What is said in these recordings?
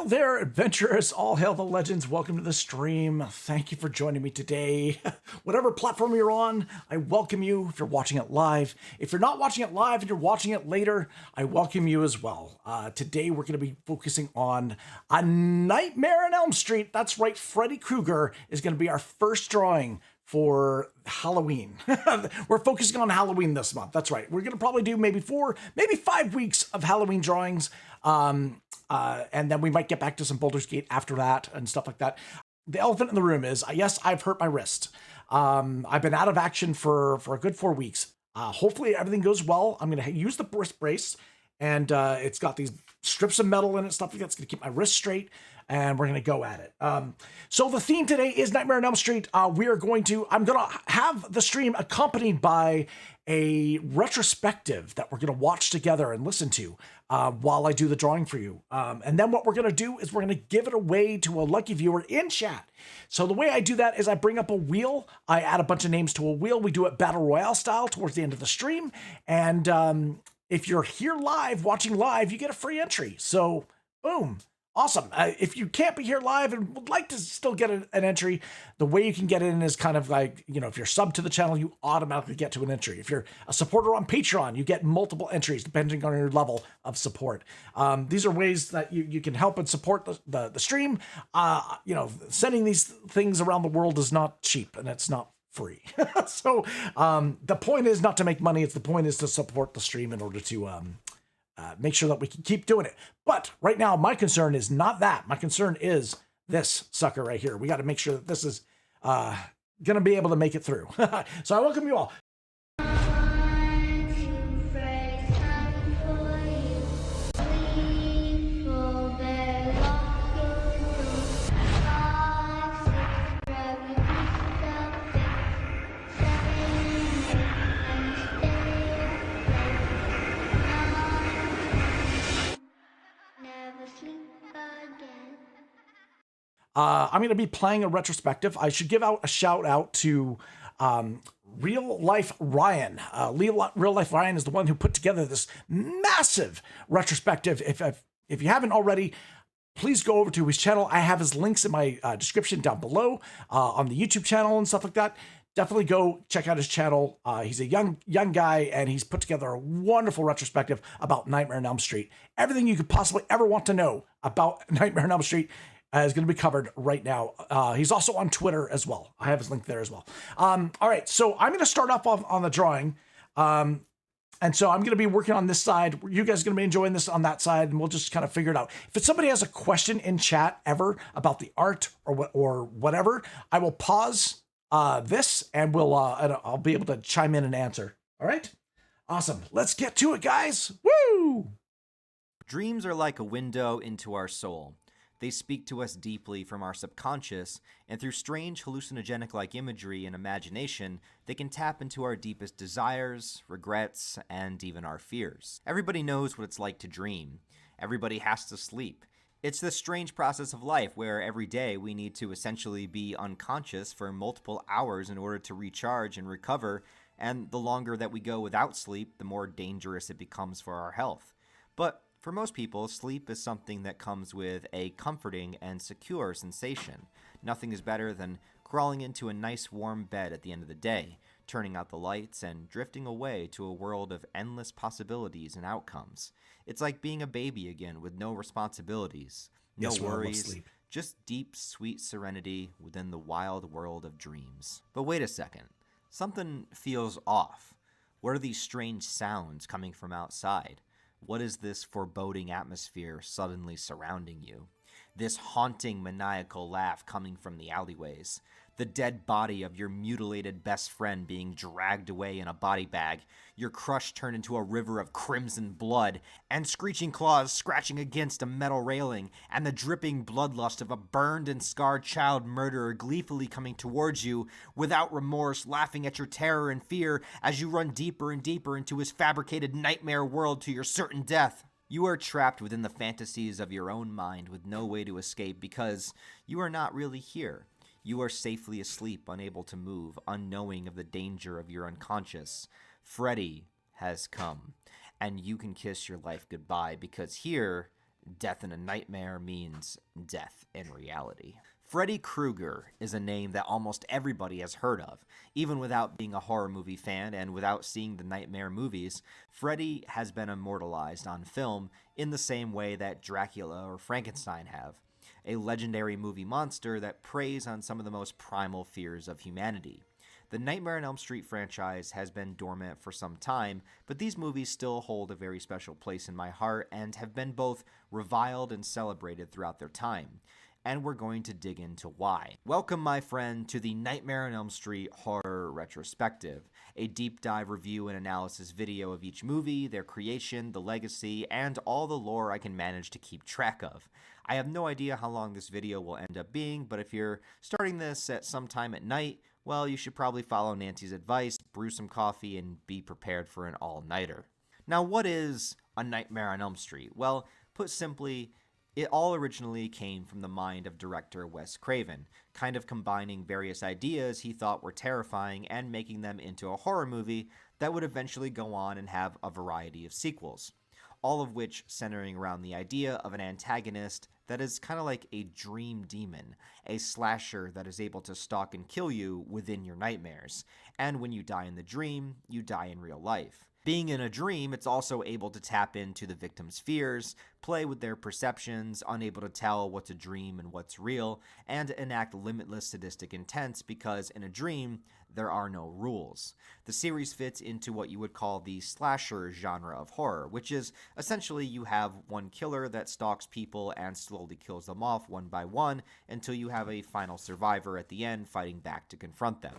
there, adventurers. All hail the legends. Welcome to the stream. Thank you for joining me today. Whatever platform you're on, I welcome you if you're watching it live. If you're not watching it live and you're watching it later, I welcome you as well. Today, we're going to be focusing on A Nightmare on Elm Street. That's right, Freddy Krueger is going to be our first drawing for Halloween. We're focusing on Halloween this month. That's right. We're going to probably do maybe 4, maybe 5 weeks of Halloween drawings. And then we might get back to some Baldur's Gate after that and stuff like that. The elephant in the room is, yes, I've hurt my wrist. I've been out of action for a good 4 weeks. Hopefully everything goes well. I'm going to use the wrist brace, and it's got these strips of metal in it, stuff like that's going to keep my wrist straight, and we're going to go at it. So the theme today is Nightmare on Elm Street. I'm going to have the stream accompanied by a retrospective that we're going to watch together and listen to while I do the drawing for you. And then what we're going to do is we're going to give it away to a lucky viewer in chat. So the way I do that is I bring up a wheel. I add a bunch of names to a wheel. We do it Battle Royale style towards the end of the stream. And if you're here live, watching live, you get a free entry. So boom. Awesome. If you can't be here live and would like to still get an entry, the way you can get in is kind of like, if you're sub to the channel, you automatically get to an entry. If you're a supporter on Patreon, you get multiple entries depending on your level of support. These are ways that you can help and support the stream. Sending these things around the world is not cheap, and it's not free. So the point is not to make money. The point is to support the stream in order to make sure that we can keep doing it. But right now, my concern is not that. My concern is this sucker right here. We got to make sure that this is going to be able to make it through. So I welcome you all. I'm going to be playing a retrospective. I should give out a shout out to Real Life Ryan. Real Life Ryan is the one who put together this massive retrospective. If you haven't already, please go over to his channel. I have his links in my description down below on the YouTube channel and stuff like that. Definitely go check out his channel. He's a young guy, and he's put together a wonderful retrospective about Nightmare on Elm Street. Everything you could possibly ever want to know about Nightmare on Elm Street is going to be covered right now. He's also on Twitter as well. I have his link there as well. All right, so I'm going to start off on the drawing. And so I'm going to be working on this side. You guys are going to be enjoying this on that side, and we'll just kind of figure it out. If somebody has a question in chat ever about the art or whatever, I will pause this, and I'll be able to chime in and answer. All right? Awesome. Let's get to it, guys. Woo! Dreams are like a window into our soul. They speak to us deeply from our subconscious, and through strange hallucinogenic-like imagery and imagination, they can tap into our deepest desires, regrets, and even our fears. Everybody knows what it's like to dream. Everybody has to sleep. It's this strange process of life where every day we need to essentially be unconscious for multiple hours in order to recharge and recover, and the longer that we go without sleep, the more dangerous it becomes for our health. But for most people, sleep is something that comes with a comforting and secure sensation. Nothing is better than crawling into a nice warm bed at the end of the day, turning out the lights, and drifting away to a world of endless possibilities and outcomes. It's like being a baby again with no responsibilities, no worries, just deep, sweet serenity within the wild world of dreams. But wait a second. Something feels off. What are these strange sounds coming from outside? What is this foreboding atmosphere suddenly surrounding you? This haunting, maniacal laugh coming from the alleyways. The dead body of your mutilated best friend being dragged away in a body bag. Your crush turned into a river of crimson blood. And screeching claws scratching against a metal railing. And the dripping bloodlust of a burned and scarred child murderer gleefully coming towards you, without remorse, laughing at your terror and fear as you run deeper and deeper into his fabricated nightmare world to your certain death. You are trapped within the fantasies of your own mind with no way to escape because you are not really here. You are safely asleep, unable to move, unknowing of the danger of your unconscious. Freddy has come, and you can kiss your life goodbye because here, death in a nightmare means death in reality. Freddy Krueger is a name that almost everybody has heard of. Even without being a horror movie fan and without seeing the Nightmare movies, Freddy has been immortalized on film in the same way that Dracula or Frankenstein have. A legendary movie monster that preys on some of the most primal fears of humanity. The Nightmare on Elm Street franchise has been dormant for some time, but these movies still hold a very special place in my heart and have been both reviled and celebrated throughout their time. And we're going to dig into why. Welcome, my friend, to the Nightmare on Elm Street Horror Retrospective, a deep dive review and analysis video of each movie, their creation, the legacy, and all the lore I can manage to keep track of. I have no idea how long this video will end up being, but if you're starting this at some time at night, well, you should probably follow Nancy's advice, brew some coffee, and be prepared for an all-nighter. Now, what is A Nightmare on Elm Street? Well, put simply, it all originally came from the mind of director Wes Craven, kind of combining various ideas he thought were terrifying and making them into a horror movie that would eventually go on and have a variety of sequels, all of which centering around the idea of an antagonist that is kind of like a dream demon, a slasher that is able to stalk and kill you within your nightmares. And when you die in the dream, you die in real life. Being in a dream, it's also able to tap into the victim's fears, play with their perceptions, unable to tell what's a dream and what's real, and enact limitless sadistic intents because in a dream, there are no rules. The series fits into what you would call the slasher genre of horror, which is essentially you have one killer that stalks people and slowly kills them off one by one until you have a final survivor at the end fighting back to confront them.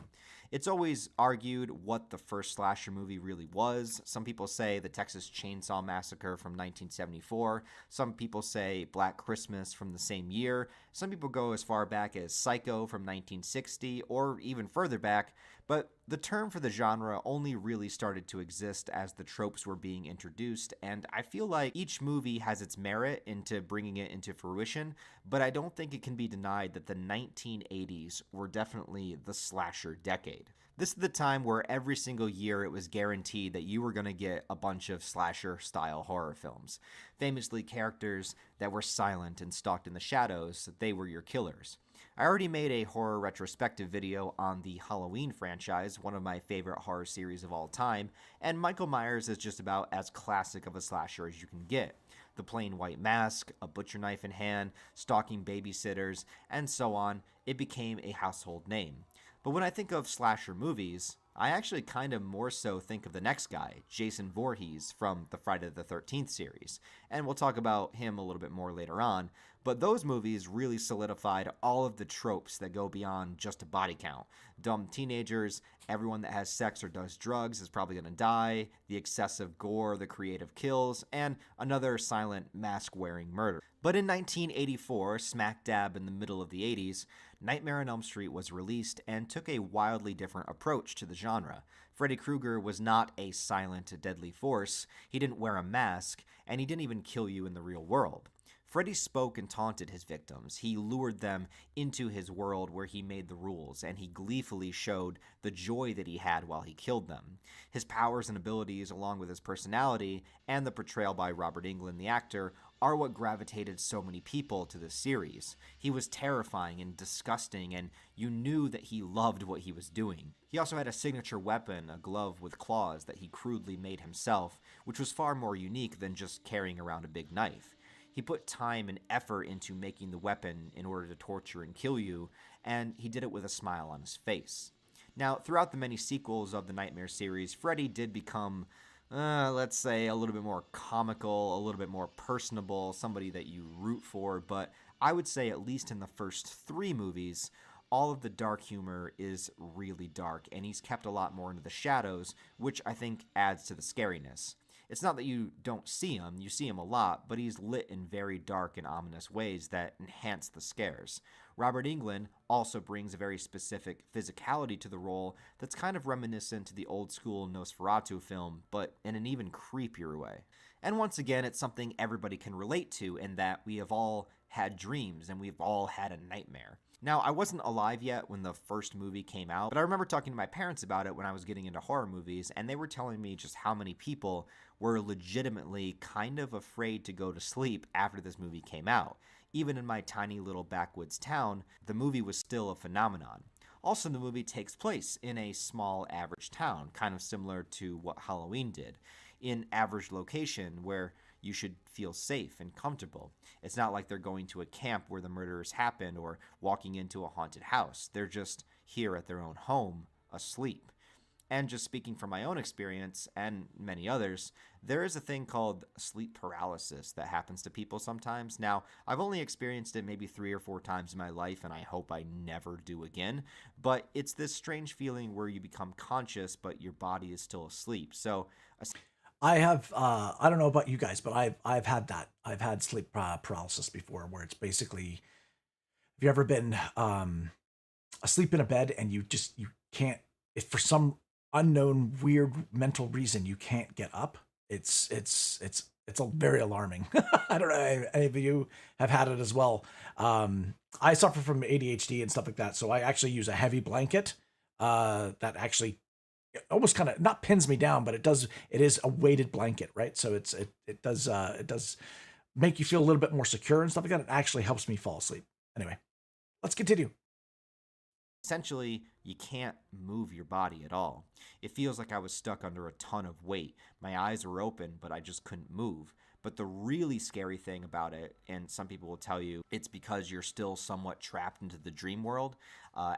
It's always argued what the first slasher movie really was. Some people say the Texas Chainsaw Massacre from 1974. Some people say Black Christmas from the same year. Some people go as far back as Psycho from 1960 or even further back. But the term for the genre only really started to exist as the tropes were being introduced, and I feel like each movie has its merit into bringing it into fruition, but I don't think it can be denied that the 1980s were definitely the slasher decade. This is the time where every single year it was guaranteed that you were going to get a bunch of slasher-style horror films. Famously, characters that were silent and stalked in the shadows, they were your killers. I already made a horror retrospective video on the Halloween franchise, one of my favorite horror series of all time, and Michael Myers is just about as classic of a slasher as you can get. The plain white mask, a butcher knife in hand, stalking babysitters, and so on, it became a household name. But when I think of slasher movies, I actually kind of more so think of the next guy, Jason Voorhees from the Friday the 13th series, and we'll talk about him a little bit more later on, but those movies really solidified all of the tropes that go beyond just a body count. Dumb teenagers, everyone that has sex or does drugs is probably going to die, the excessive gore, the creative kills, and another silent mask-wearing murder. But in 1984, smack dab in the middle of the 80s, Nightmare on Elm Street was released and took a wildly different approach to the genre. Freddy Krueger was not a silent, deadly force, he didn't wear a mask, and he didn't even kill you in the real world. Freddy spoke and taunted his victims. He lured them into his world where he made the rules, and he gleefully showed the joy that he had while he killed them. His powers and abilities, along with his personality, and the portrayal by Robert Englund, the actor, are what gravitated so many people to this series. He was terrifying and disgusting, and you knew that he loved what he was doing. He also had a signature weapon, a glove with claws that he crudely made himself, which was far more unique than just carrying around a big knife. He put time and effort into making the weapon in order to torture and kill you, and he did it with a smile on his face. Now, throughout the many sequels of the Nightmare series, Freddy did become, let's say, a little bit more comical, a little bit more personable, somebody that you root for, but I would say at least in the first 3 movies, all of the dark humor is really dark, and he's kept a lot more into the shadows, which I think adds to the scariness. It's not that you don't see him, you see him a lot, but he's lit in very dark and ominous ways that enhance the scares. Robert Englund also brings a very specific physicality to the role that's kind of reminiscent to the old school Nosferatu film, but in an even creepier way. And once again, it's something everybody can relate to in that we have all had dreams and we've all had a nightmare. Now, I wasn't alive yet when the first movie came out, but I remember talking to my parents about it when I was getting into horror movies, and they were telling me just how many people were legitimately kind of afraid to go to sleep after this movie came out. Even in my tiny little backwoods town, the movie was still a phenomenon. Also, the movie takes place in a small average town, kind of similar to what Halloween did, in average location where you should feel safe and comfortable. It's not like they're going to a camp where the murders happen or walking into a haunted house. They're just here at their own home, asleep. And just speaking from my own experience and many others, there is a thing called sleep paralysis that happens to people sometimes. Now, I've only experienced it maybe 3 or 4 times in my life, and I hope I never do again. But it's this strange feeling where you become conscious, but your body is still asleep. So, I have, I don't know about you guys, but I've had that. I've had sleep paralysis before, where it's basically, have you ever been asleep in a bed and you can't, if for some unknown weird mental reason you can't get up? It's a very alarming. I don't know if any of you have had it as well. I suffer from ADHD and stuff like that, so I actually use a heavy blanket that actually almost kind of not pins me down, but it is a weighted blanket, right? So it does make you feel a little bit more secure and stuff like that. It actually helps me fall asleep. Anyway, let's continue. essentially, you can't move your body at all. It feels like I was stuck under a ton of weight. My eyes were open, but I just couldn't move. But the really scary thing about it, and some people will tell you it's because you're still somewhat trapped into the dream world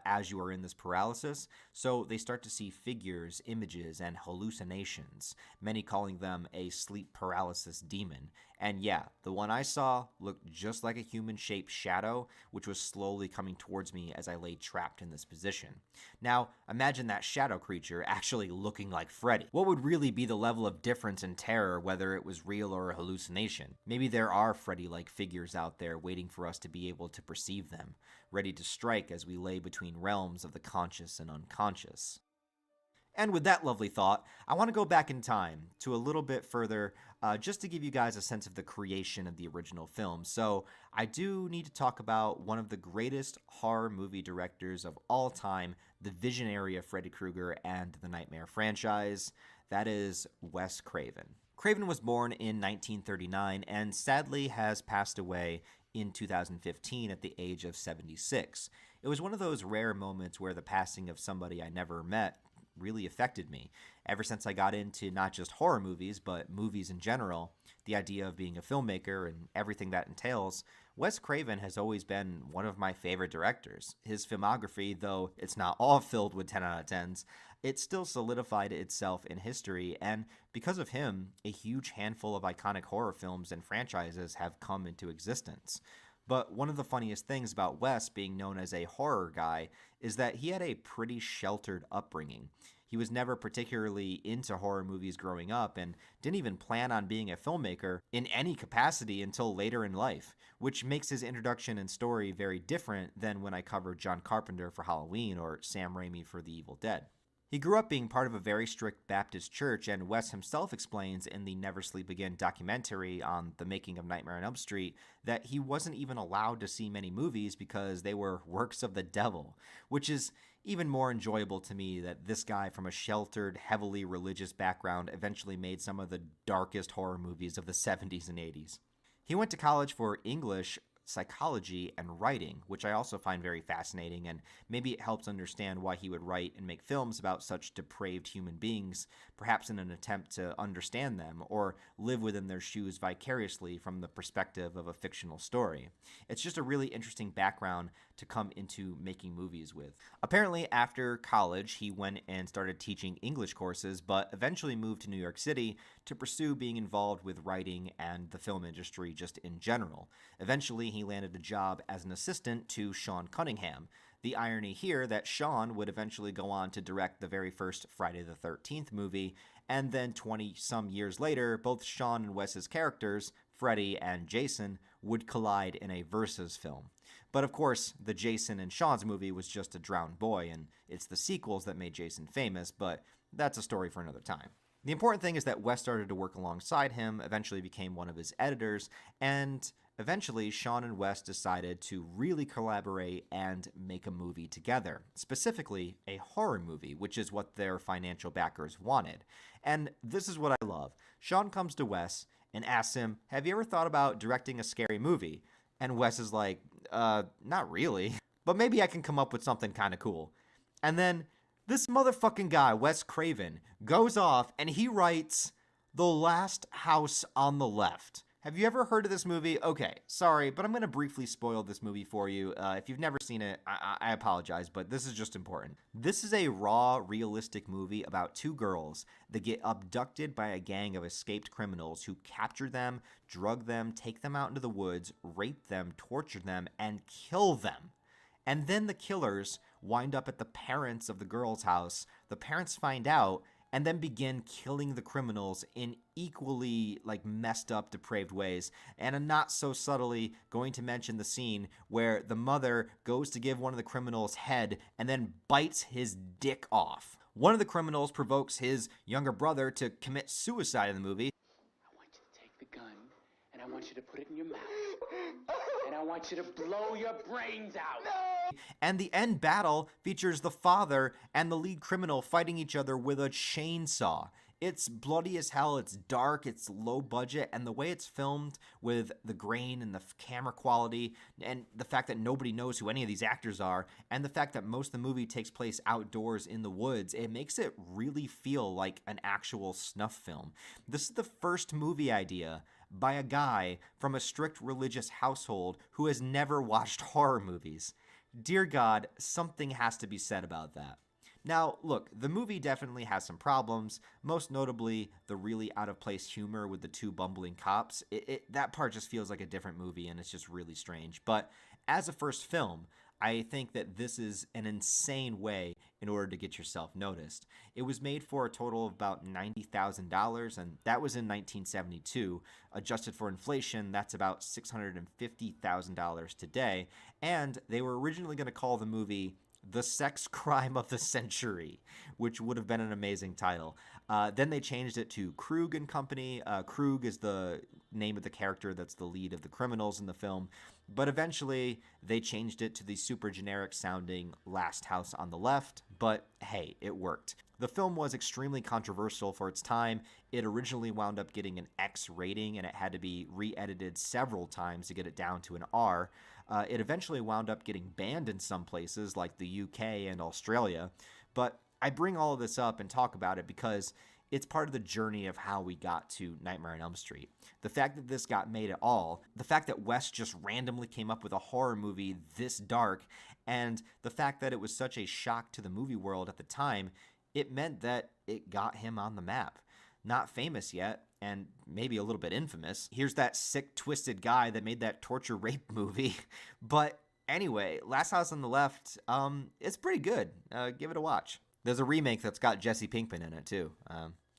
as you are in this paralysis. So they start to see figures, images, and hallucinations, many calling them a sleep paralysis demon. And yeah, the one I saw looked just like a human-shaped shadow, which was slowly coming towards me as I lay trapped in this position. Now, imagine that shadow creature actually looking like Freddy. What would really be the level of difference in terror, whether it was real or a hallucination? Maybe there are Freddy-like figures out there waiting for us to be able to perceive them, ready to strike as we lay between realms of the conscious and unconscious. And with that lovely thought, I want to go back in time to a little bit further just to give you guys a sense of the creation of the original film. So I do need to talk about one of the greatest horror movie directors of all time, the visionary of Freddy Krueger and the Nightmare franchise. That is Wes Craven. Craven was born in 1939 and sadly has passed away in 2015 at the age of 76. It was one of those rare moments where the passing of somebody I never met really affected me. Ever since I got into not just horror movies, but movies in general, the idea of being a filmmaker and everything that entails, Wes Craven has always been one of my favorite directors. His filmography, though it's not all filled with 10 out of 10s, it still solidified itself in history, and because of him, a huge handful of iconic horror films and franchises have come into existence. But one of the funniest things about Wes being known as a horror guy is that he had a pretty sheltered upbringing. He was never particularly into horror movies growing up and didn't even plan on being a filmmaker in any capacity until later in life, which makes his introduction and story very different than when I covered John Carpenter for Halloween or Sam Raimi for The Evil Dead. He grew up being part of a very strict Baptist church, and Wes himself explains in the Never Sleep Again documentary on the making of Nightmare on Elm Street that he wasn't even allowed to see many movies because they were works of the devil, which is even more enjoyable to me that this guy from a sheltered, heavily religious background eventually made some of the darkest horror movies of the 70s and 80s. He went to college for English, psychology, and writing, which I also find very fascinating, and maybe it helps understand why he would write and make films about such depraved human beings, perhaps in an attempt to understand them or live within their shoes vicariously from the perspective of a fictional story. It's just a really interesting background to come into making movies with. Apparently, after college, he went and started teaching English courses, but eventually moved to New York City to pursue being involved with writing and the film industry just in general. Eventually, he landed a job as an assistant to Sean Cunningham. The irony here that Sean would eventually go on to direct the very first Friday the 13th movie, and then 20-some years later, both Sean and Wes's characters, Freddy and Jason, would collide in a Versus film. But of course, the Jason and Sean's movie was just a drowned boy, and it's the sequels that made Jason famous, but that's a story for another time. The important thing is that Wes started to work alongside him, eventually became one of his editors, and Eventually, Sean and Wes decided to really collaborate and make a movie together, specifically a horror movie, which is what their financial backers wanted. And this is what I love. Sean comes to Wes and asks him, "Have you ever thought about directing a scary movie?" And Wes is like, not really, but maybe I can come up with something kind of cool. And then this motherfucking guy, Wes Craven, goes off and he writes The Last House on the Left. Have you ever heard of this movie? Okay, sorry, but I'm going to briefly spoil this movie for you. If you've never seen it, I apologize, but this is just important. This is a raw, realistic movie about two girls that get abducted by a gang of escaped criminals who capture them, drug them, take them out into the woods, rape them, torture them, and kill them. And then the killers wind up at the parents of the girl's house. The parents find out and then begin killing the criminals in equally messed up, depraved ways. And I'm not so subtly going to mention the scene where the mother goes to give one of the criminals head and then bites his dick off. One of the criminals provokes his younger brother to commit suicide in the movie. I want you to take the gun and I want you to put it in your mouth. And I want you to blow your brains out. And the end battle features the father and the lead criminal fighting each other with a chainsaw. It's bloody as hell, it's dark, it's low budget, and the way it's filmed with the grain and the camera quality, and the fact that nobody knows who any of these actors are, and the fact that most of the movie takes place outdoors in the woods, it makes it really feel like an actual snuff film. This is the first movie idea by a guy from a strict religious household who has never watched horror movies. Dear God, something has to be said about that. Now, look, the movie definitely has some problems, most notably the really out-of-place humor with the two bumbling cops. That part just feels like a different movie, and it's just really strange. But as a first film, I think that this is an insane way in order to get yourself noticed. It was made for a total of about $90,000, and that was in 1972. Adjusted for inflation, that's about $650,000 today. And they were originally going to call the movie The Sex Crime of the Century, which would have been an amazing title. Then they changed it to Krug and Company. Krug is the name of the character that's the lead of the criminals in the film. But eventually, they changed it to the super generic sounding Last House on the Left. But hey, it worked. The film was extremely controversial for its time. It originally wound up getting an X rating, and it had to be re-edited several times to get it down to an R. It eventually wound up getting banned in some places like the UK and Australia. But I bring all of this up and talk about it because it's part of the journey of how we got to Nightmare on Elm Street. The fact that this got made at all, the fact that Wes just randomly came up with a horror movie this dark, and the fact that it was such a shock to the movie world at the time, it meant that it got him on the map. Not famous yet, and maybe a little bit infamous. Here's that sick, twisted guy that made that torture rape movie. But anyway, Last House on the Left, it's pretty good. Give it a watch. There's a remake that's got Jesse Pinkman in it, too.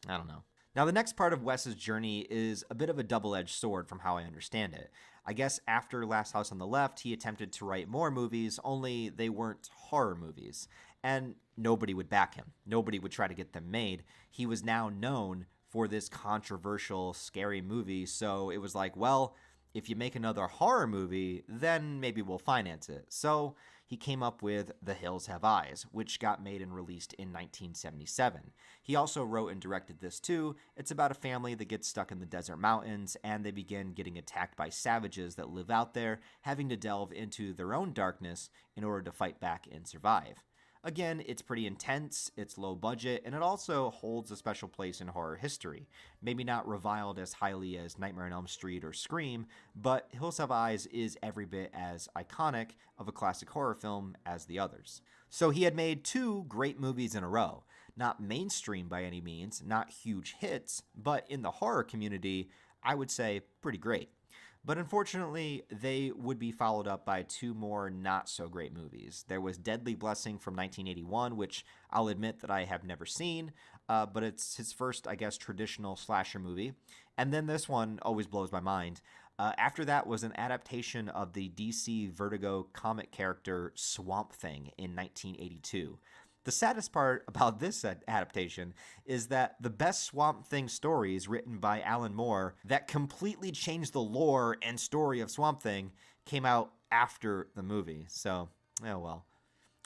I don't know. Now, the next part of Wes's journey is a bit of a double-edged sword from how I understand it. I guess after Last House on the Left, he attempted to write more movies, only they weren't horror movies. And nobody would back him. Nobody would try to get them made. He was now known for this controversial, scary movie, so it was like, well, if you make another horror movie, then maybe we'll finance it. So he came up with The Hills Have Eyes, which got made and released in 1977. He also wrote and directed this too. It's about a family that gets stuck in the desert mountains, and they begin getting attacked by savages that live out there, having to delve into their own darkness in order to fight back and survive. Again, it's pretty intense, it's low budget, and it also holds a special place in horror history. Maybe not reviled as highly as Nightmare on Elm Street or Scream, but Hills Have Eyes is every bit as iconic of a classic horror film as the others. So he had made two great movies in a row. Not mainstream by any means, not huge hits, but in the horror community, I would say pretty great. But unfortunately, they would be followed up by two more not-so-great movies. There was Deadly Blessing from 1981, which I'll admit that I have never seen, but it's his first, I guess, traditional slasher movie. And then this one always blows my mind. After that was an adaptation of the DC Vertigo comic character Swamp Thing in 1982. The saddest part about this adaptation is that the best Swamp Thing stories written by Alan Moore that completely changed the lore and story of Swamp Thing came out after the movie. So, oh well.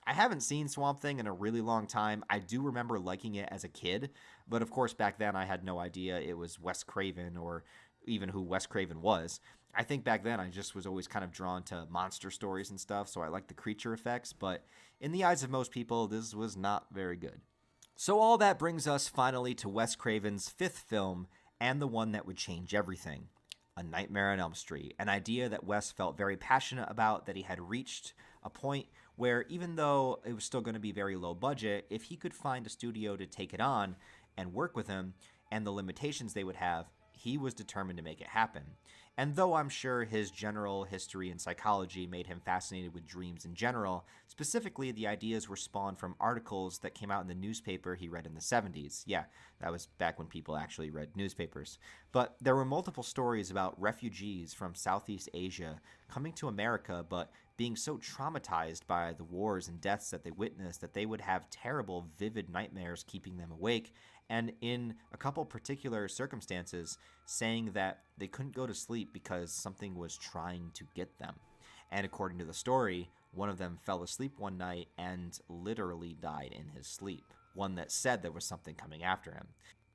I haven't seen Swamp Thing in a really long time. I do remember liking it as a kid, but of course back then I had no idea it was Wes Craven or even who Wes Craven was. I think back then I just was always kind of drawn to monster stories and stuff, so I liked the creature effects, but in the eyes of most people, this was not very good. So all that brings us finally to Wes Craven's fifth film, and the one that would change everything. A Nightmare on Elm Street, an idea that Wes felt very passionate about, that he had reached a point where even though it was still going to be very low budget, if he could find a studio to take it on and work with him, and the limitations they would have, he was determined to make it happen. And though I'm sure his general history and psychology made him fascinated with dreams in general, specifically the ideas were spawned from articles that came out in the newspaper he read in the 70s. Yeah, that was back when people actually read newspapers. But there were multiple stories about refugees from Southeast Asia coming to America, but being so traumatized by the wars and deaths that they witnessed that they would have terrible, vivid nightmares keeping them awake, and in a couple particular circumstances, saying that they couldn't go to sleep because something was trying to get them. And according to the story, one of them fell asleep one night and literally died in his sleep. One that said there was something coming after him.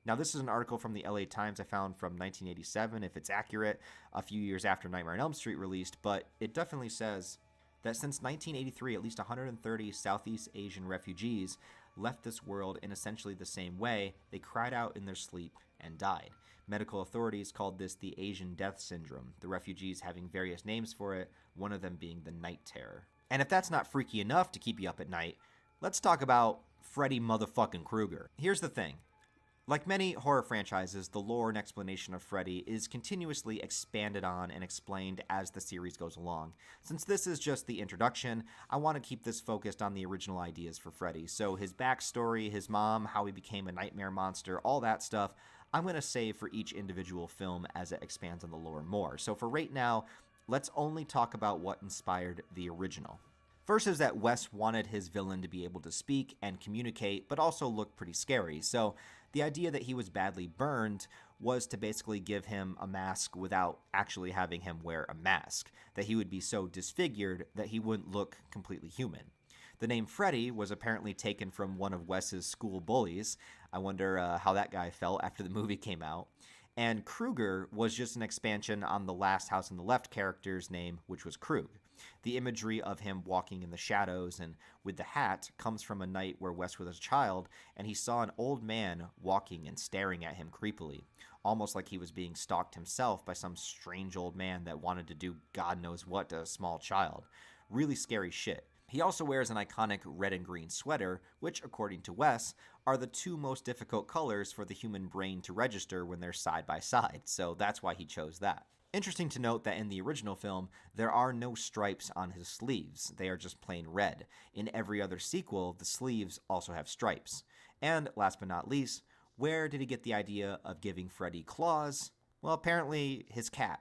Now, this is an article from the LA Times I found from 1987, if it's accurate, a few years after Nightmare on Elm Street released, but it definitely says that since 1983, at least 130 Southeast Asian refugees left this world in essentially the same way. They cried out in their sleep and died. Medical authorities called this the Asian Death Syndrome, the refugees having various names for it, one of them being the Night Terror. And if that's not freaky enough to keep you up at night, let's talk about Freddy motherfucking Krueger. Here's the thing. Like many horror franchises, the lore and explanation of Freddy is continuously expanded on and explained as the series goes along. Since this is just the introduction, I want to keep this focused on the original ideas for Freddy. So his backstory, his mom, how he became a nightmare monster, all that stuff, I'm going to save for each individual film as it expands on the lore more. So for right now, let's only talk about what inspired the original. First is that Wes wanted his villain to be able to speak and communicate, but also look pretty scary. So the idea that he was badly burned was to basically give him a mask without actually having him wear a mask, that he would be so disfigured that he wouldn't look completely human. The name Freddy was apparently taken from one of Wes's school bullies. I wonder how that guy felt after the movie came out. And Krueger was just an expansion on the Last House on the Left character's name, which was Krug. The imagery of him walking in the shadows and with the hat comes from a night where Wes was a child and he saw an old man walking and staring at him creepily, almost like he was being stalked himself by some strange old man that wanted to do God knows what to a small child. Really scary shit. He also wears an iconic red and green sweater, which, according to Wes, are the two most difficult colors for the human brain to register when they're side by side, so that's why he chose that. Interesting to note that in the original film, there are no stripes on his sleeves. They are just plain red. In every other sequel, the sleeves also have stripes. And last but not least, where did he get the idea of giving Freddy claws? Well, apparently his cat.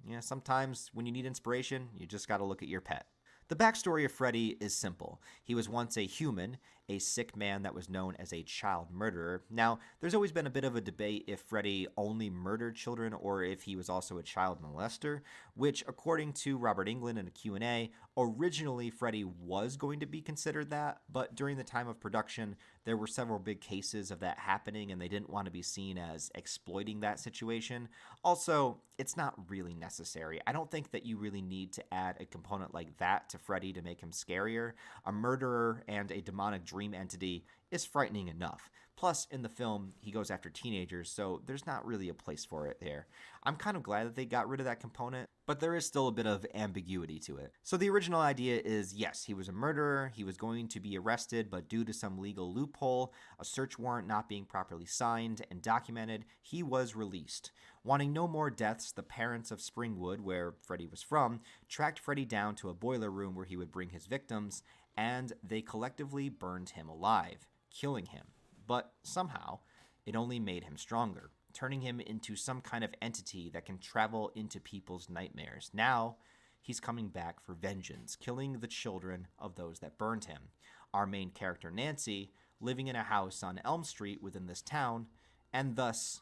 Yeah, sometimes when you need inspiration, you just gotta look at your pet. The backstory of Freddy is simple. He was once a human, a sick man that was known as a child murderer. Now, there's always been a bit of a debate if Freddy only murdered children or if he was also a child molester, which, according to Robert Englund in a Q&A, originally Freddy was going to be considered that, but during the time of production, there were several big cases of that happening and they didn't want to be seen as exploiting that situation. Also, it's not really necessary. I don't think that you really need to add a component like that to Freddy to make him scarier. A murderer and a demonic dream entity is frightening enough. Plus, in the film, he goes after teenagers, so there's not really a place for it there. I'm kind of glad that they got rid of that component, but there is still a bit of ambiguity to it. So the original idea is, yes, he was a murderer, he was going to be arrested, but due to some legal loophole, a search warrant not being properly signed and documented, he was released. Wanting no more deaths, the parents of Springwood, where Freddy was from, tracked Freddy down to a boiler room where he would bring his victims, and they collectively burned him alive, killing him. But somehow, it only made him stronger, turning him into some kind of entity that can travel into people's nightmares. Now, he's coming back for vengeance, killing the children of those that burned him. our main character Nancy living in a house on Elm Street within this town, and thus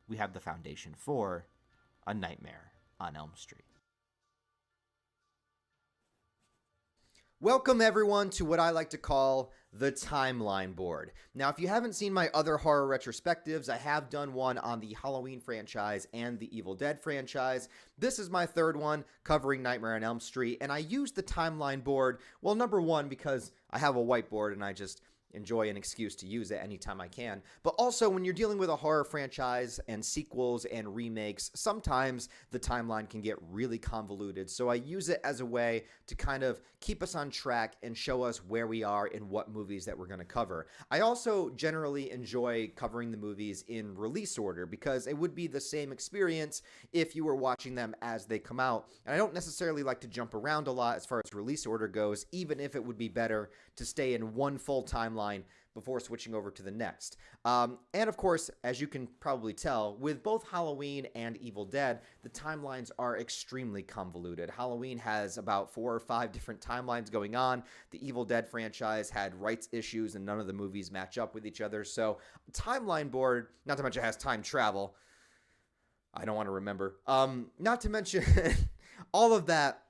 we have the foundation for A Nightmare on Elm Street. Welcome everyone to what I like to call the timeline board. Now, if you haven't seen my other horror retrospectives, I have done one on the Halloween franchise and the Evil Dead franchise. This is my third one covering Nightmare on Elm Street, and I use the timeline board, well, number one, because I have a whiteboard and I just enjoy an excuse to use it anytime I can. But also, when you're dealing with a horror franchise and sequels and remakes, sometimes the timeline can get really convoluted. So I use it as a way to kind of keep us on track and show us where we are in what movies that we're going to cover. I also generally enjoy covering the movies in release order because it would be the same experience if you were watching them as they come out. And I don't necessarily like to jump around a lot as far as release order goes, even if it would be better to stay in one full timeline before switching over to the next. And of course, as you can probably tell, with both Halloween and Evil Dead, the timelines are extremely convoluted. Halloween has about 4 or 5 different timelines going on. The Evil Dead franchise had rights issues and none of the movies match up with each other. So timeline board, not to mention it has time travel. I don't want to remember. Not to mention all of that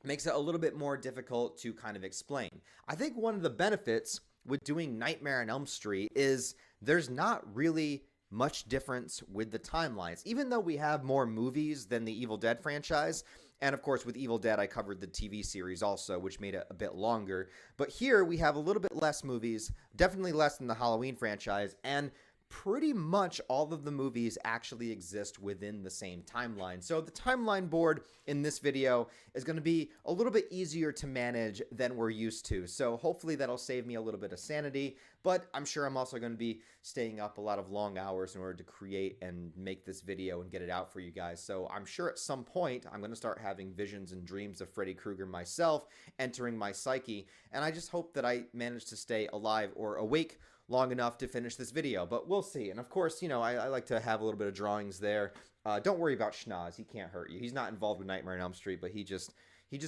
makes it a little bit more difficult to kind of explain. I think one of the benefits with doing Nightmare on Elm Street is there's not really much difference with the timelines. Even though we have more movies than the Evil Dead franchise, and of course with Evil Dead I covered the TV series also, which made it a bit longer. But here we have a little bit less movies, definitely less than the Halloween franchise, and pretty much all of the movies actually exist within the same timeline. So the timeline board in this video is going to be a little bit easier to manage than we're used to. So hopefully that'll save me a little bit of sanity, but I'm sure I'm also going to be staying up a lot of long hours in order to create and make this video and get it out for you guys. So I'm sure at some point I'm going to start having visions and dreams of Freddy Krueger myself entering my psyche, and I just hope that I manage to stay alive or awake long enough to finish this video, but we'll see. And of course, you know, I like to have a little bit of drawings there. Don't worry about Schnoz. He can't hurt you. He's not involved with Nightmare on Elm Street, but he just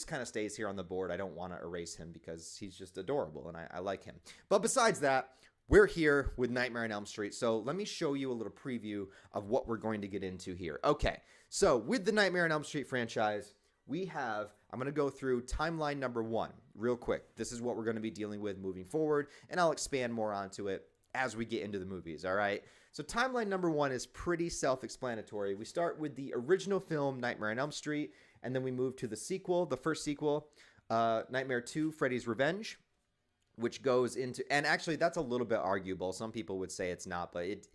kind of stays here on the board. I don't want to erase him because he's just adorable and I like him. But besides that, we're here with Nightmare on Elm Street. So let me show you a little preview of what we're going to get into here. Okay, so with the Nightmare on Elm Street franchise, I'm going to go through timeline number 1 real quick. This is what we're going to be dealing with moving forward, and I'll expand more onto it as we get into the movies, all right? So timeline number 1 is pretty self-explanatory. We start with the original film, Nightmare on Elm Street, and then we move to the sequel, the first sequel, Nightmare 2, Freddy's Revenge, which goes into, and actually that's a little bit arguable. Some people would say it's not, but it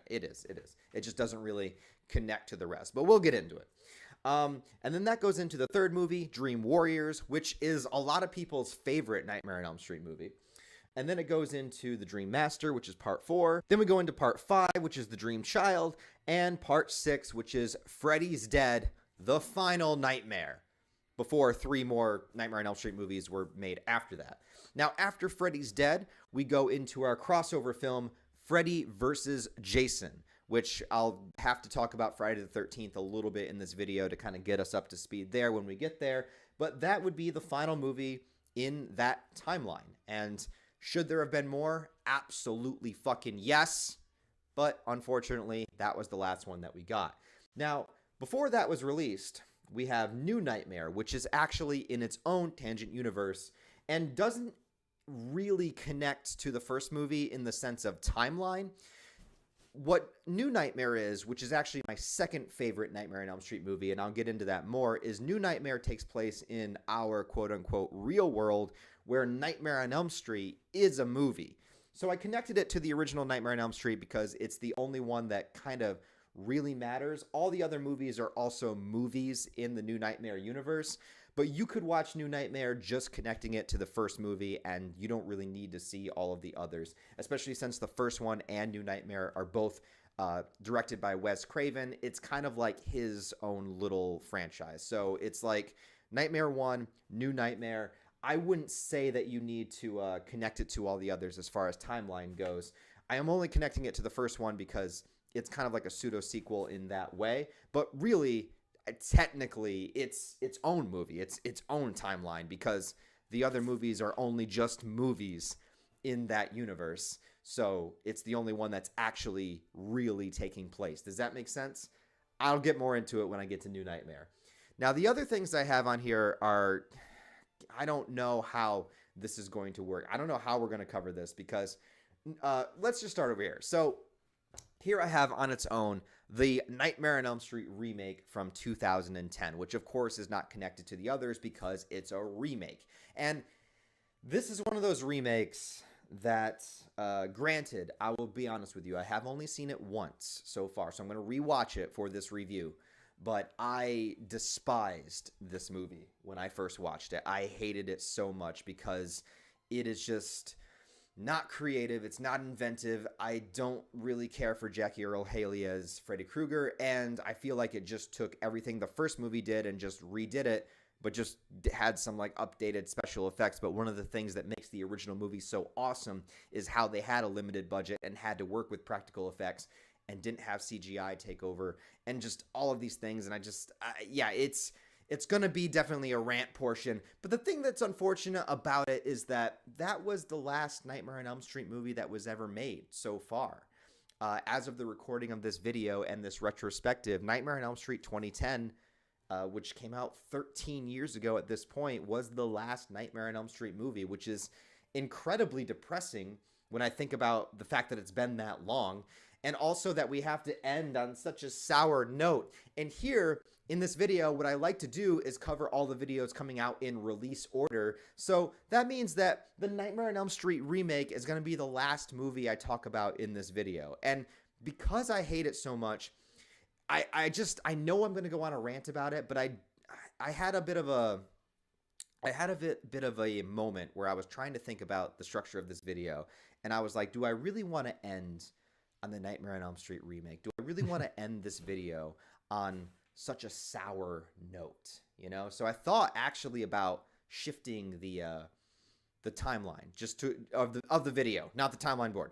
is. It just doesn't really connect to the rest, but we'll get into it. And then that goes into the third movie, Dream Warriors, which is a lot of people's favorite Nightmare on Elm Street movie. And then it goes into the Dream Master, which is part 4. Then we go into part 5, which is the Dream Child, and part 6, which is Freddy's Dead, the Final Nightmare, before 3 more Nightmare on Elm Street movies were made after that. Now, after Freddy's Dead, we go into our crossover film, Freddy vs. Jason, which I'll have to talk about Friday the 13th a little bit in this video to kind of get us up to speed there when we get there. But that would be the final movie in that timeline. And should there have been more? Absolutely fucking yes. But unfortunately, that was the last one that we got. Now, before that was released, we have New Nightmare, which is actually in its own tangent universe and doesn't really connect to the first movie in the sense of timeline. What New Nightmare is, which is actually my second favorite Nightmare on Elm Street movie, and I'll get into that more, is New Nightmare takes place in our quote-unquote real world where Nightmare on Elm Street is a movie. So I connected it to the original Nightmare on Elm Street because it's the only one that kind of really matters. All the other movies are also movies in the New Nightmare universe, but you could watch New Nightmare just connecting it to the first movie, and you don't really need to see all of the others, especially since the first one and New Nightmare are both directed by Wes Craven. It's kind of like his own little franchise. So it's like Nightmare 1, New Nightmare. I wouldn't say that you need to connect it to all the others as far as timeline goes. I am only connecting it to the first one because it's kind of like a pseudo-sequel in that way, but really, technically, it's its own movie. It's its own timeline because The other movies are only just movies in that universe. So it's the only one that's actually really taking place. Does that make sense? I'll get more into it when I get to New Nightmare. Now, the other things I have on here are, I don't know how this is going to work. I don't know how we're going to cover this because let's just start over here. So here I have on its own the Nightmare on Elm Street remake from 2010, which of course is not connected to the others because it's a remake. And this is one of those remakes that, granted, I will be honest with you, I have only seen it once so far, so I'm going to rewatch it for this review. But I despised this movie when I first watched it. I hated it so much because it is just not creative. It's not inventive. I don't really care for Jackie Earle Haley as Freddy Krueger, and I feel like it just took everything the first movie did and just redid it, but just had some like updated special effects. But one of the things that makes the original movie so awesome is how they had a limited budget and had to work with practical effects and didn't have CGI take over and just all of these things. And yeah, it's going to be definitely a rant portion. But the thing that's unfortunate about it is that that was the last Nightmare on Elm Street movie that was ever made so far. As of the recording of this video and this retrospective, Nightmare on Elm Street 2010, which came out 13 years ago at this point, was the last Nightmare on Elm Street movie, which is incredibly depressing when I think about the fact that it's been that long. And also that we have to end on such a sour note. And here in this video, what I like to do is cover all the videos coming out in release order. So that means that the Nightmare on Elm Street remake is going to be the last movie I talk about in this video. And because I hate it so much, I know I'm going to go on a rant about it, but I had a bit of a moment where I was trying to think about the structure of this video. And I was like, do I really want to end on the Nightmare on Elm Street remake? Do I really want to end this video on such a sour note? You know, so I thought actually about shifting the timeline of the video, not the timeline board.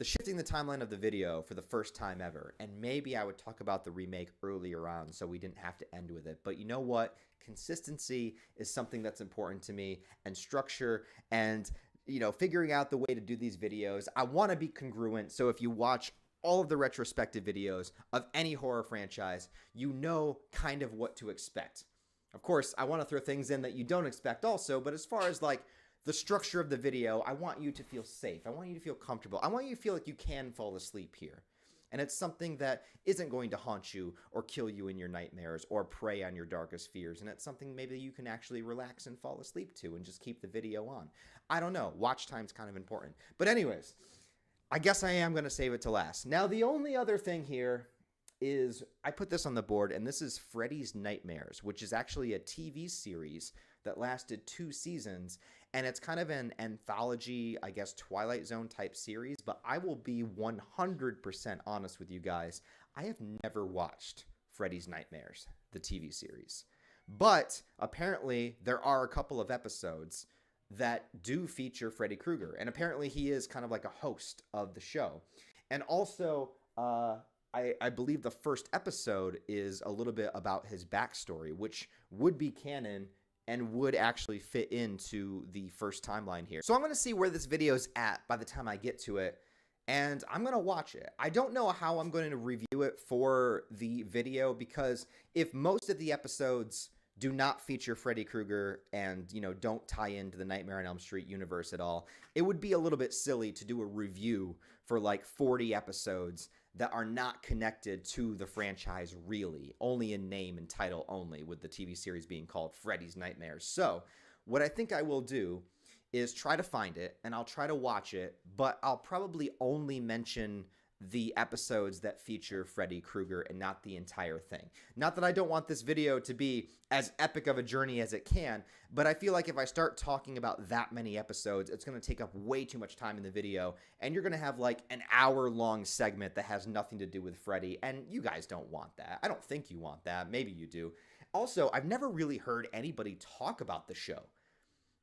Shifting the timeline of the video for the first time ever, and maybe I would talk about the remake earlier on so we didn't have to end with it. But you know what? Consistency is something that's important to me, and structure, and you know, figuring out the way to do these videos. I want to be congruent, so if you watch all of the retrospective videos of any horror franchise, you know kind of what to expect. Of course, I want to throw things in that you don't expect also, but as far as like the structure of the video, I want you to feel safe. I want you to feel comfortable. I want you to feel like you can fall asleep here. And it's something that isn't going to haunt you or kill you in your nightmares or prey on your darkest fears. And it's something maybe you can actually relax and fall asleep to and just keep the video on. I don't know. Watch time's kind of important. But anyways, I guess I am going to save it to last. Now, the only other thing here is I put this on the board, and this is Freddy's Nightmares, which is actually a TV series that lasted 2 seasons, and it's kind of an anthology, I guess, Twilight Zone type series, but I will be 100% honest with you guys. I have never watched Freddy's Nightmares, the TV series, but apparently there are a couple of episodes that do feature Freddy Krueger, and apparently he is kind of like a host of the show. And also, I believe the first episode is a little bit about his backstory, which would be canon and would actually fit into the first timeline here. So I'm going to see where this video's at by the time I get to it, and I'm going to watch it. I don't know how I'm going to review it for the video, because if most of the episodes do not feature Freddy Krueger and, you know, don't tie into the Nightmare on Elm Street universe at all, it would be a little bit silly to do a review for like 40 episodes that are not connected to the franchise really, only in name and title only, with the TV series being called Freddy's Nightmares. So what I think I will do is try to find it, and I'll try to watch it, but I'll probably only mention the episodes that feature Freddy Krueger and not the entire thing. Not that I don't want this video to be as epic of a journey as it can, but I feel like if I start talking about that many episodes, it's going to take up way too much time in the video, and you're going to have like an hour-long segment that has nothing to do with Freddy, and you guys don't want that. I don't think you want that. Maybe you do. Also, I've never really heard anybody talk about the show.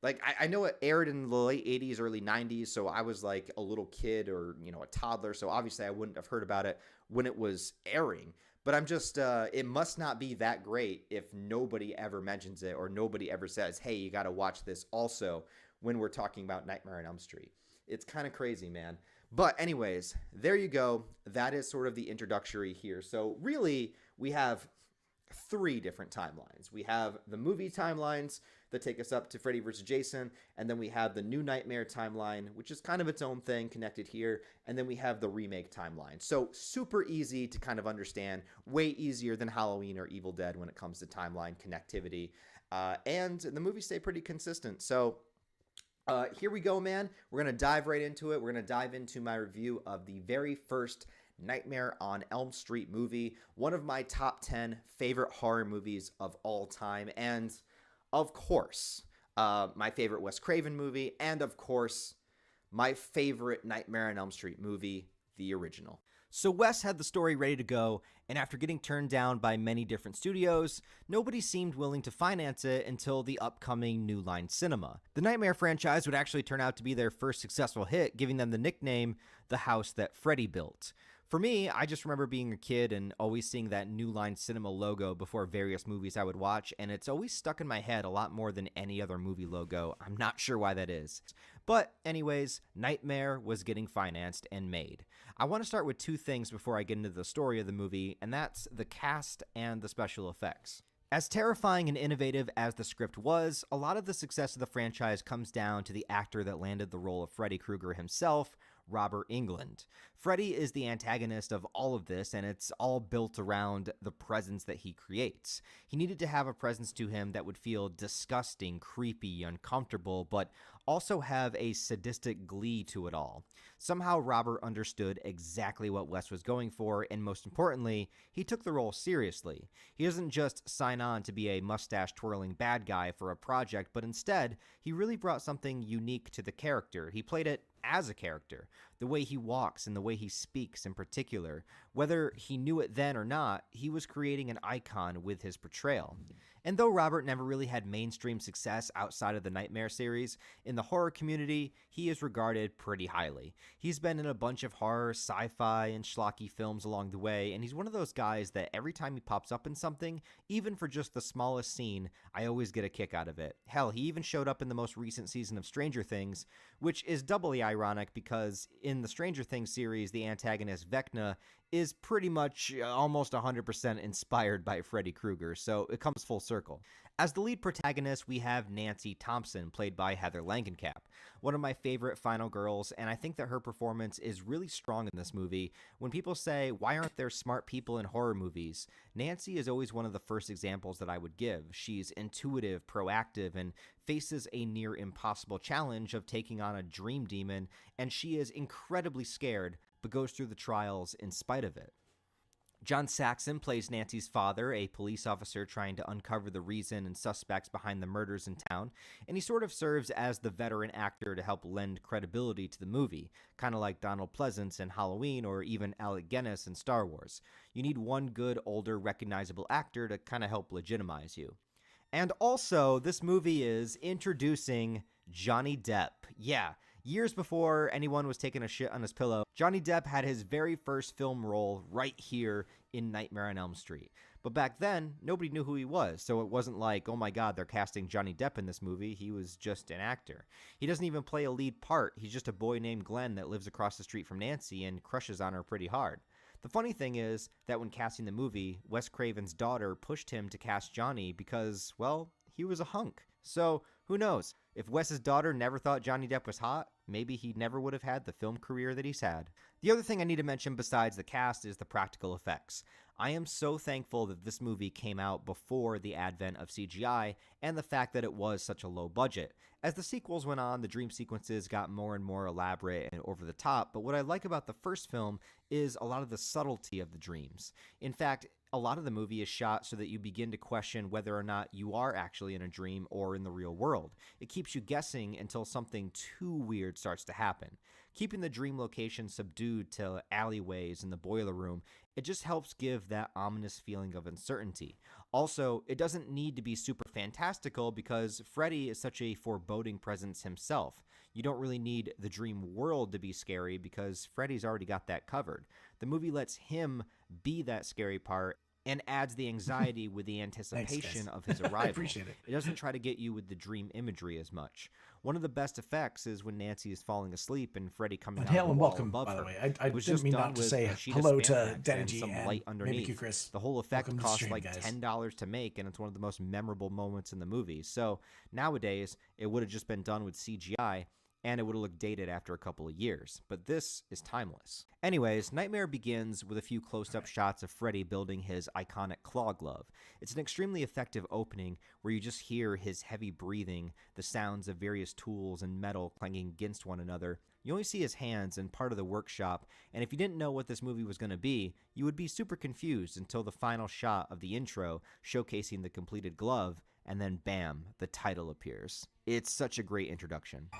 Like, I know it aired in the late 80s, early 90s, so I was like a little kid or, you know, a toddler, so obviously I wouldn't have heard about it when it was airing. But I'm just, it must not be that great if nobody ever mentions it or nobody ever says, hey, you got to watch this also when we're talking about Nightmare on Elm Street. It's kind of crazy, man. But anyways, there you go. That is sort of the introductory here. So really, we have 3 different timelines. We have the movie timelines that take us up to Freddy vs. Jason, and then we have the New Nightmare timeline, which is kind of its own thing connected here, and then we have the remake timeline. So super easy to kind of understand, way easier than Halloween or Evil Dead when it comes to timeline connectivity, and the movies stay pretty consistent. So here we go, man. We're going to dive right into it. We're going to dive into my review of the very first Nightmare on Elm Street movie, one of my top 10 favorite horror movies of all time, and of course, my favorite Wes Craven movie, and of course, my favorite Nightmare on Elm Street movie, the original. So Wes had the story ready to go, and after getting turned down by many different studios, nobody seemed willing to finance it until the upcoming New Line Cinema. The Nightmare franchise would actually turn out to be their first successful hit, giving them the nickname The House That Freddy Built. For me, I just remember being a kid and always seeing that New Line Cinema logo before various movies I would watch, and it's always stuck in my head a lot more than any other movie logo. I'm not sure why that is. But anyways, Nightmare was getting financed and made. I want to start with 2 things before I get into the story of the movie, and that's the cast and the special effects. As terrifying and innovative as the script was, a lot of the success of the franchise comes down to the actor that landed the role of Freddy Krueger himself, Robert Englund. Freddy is the antagonist of all of this, and it's all built around the presence that he creates. He needed to have a presence to him that would feel disgusting, creepy, uncomfortable, but also have a sadistic glee to it all. Somehow Robert understood exactly what Wes was going for, and most importantly, he took the role seriously. He doesn't just sign on to be a mustache-twirling bad guy for a project, but instead, he really brought something unique to the character. He played it as a character, the way he walks and the way he speaks in particular. Whether he knew it then or not, he was creating an icon with his portrayal. And though Robert never really had mainstream success outside of the Nightmare series, in the horror community, he is regarded pretty highly. He's been in a bunch of horror, sci-fi, and schlocky films along the way, and he's one of those guys that every time he pops up in something, even for just the smallest scene, I always get a kick out of it. Hell, he even showed up in the most recent season of Stranger Things, which is doubly ironic because in the Stranger Things series, the antagonist Vecna is pretty much almost 100% inspired by Freddy Krueger, so it comes full circle. As the lead protagonist, we have Nancy Thompson, played by Heather Langenkamp, one of my favorite final girls, and I think that her performance is really strong in this movie. When people say, why aren't there smart people in horror movies? Nancy is always one of the first examples that I would give. She's intuitive, proactive, and faces a near impossible challenge of taking on a dream demon, and she is incredibly scared, but goes through the trials in spite of it. John Saxon plays Nancy's father, a police officer trying to uncover the reason and suspects behind the murders in town, and he sort of serves as the veteran actor to help lend credibility to the movie, kind of like Donald Pleasance in Halloween or even Alec Guinness in Star Wars. You need one good, older, recognizable actor to kind of help legitimize you. And also, this movie is introducing Johnny Depp. Yeah, years before anyone was taking a shit on his pillow, Johnny Depp had his very first film role right here in Nightmare on Elm Street. But back then, nobody knew who he was, so it wasn't like, oh my god, they're casting Johnny Depp in this movie. He was just an actor. He doesn't even play a lead part. He's just a boy named Glenn that lives across the street from Nancy and crushes on her pretty hard. The funny thing is that when casting the movie, Wes Craven's daughter pushed him to cast Johnny because, well, he was a hunk. So, who knows? If Wes's daughter never thought Johnny Depp was hot, maybe he never would have had the film career that he's had. The other thing I need to mention besides the cast is the practical effects. I am so thankful that this movie came out before the advent of CGI and the fact that it was such a low budget. As the sequels went on, the dream sequences got more and more elaborate and over the top, but what I like about the first film is a lot of the subtlety of the dreams. In fact, a lot of the movie is shot so that you begin to question whether or not you are actually in a dream or in the real world. It keeps you guessing until something too weird starts to happen. Keeping the dream location subdued to alleyways and the boiler room, it just helps give that ominous feeling of uncertainty. Also, it doesn't need to be super fantastical because Freddy is such a foreboding presence himself. You don't really need the dream world to be scary because Freddy's already got that covered. The movie lets him be that scary part, and adds the anxiety with the anticipation Thanks, of his I arrival. appreciate it. It doesn't try to get you with the dream imagery as much. One of the best effects is when Nancy is falling asleep and Freddy coming And out hail of the and wall welcome, above by the her. way. I It was didn't just mean done not to with say a sheet hello of to spandex and Denji some and light maybe underneath. Chris. The whole effect Welcome to the costs stream, like guys. $10 to make, and it's one of the most memorable moments in the movie. So nowadays, it would have just been done with CGI, and it would have looked dated after a couple of years. But this is timeless. Anyways, Nightmare begins with a few close-up shots of Freddy building his iconic claw glove. It's an extremely effective opening where you just hear his heavy breathing, the sounds of various tools and metal clanging against one another. You only see his hands and part of the workshop, and if you didn't know what this movie was going to be, you would be super confused until the final shot of the intro showcasing the completed glove, and then bam, the title appears. It's such a great introduction.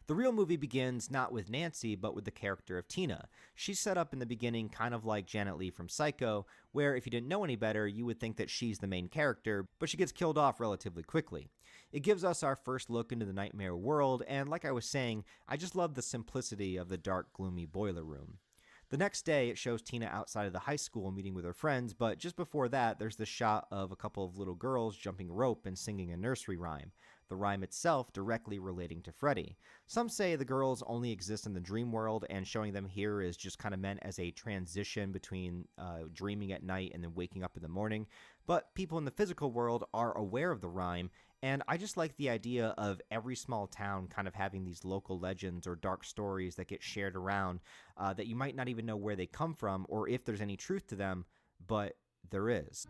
The real movie begins not with Nancy, but with the character of Tina. She's set up in the beginning kind of like Janet Leigh from Psycho, where if you didn't know any better, you would think that she's the main character, but she gets killed off relatively quickly. It gives us our first look into the nightmare world, and like I was saying, I just love the simplicity of the dark, gloomy boiler room. The next day, it shows Tina outside of the high school meeting with her friends, but just before that, there's the shot of a couple of little girls jumping rope and singing a nursery rhyme, the rhyme itself directly relating to Freddy. Some say the girls only exist in the dream world, and showing them here is just kind of meant as a transition between dreaming at night and then waking up in the morning, but people in the physical world are aware of the rhyme, and I just like the idea of every small town kind of having these local legends or dark stories that get shared around that you might not even know where they come from or if there's any truth to them, but there is.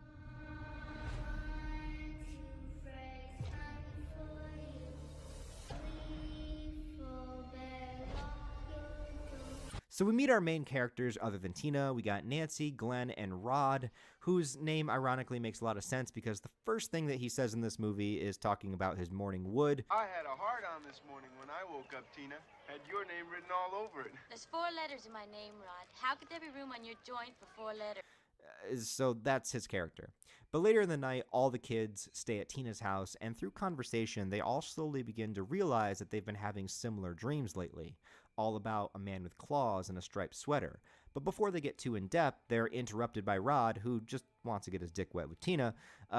So we meet our main characters other than Tina. We got Nancy, Glenn, and Rod, whose name ironically makes a lot of sense because the first thing that he says in this movie is talking about his morning wood. I had a hard-on this morning when I woke up, Tina. Had your name written all over it. There's 4 letters in my name, Rod. How could there be room on your joint for 4 letters? So that's his character. But later in the night, all the kids stay at Tina's house, and through conversation, they all slowly begin to realize that they've been having similar dreams lately, all about a man with claws and a striped sweater. But before they get too in-depth, they're interrupted by Rod, who just wants to get his dick wet with Tina,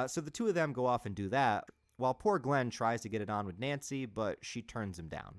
so the two of them go off and do that, while poor Glenn tries to get it on with Nancy, but she turns him down.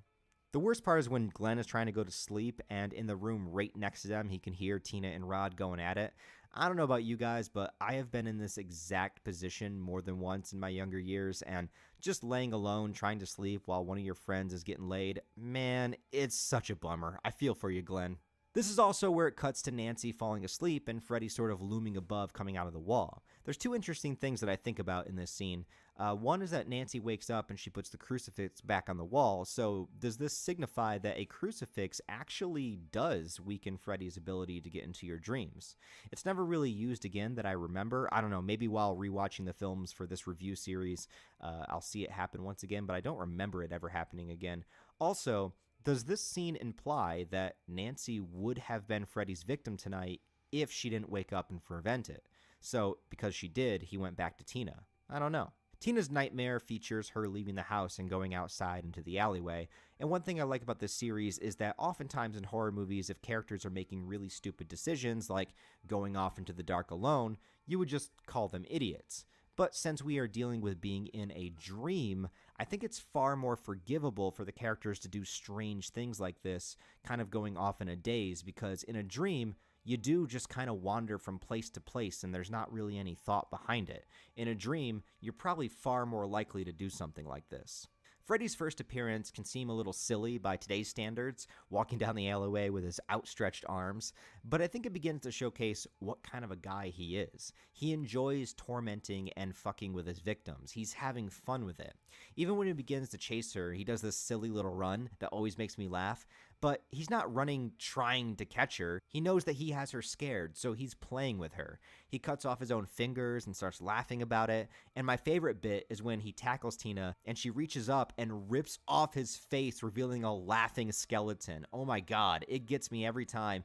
The worst part is when Glenn is trying to go to sleep, and in the room right next to them, he can hear Tina and Rod going at it. I don't know about you guys, but I have been in this exact position more than once in my younger years, and just laying alone trying to sleep while one of your friends is getting laid, man, it's such a bummer. I feel for you, Glenn. This is also where it cuts to Nancy falling asleep and Freddy sort of looming above coming out of the wall. There's 2 interesting things that I think about in this scene. One is that Nancy wakes up and she puts the crucifix back on the wall, so does this signify that a crucifix actually does weaken Freddy's ability to get into your dreams? It's never really used again that I remember. I don't know, maybe while rewatching the films for this review series, I'll see it happen once again, but I don't remember it ever happening again. Also, does this scene imply that Nancy would have been Freddy's victim tonight if she didn't wake up and prevent it? So, because she did, he went back to Tina. I don't know. Tina's nightmare features her leaving the house and going outside into the alleyway, and one thing I like about this series is that oftentimes in horror movies, if characters are making really stupid decisions, like going off into the dark alone, you would just call them idiots. But since we are dealing with being in a dream, I think it's far more forgivable for the characters to do strange things like this, kind of going off in a daze, because in a dream, you do just kind of wander from place to place and there's not really any thought behind it. In a dream, you're probably far more likely to do something like this. Freddy's first appearance can seem a little silly by today's standards, walking down the alleyway with his outstretched arms, but I think it begins to showcase what kind of a guy he is. He enjoys tormenting and fucking with his victims. He's having fun with it. Even when he begins to chase her, he does this silly little run that always makes me laugh, but he's not running trying to catch her. He knows that he has her scared, so he's playing with her. He cuts off his own fingers and starts laughing about it, and my favorite bit is when he tackles Tina and she reaches up and rips off his face, revealing a laughing skeleton. Oh my god, it gets me every time.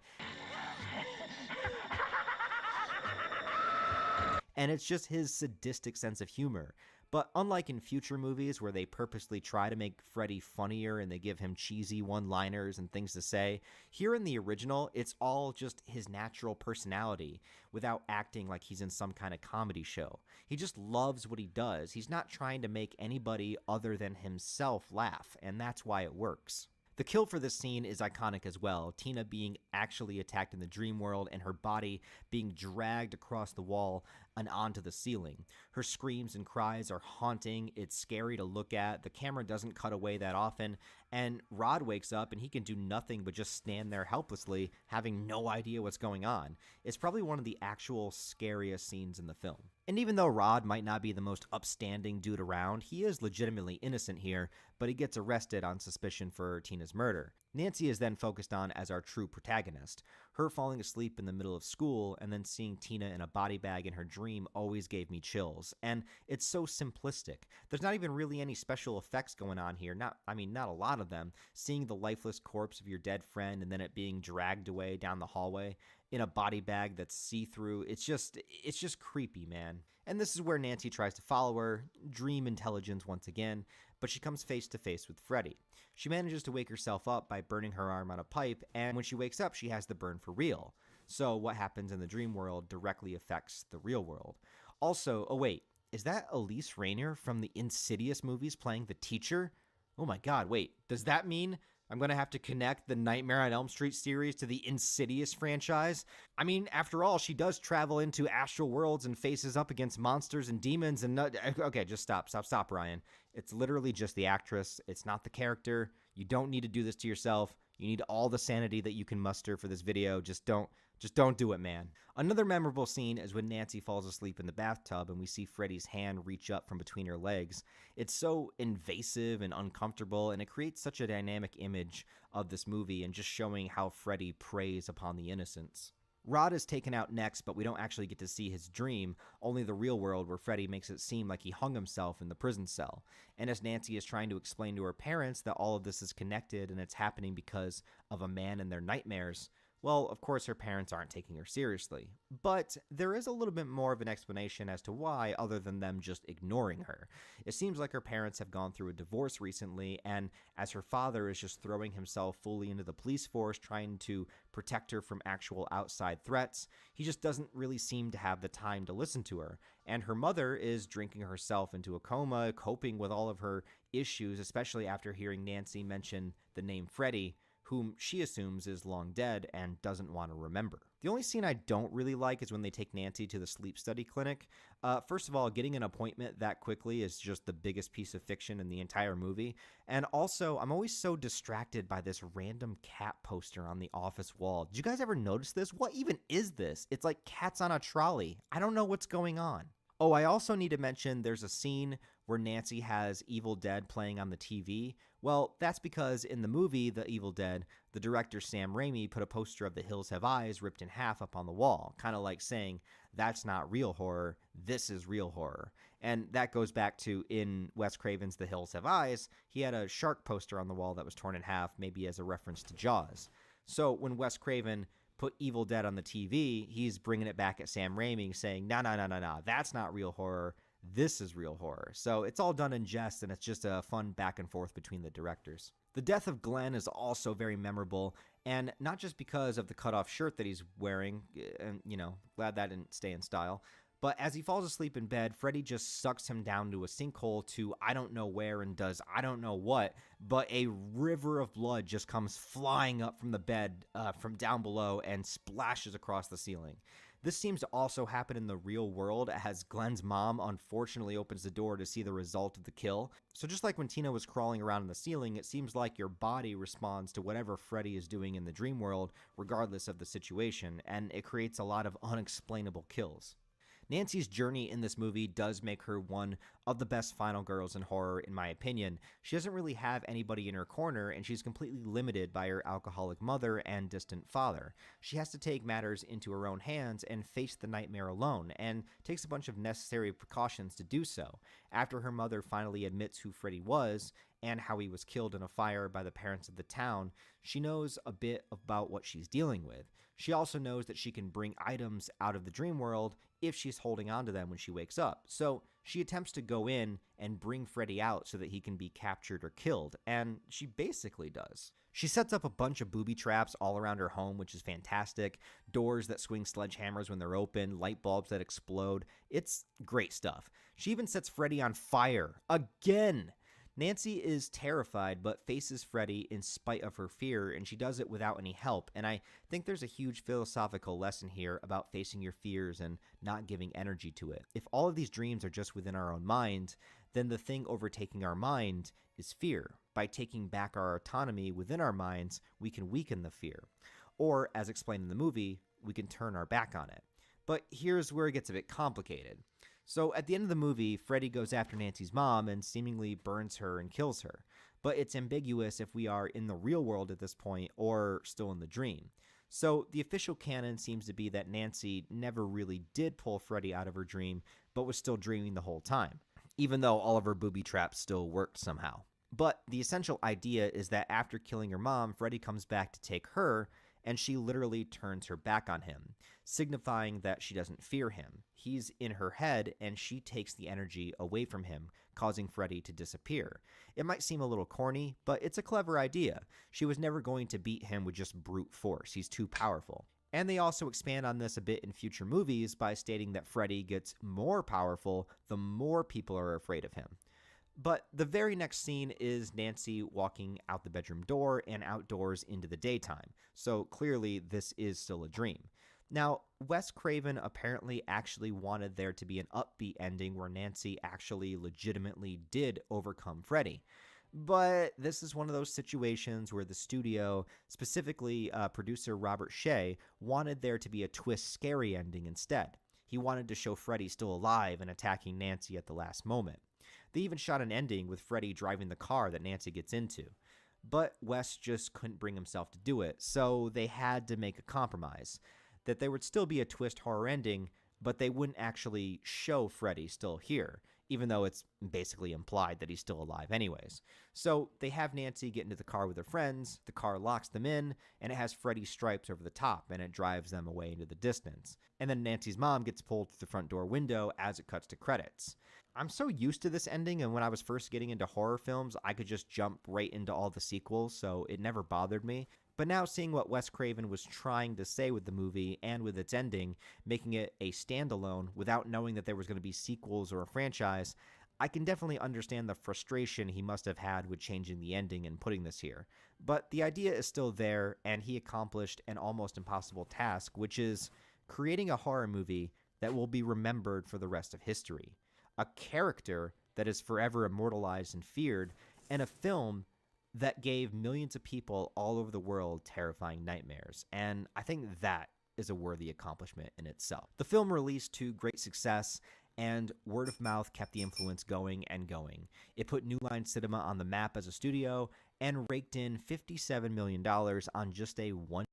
And it's just his sadistic sense of humor. But unlike in future movies where they purposely try to make Freddy funnier and they give him cheesy one-liners and things to say, here in the original, it's all just his natural personality without acting like he's in some kind of comedy show. He just loves what he does. He's not trying to make anybody other than himself laugh, and that's why it works. The kill for this scene is iconic as well, Tina being actually attacked in the dream world and her body being dragged across the wall and onto the ceiling. Her screams and cries are haunting, it's scary to look at, the camera doesn't cut away that often, and Rod wakes up and he can do nothing but just stand there helplessly, having no idea what's going on. It's probably one of the actual scariest scenes in the film. And even though Rod might not be the most upstanding dude around, he is legitimately innocent here, but he gets arrested on suspicion for Tina's murder. Nancy is then focused on as our true protagonist. Her falling asleep in the middle of school and then seeing Tina in a body bag in her dream always gave me chills. And it's so simplistic. There's not even really any special effects going on here. Not a lot of them. Seeing the lifeless corpse of your dead friend and then it being dragged away down the hallway in a body bag that's see-through. It's just creepy, man. And this is where Nancy tries to follow her, dream intelligence once again, but she comes face to face with Freddy. She manages to wake herself up by burning her arm on a pipe, and when she wakes up, she has the burn for real. So what happens in the dream world directly affects the real world. Also, oh wait, is that Elise Rainer from the Insidious movies playing the teacher? Oh my god, wait, does that mean I'm going to have to connect the Nightmare on Elm Street series to the Insidious franchise? I mean, after all, she does travel into astral worlds and faces up against monsters and demons and... Okay, just stop, Ryan. It's literally just the actress. It's not the character. You don't need to do this to yourself. You need all the sanity that you can muster for this video. Just don't do it, man. Another memorable scene is when Nancy falls asleep in the bathtub and we see Freddy's hand reach up from between her legs. It's so invasive and uncomfortable, and it creates such a dynamic image of this movie and just showing how Freddy preys upon the innocents. Rod is taken out next, but we don't actually get to see his dream, only the real world where Freddy makes it seem like he hung himself in the prison cell. And as Nancy is trying to explain to her parents that all of this is connected and it's happening because of a man in their nightmares, well, of course her parents aren't taking her seriously. But there is a little bit more of an explanation as to why, other than them just ignoring her. It seems like her parents have gone through a divorce recently, and as her father is just throwing himself fully into the police force trying to protect her from actual outside threats, he just doesn't really seem to have the time to listen to her. And her mother is drinking herself into a coma, coping with all of her issues, especially after hearing Nancy mention the name Freddy, whom she assumes is long dead and doesn't want to remember. The only scene I don't really like is when they take Nancy to the sleep study clinic. First of all, getting an appointment that quickly is just the biggest piece of fiction in the entire movie. And also, I'm always so distracted by this random cat poster on the office wall. Did you guys ever notice this? What even is this? It's like cats on a trolley. I don't know what's going on. Oh, I also need to mention there's a scene where Nancy has Evil Dead playing on the TV. Well, that's because in the movie The Evil Dead, the director Sam Raimi put a poster of The Hills Have Eyes ripped in half up on the wall, kind of like saying, that's not real horror, this is real horror. And that goes back to in Wes Craven's The Hills Have Eyes, he had a shark poster on the wall that was torn in half, maybe as a reference to Jaws. So when Wes Craven put Evil Dead on the TV, he's bringing it back at Sam Raimi saying, no, that's not real horror, this is real horror. So it's all done in jest, and it's just a fun back and forth between the directors. The death of Glenn is also very memorable, and not just because of the cutoff shirt that he's wearing, and glad that didn't stay in style, but as he falls asleep in bed, Freddy just sucks him down to a sinkhole to I don't know where and does I don't know what, but a river of blood just comes flying up from the bed from down below and splashes across the ceiling. This seems to also happen in the real world as Glenn's mom unfortunately opens the door to see the result of the kill. So just like when Tina was crawling around in the ceiling, it seems like your body responds to whatever Freddy is doing in the dream world, regardless of the situation, and it creates a lot of unexplainable kills. Nancy's journey in this movie does make her one of the best final girls in horror, in my opinion. She doesn't really have anybody in her corner, and she's completely limited by her alcoholic mother and distant father. She has to take matters into her own hands and face the nightmare alone, and takes a bunch of necessary precautions to do so. After her mother finally admits who Freddy was, and how he was killed in a fire by the parents of the town, she knows a bit about what she's dealing with. She also knows that she can bring items out of the dream world if she's holding on to them when she wakes up. So She attempts to go in and bring Freddy out so that he can be captured or killed, and she basically does. She sets up a bunch of booby traps all around her home, which is fantastic. Doors that swing sledgehammers when they're open, light bulbs that explode. It's great stuff. She even sets Freddy on fire. Again! Nancy is terrified but faces Freddy in spite of her fear, and she does it without any help. And I think there's a huge philosophical lesson here about facing your fears and not giving energy to it. If all of these dreams are just within our own mind, then the thing overtaking our mind is fear. By taking back our autonomy within our minds, we can weaken the fear. Or, as explained in the movie, we can turn our back on it. But here's where it gets a bit complicated. So at the end of the movie, Freddy goes after Nancy's mom and seemingly burns her and kills her. But it's ambiguous if we are in the real world at this point or still in the dream. So the official canon seems to be that Nancy never really did pull Freddy out of her dream, but was still dreaming the whole time, even though all of her booby traps still worked somehow. But the essential idea is that after killing her mom, Freddy comes back to take her, and she literally turns her back on him, signifying that she doesn't fear him. He's in her head, and she takes the energy away from him, causing Freddy to disappear. It might seem a little corny, but it's a clever idea. She was never going to beat him with just brute force. He's too powerful. And they also expand on this a bit in future movies by stating that Freddy gets more powerful the more people are afraid of him. But the very next scene is Nancy walking out the bedroom door and outdoors into the daytime, so clearly this is still a dream. Now, Wes Craven apparently actually wanted there to be an upbeat ending where Nancy actually legitimately did overcome Freddy. But this is one of those situations where the studio, specifically producer Robert Shaye, wanted there to be a twist scary ending instead. He wanted to show Freddy still alive and attacking Nancy at the last moment. They even shot an ending with Freddy driving the car that Nancy gets into. But Wes just couldn't bring himself to do it, so they had to make a compromise. That there would still be a twist horror ending, but they wouldn't actually show Freddy still here, even though it's basically implied that he's still alive anyways. So they have Nancy get into the car with her friends, the car locks them in, and it has Freddy's stripes over the top, and it drives them away into the distance. And then Nancy's mom gets pulled through the front door window as it cuts to credits. I'm so used to this ending, and when I was first getting into horror films, I could just jump right into all the sequels, so it never bothered me. But now seeing what Wes Craven was trying to say with the movie and with its ending, making it a standalone without knowing that there was going to be sequels or a franchise, I can definitely understand the frustration he must have had with changing the ending and putting this here. But the idea is still there, and he accomplished an almost impossible task, which is creating a horror movie that will be remembered for the rest of history. A character that is forever immortalized and feared, and a film that gave millions of people all over the world terrifying nightmares. And I think that is a worthy accomplishment in itself. The film released to great success, and word of mouth kept the influence going and going. It put New Line Cinema on the map as a studio and raked in $57 million on just a one.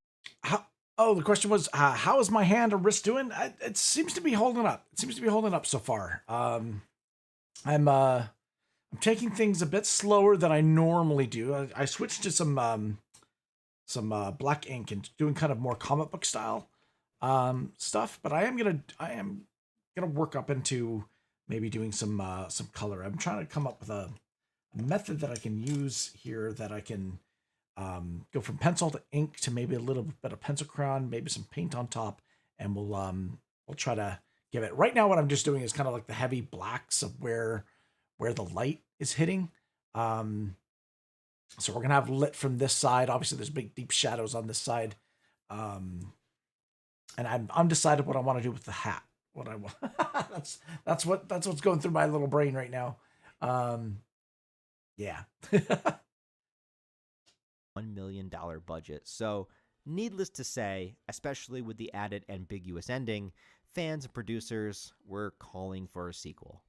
The question was, how is my hand or wrist doing? It seems to be holding up. It seems to be holding up so far. I'm taking things a bit slower than I normally do. I switched to some black ink and doing kind of more comic book style stuff. But I am gonna work up into maybe doing some color. I'm trying to come up with a method that I can use here that I can go from pencil to ink to maybe a little bit of pencil crayon, maybe some paint on top, and we'll try to give it. Right now, what I'm just doing is kind of like the heavy blacks of where the light is hitting. So we're gonna have lit from this side. Obviously, there's big deep shadows on this side, and I'm undecided what I want to do with the hat. What I want that's what's going through my little brain right now. Yeah. $1 million budget. So, needless to say, especially with the added ambiguous ending, fans and producers were calling for a sequel.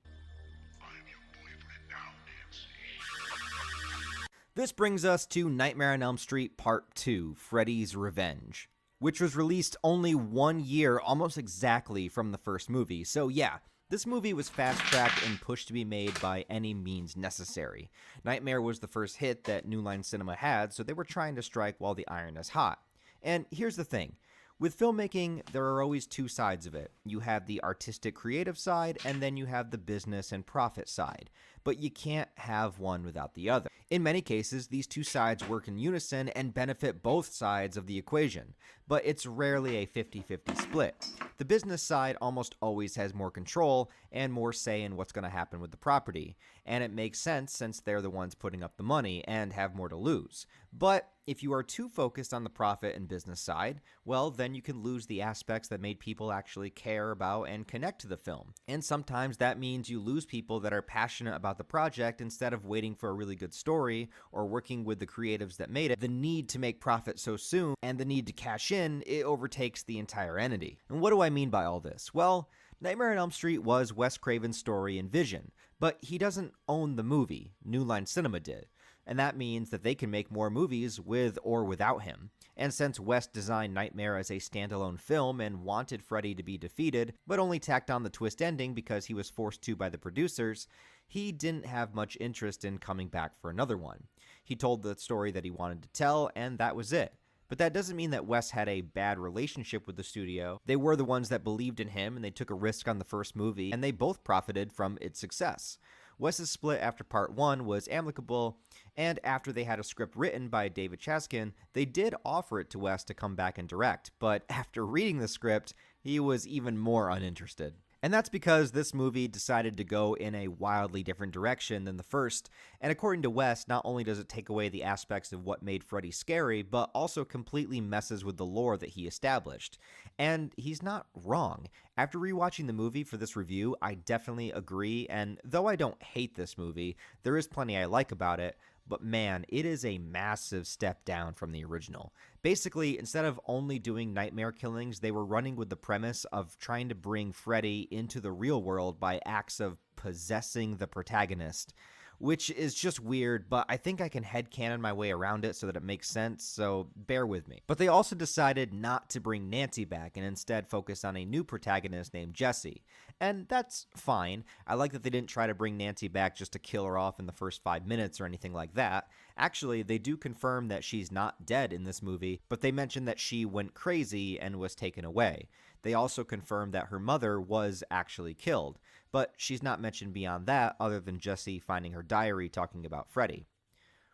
This brings us to Nightmare on Elm Street Part 2, Freddy's Revenge, which was released only 1 year, almost exactly from the first movie. So yeah, this movie was fast-tracked and pushed to be made by any means necessary. Nightmare was the first hit that New Line Cinema had, so they were trying to strike while the iron is hot. And here's the thing. With filmmaking, there are always two sides of it. You have the artistic creative side, and then you have the business and profit side. But you can't have one without the other. In many cases, these two sides work in unison and benefit both sides of the equation, but it's rarely a 50-50 split. The business side almost always has more control and more say in what's going to happen with the property, and it makes sense since they're the ones putting up the money and have more to lose. But if you are too focused on the profit and business side, well, then you can lose the aspects that made people actually care about and connect to the film. And sometimes that means you lose people that are passionate about the project instead of waiting for a really good story or working with the creatives that made it. The need to make profit so soon and the need to cash in, it overtakes the entire entity. And what do I mean by all this? Well, Nightmare on Elm Street was Wes Craven's story and vision, but he doesn't own the movie. New Line Cinema did. And that means that they can make more movies with or without him. And since Wes designed Nightmare as a standalone film and wanted Freddy to be defeated, but only tacked on the twist ending because he was forced to by the producers, he didn't have much interest in coming back for another one. He told the story that he wanted to tell, and that was it. But that doesn't mean that Wes had a bad relationship with the studio. They were the ones that believed in him, and they took a risk on the first movie, and they both profited from its success. Wes's split after part 1 was amicable, and after they had a script written by David Chaskin, they did offer it to Wes to come back and direct, but after reading the script, he was even more uninterested. And that's because this movie decided to go in a wildly different direction than the first, and according to Wes, not only does it take away the aspects of what made Freddy scary, but also completely messes with the lore that he established. And he's not wrong. After rewatching the movie for this review, I definitely agree, and though I don't hate this movie, there is plenty I like about it, but man, it is a massive step down from the original. Basically, instead of only doing nightmare killings, they were running with the premise of trying to bring Freddy into the real world by acts of possessing the protagonist, which is just weird, but I think I can headcanon my way around it so that it makes sense, so bear with me. But they also decided not to bring Nancy back and instead focus on a new protagonist named Jessie. And that's fine. I like that they didn't try to bring Nancy back just to kill her off in the first 5 minutes or anything like that. Actually, they do confirm that she's not dead in this movie, but they mention that she went crazy and was taken away. They also confirm that her mother was actually killed, but she's not mentioned beyond that other than Jessie finding her diary talking about Freddy.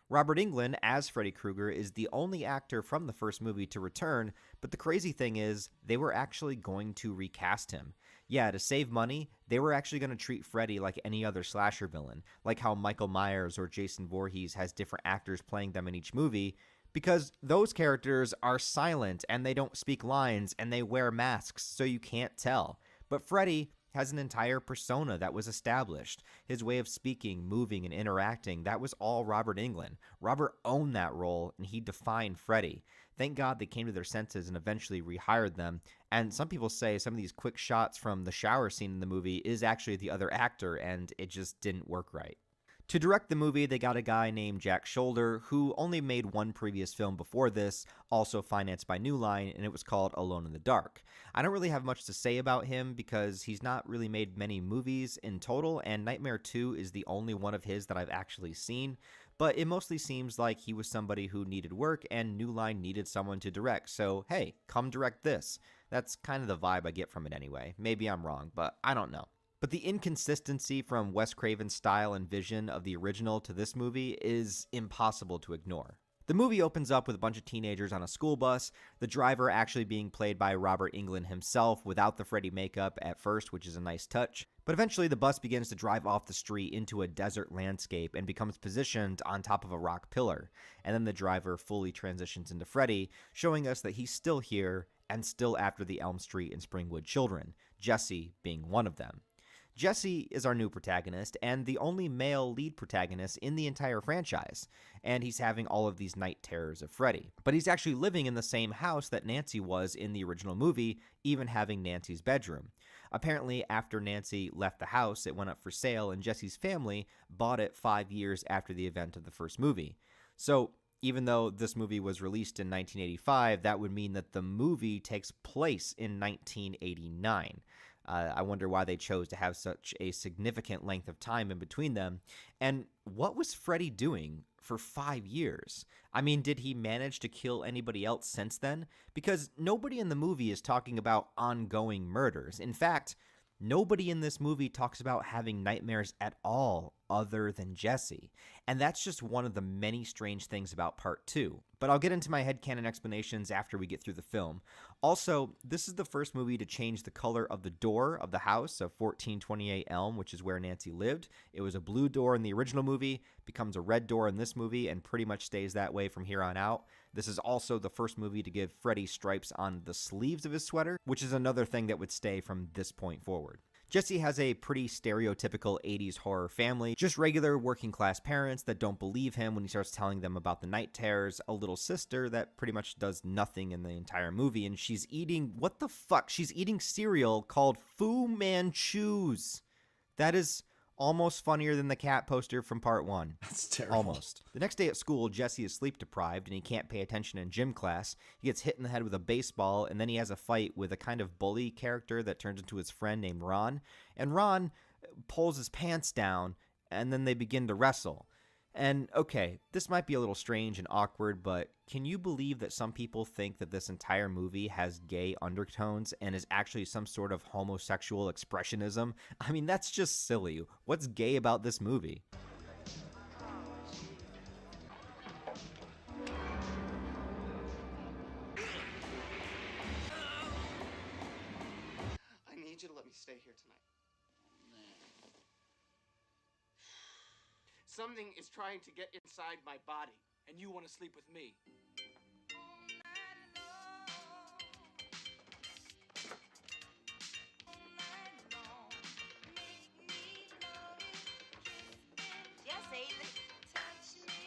Robert Englund as Freddy Krueger is the only actor from the first movie to return, but the crazy thing is they were actually going to recast him. Yeah, to save money, they were actually going to treat Freddy like any other slasher villain, like how Michael Myers or Jason Voorhees has different actors playing them in each movie, because those characters are silent and they don't speak lines and they wear masks so you can't tell. But Freddy has an entire persona that was established. His way of speaking, moving, and interacting, that was all Robert Englund. Robert owned that role and he defined Freddy. Thank God they came to their senses and eventually rehired them. And some people say some of these quick shots from the shower scene in the movie is actually the other actor and it just didn't work right. To direct the movie, they got a guy named Jack Shoulder, who only made one previous film before this, also financed by New Line, and it was called Alone in the Dark. I don't really have much to say about him because he's not really made many movies in total, and Nightmare 2 is the only one of his that I've actually seen, but it mostly seems like he was somebody who needed work and New Line needed someone to direct, so hey, come direct this. That's kind of the vibe I get from it anyway. Maybe I'm wrong, but I don't know. But the inconsistency from Wes Craven's style and vision of the original to this movie is impossible to ignore. The movie opens up with a bunch of teenagers on a school bus, the driver actually being played by Robert Englund himself without the Freddy makeup at first, which is a nice touch. But eventually the bus begins to drive off the street into a desert landscape and becomes positioned on top of a rock pillar. And then the driver fully transitions into Freddy, showing us that he's still here and still after the Elm Street and Springwood children, Jessie being one of them. Jessie is our new protagonist and the only male lead protagonist in the entire franchise, and he's having all of these night terrors of Freddy. But he's actually living in the same house that Nancy was in the original movie, even having Nancy's bedroom. Apparently, after Nancy left the house, it went up for sale and Jessie's family bought it 5 years after the event of the first movie. So, even though this movie was released in 1985, that would mean that the movie takes place in 1989. I wonder why they chose to have such a significant length of time in between them. And what was Freddy doing for 5 years. I mean, did he manage to kill anybody else since then? Because nobody in the movie is talking about ongoing murders. In fact, nobody in this movie talks about having nightmares at all other than Jesse. And that's just one of the many strange things about part 2. But I'll get into my headcanon explanations after we get through the film. Also, this is the first movie to change the color of the door of the house of 1428 Elm, which is where Nancy lived. It was a blue door in the original movie, becomes a red door in this movie, and pretty much stays that way from here on out. This is also the first movie to give Freddy stripes on the sleeves of his sweater, which is another thing that would stay from this point forward. Jesse has a pretty stereotypical 80s horror family, just regular working class parents that don't believe him when he starts telling them about the night terrors, a little sister that pretty much does nothing in the entire movie, and she's eating, what the fuck? She's eating cereal called Fu Manchus. That is almost funnier than the cat poster from part 1. That's terrible. Almost. The next day at school, Jesse is sleep deprived and he can't pay attention in gym class. He gets hit in the head with a baseball, and then he has a fight with a kind of bully character that turns into his friend named Ron. And Ron pulls his pants down, and then they begin to wrestle. And okay, this might be a little strange and awkward, but can you believe that some people think that this entire movie has gay undertones and is actually some sort of homosexual expressionism? I mean, that's just silly. What's gay about this movie? I need you to let me stay here tonight. Something is trying to get inside my body. And you want to sleep with me.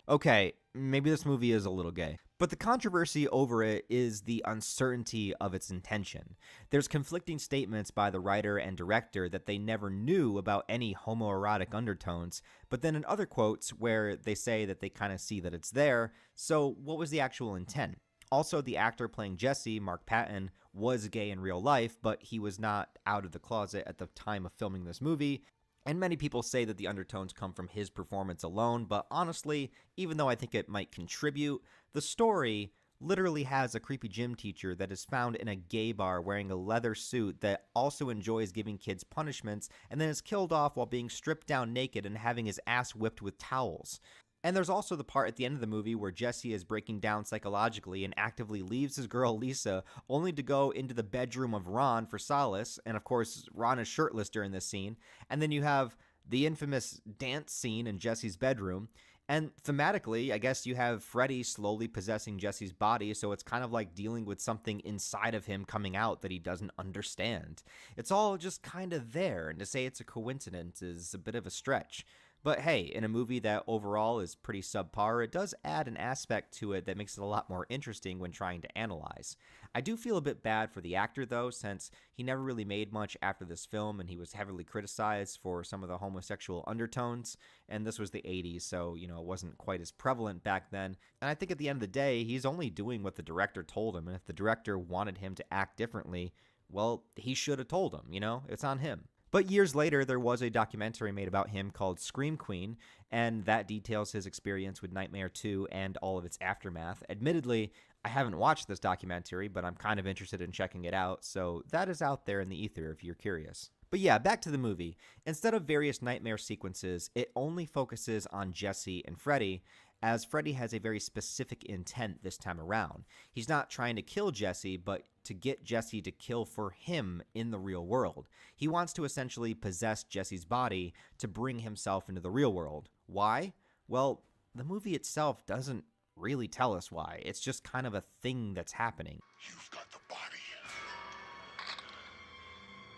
Okay, maybe this movie is a little gay, but the controversy over it is the uncertainty of its intention. There's conflicting statements by the writer and director that they never knew about any homoerotic undertones, but then in other quotes where they say that they kind of see that it's there, so what was the actual intent? Also, the actor playing Jesse, Mark Patton, was gay in real life, but he was not out of the closet at the time of filming this movie. And many people say that the undertones come from his performance alone, but honestly, even though I think it might contribute, the story literally has a creepy gym teacher that is found in a gay bar wearing a leather suit that also enjoys giving kids punishments and then is killed off while being stripped down naked and having his ass whipped with towels. And there's also the part at the end of the movie where Jesse is breaking down psychologically and actively leaves his girl Lisa, only to go into the bedroom of Ron for solace. And of course, Ron is shirtless during this scene. And then you have the infamous dance scene in Jesse's bedroom. And thematically, I guess you have Freddy slowly possessing Jesse's body, so it's kind of like dealing with something inside of him coming out that he doesn't understand. It's all just kind of there, and to say it's a coincidence is a bit of a stretch. But hey, in a movie that overall is pretty subpar, it does add an aspect to it that makes it a lot more interesting when trying to analyze. I do feel a bit bad for the actor though, since he never really made much after this film and he was heavily criticized for some of the homosexual undertones, and this was the 80s, so it wasn't quite as prevalent back then. And I think at the end of the day, he's only doing what the director told him, and if the director wanted him to act differently, well, he should have told him, it's on him. But years later, there was a documentary made about him called Scream Queen, and that details his experience with Nightmare 2 and all of its aftermath. Admittedly, I haven't watched this documentary, but I'm kind of interested in checking it out, so that is out there in the ether if you're curious. But yeah, back to the movie. Instead of various nightmare sequences, it only focuses on Jesse and Freddy, as Freddy has a very specific intent this time around. He's not trying to kill Jesse, but to get Jesse to kill for him in the real world. He wants to essentially possess Jesse's body to bring himself into the real world. Why? Well, the movie itself doesn't really tell us why. It's just kind of a thing that's happening. You've got the body.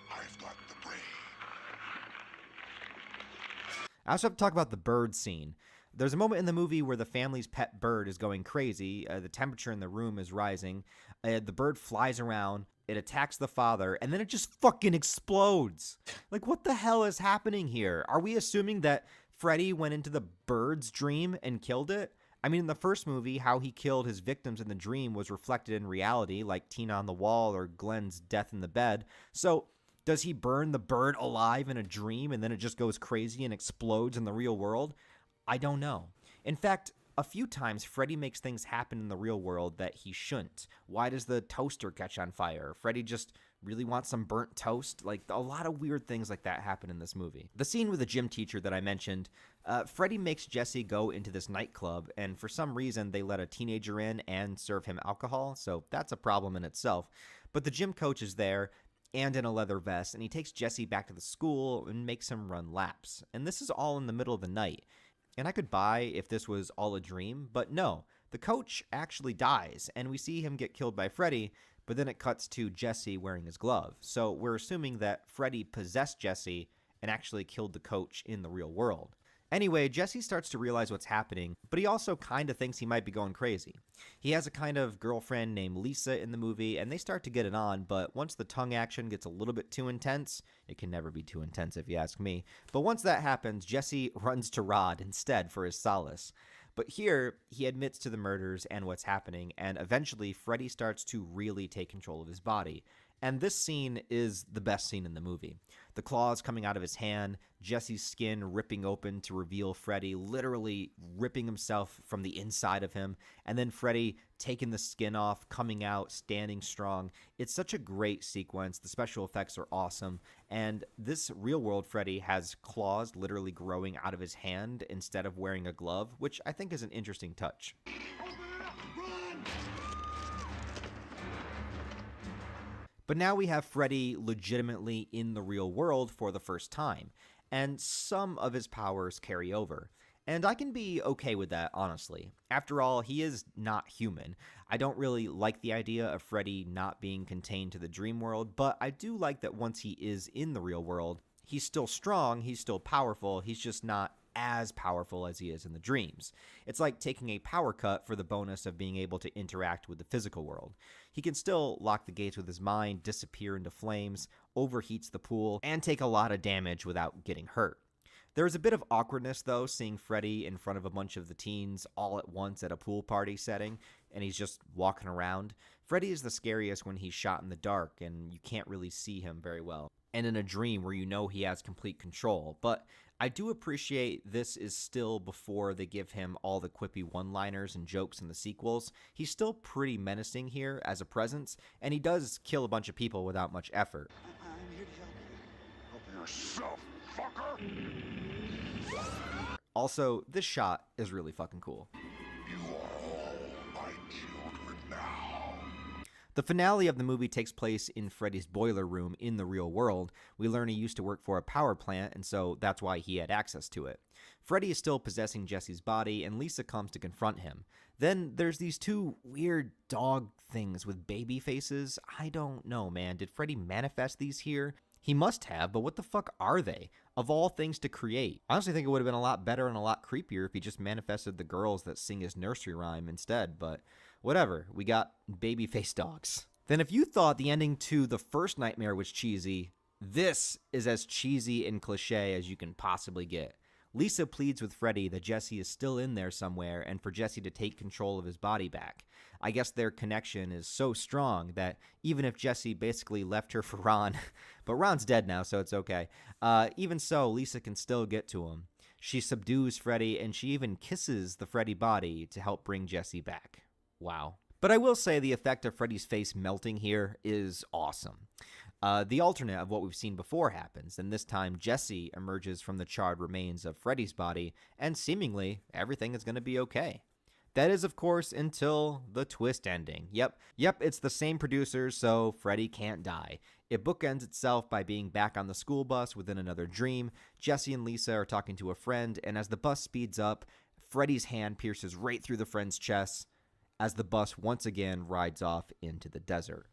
I've got the brain. I also have to talk about the bird scene. There's a moment in the movie where the family's pet bird is going crazy. The temperature in the room is rising. The bird flies around. It attacks the father, and then it just fucking explodes. Like, what the hell is happening here? Are we assuming that Freddy went into the bird's dream and killed it? I mean, in the first movie, how he killed his victims in the dream was reflected in reality, like Tina on the Wall or Glenn's death in the bed. So, does he burn the bird alive in a dream, and then it just goes crazy and explodes in the real world? I don't know. In fact, A few times, Freddy makes things happen in the real world that he shouldn't. Why does the toaster catch on fire? Freddy just really wants some burnt toast? Like, a lot of weird things like that happen in this movie. The scene with the gym teacher that I mentioned, Freddy makes Jesse go into this nightclub, and for some reason, they let a teenager in and serve him alcohol, so that's a problem in itself. But the gym coach is there, and in a leather vest, and he takes Jesse back to the school and makes him run laps. And this is all in the middle of the night. And I could buy if this was all a dream, but no. The coach actually dies, and we see him get killed by Freddy, but then it cuts to Jesse wearing his glove. So we're assuming that Freddy possessed Jesse and actually killed the coach in the real world. Anyway, Jesse starts to realize what's happening, but he also kind of thinks he might be going crazy. He has a kind of girlfriend named Lisa in the movie, and they start to get it on, but once the tongue action gets a little bit too intense, it can never be too intense if you ask me, but once that happens, Jesse runs to Rod instead for his solace. But here, he admits to the murders and what's happening, and eventually Freddy starts to really take control of his body. And this scene is the best scene in the movie. The claws coming out of his hand, Jesse's skin ripping open to reveal Freddy literally ripping himself from the inside of him, and then Freddy taking the skin off, coming out, standing strong. It's such a great sequence. The special effects are awesome, and this real-world Freddy has claws literally growing out of his hand instead of wearing a glove, which I think is an interesting touch. But now we have Freddy legitimately in the real world for the first time, and some of his powers carry over. And I can be okay with that, honestly. After all, he is not human. I don't really like the idea of Freddy not being contained to the dream world, but I do like that once he is in the real world, he's still strong, he's still powerful, he's just not as powerful as he is in the dreams. It's like taking a power cut for the bonus of being able to interact with the physical world. He can still lock the gates with his mind, disappear into flames, overheats the pool, and take a lot of damage without getting hurt. There is a bit of awkwardness, though, seeing Freddy in front of a bunch of the teens all at once at a pool party setting, and he's just walking around. Freddy is the scariest when he's shot in the dark, and you can't really see him very well. And in a dream where you know he has complete control, but I do appreciate this is still before they give him all the quippy one-liners and jokes in the sequels. He's still pretty menacing here as a presence, and he does kill a bunch of people without much effort. I'm here to help you. Help yourself, fucker! Also, this shot is really fucking cool. You are all my children now. The finale of the movie takes place in Freddy's boiler room in the real world. We learn he used to work for a power plant, and so that's why he had access to it. Freddy is still possessing Jesse's body, and Lisa comes to confront him. Then there's these two weird dog things with baby faces. I don't know, man. Did Freddy manifest these here? He must have, but what the fuck are they? Of all things to create. I honestly think it would have been a lot better and a lot creepier if he just manifested the girls that sing his nursery rhyme instead, but whatever. We got baby face dogs. Then if you thought the ending to the first Nightmare was cheesy, this is as cheesy and cliche as you can possibly get. Lisa pleads with Freddy that Jesse is still in there somewhere and for Jesse to take control of his body back. I guess their connection is so strong that even if Jesse basically left her for Ron, but Ron's dead now, so it's okay. Even so, Lisa can still get to him. She subdues Freddy and she even kisses the Freddy body to help bring Jesse back. Wow. But I will say the effect of Freddy's face melting here is awesome. The alternate of what we've seen before happens, and this time Jesse emerges from the charred remains of Freddy's body, and seemingly everything is going to be okay. That is, of course, until the twist ending. Yep, it's the same producers, so Freddy can't die. It bookends itself by being back on the school bus within another dream. Jesse and Lisa are talking to a friend, and as the bus speeds up, Freddy's hand pierces right through the friend's chest as the bus once again rides off into the desert.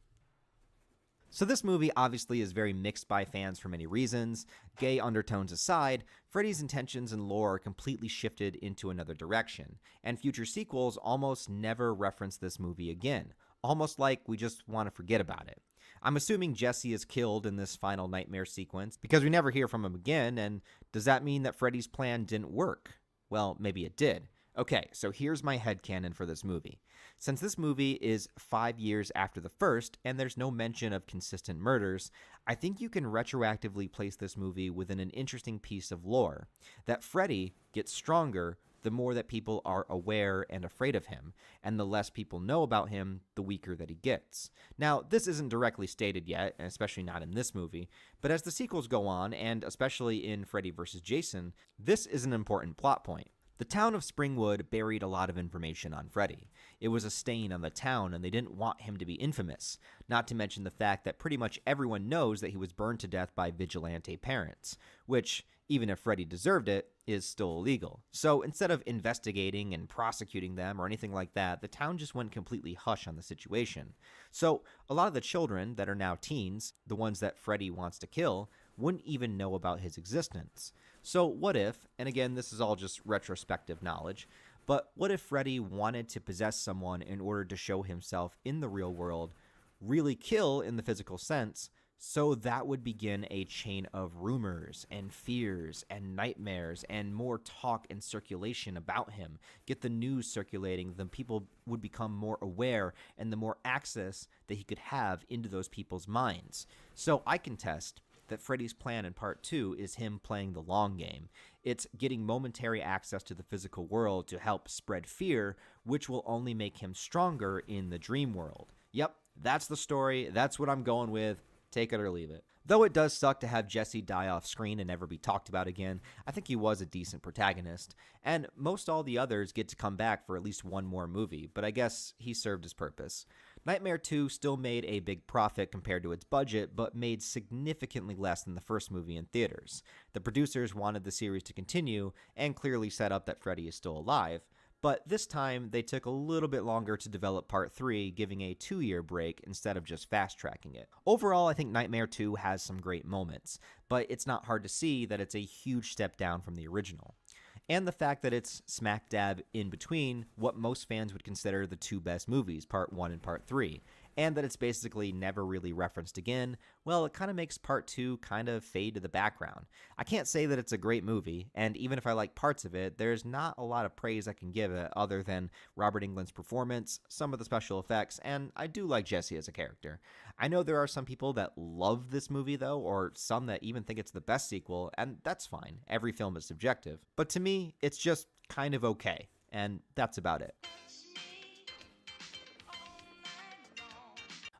So this movie obviously is very mixed by fans for many reasons. Gay undertones aside, Freddy's intentions and lore are completely shifted into another direction, and future sequels almost never reference this movie again, almost like we just want to forget about it. I'm assuming Jesse is killed in this final nightmare sequence because we never hear from him again, and does that mean that Freddy's plan didn't work? Well, maybe it did. Okay, so here's my headcanon for this movie. Since this movie is 5 years after the first, and there's no mention of consistent murders, I think you can retroactively place this movie within an interesting piece of lore. That Freddy gets stronger the more that people are aware and afraid of him, and the less people know about him, the weaker that he gets. Now, this isn't directly stated yet, and especially not in this movie, but as the sequels go on, and especially in Freddy vs. Jason, this is an important plot point. The town of Springwood buried a lot of information on Freddy. It was a stain on the town, and they didn't want him to be infamous, not to mention the fact that pretty much everyone knows that he was burned to death by vigilante parents, which, even if Freddy deserved it, is still illegal. So instead of investigating and prosecuting them or anything like that, the town just went completely hush on the situation. So a lot of the children that are now teens, the ones that Freddy wants to kill, wouldn't even know about his existence. So what if, and again this is all just retrospective knowledge, but what if Freddy wanted to possess someone in order to show himself in the real world, really kill in the physical sense, so that would begin a chain of rumors and fears and nightmares and more talk and circulation about him. Get the news circulating, then people would become more aware and the more access that he could have into those people's minds. So I contest that Freddy's plan in part 2 is him playing the long game. It's getting momentary access to the physical world to help spread fear, which will only make him stronger in the dream world. Yep, that's the story. That's what I'm going with. Take it or leave it. Though it does suck to have Jesse die off screen and never be talked about again, I think he was a decent protagonist, and most all the others get to come back for at least one more movie, but I guess he served his purpose. Nightmare 2 still made a big profit compared to its budget, but made significantly less than the first movie in theaters. The producers wanted the series to continue, and clearly set up that Freddy is still alive, but this time they took a little bit longer to develop part 3, giving a 2-year break instead of just fast-tracking it. Overall, I think Nightmare 2 has some great moments, but it's not hard to see that it's a huge step down from the original. And the fact that it's smack dab in between what most fans would consider the two best movies, part 1 and part 3, and that it's basically never really referenced again, well, it kind of makes part 2 kind of fade to the background. I can't say that it's a great movie, and even if I like parts of it, there's not a lot of praise I can give it other than Robert Englund's performance, some of the special effects, and I do like Jesse as a character. I know there are some people that love this movie though, or some that even think it's the best sequel, and that's fine. Every film is subjective. But to me, it's just kind of okay, and that's about it.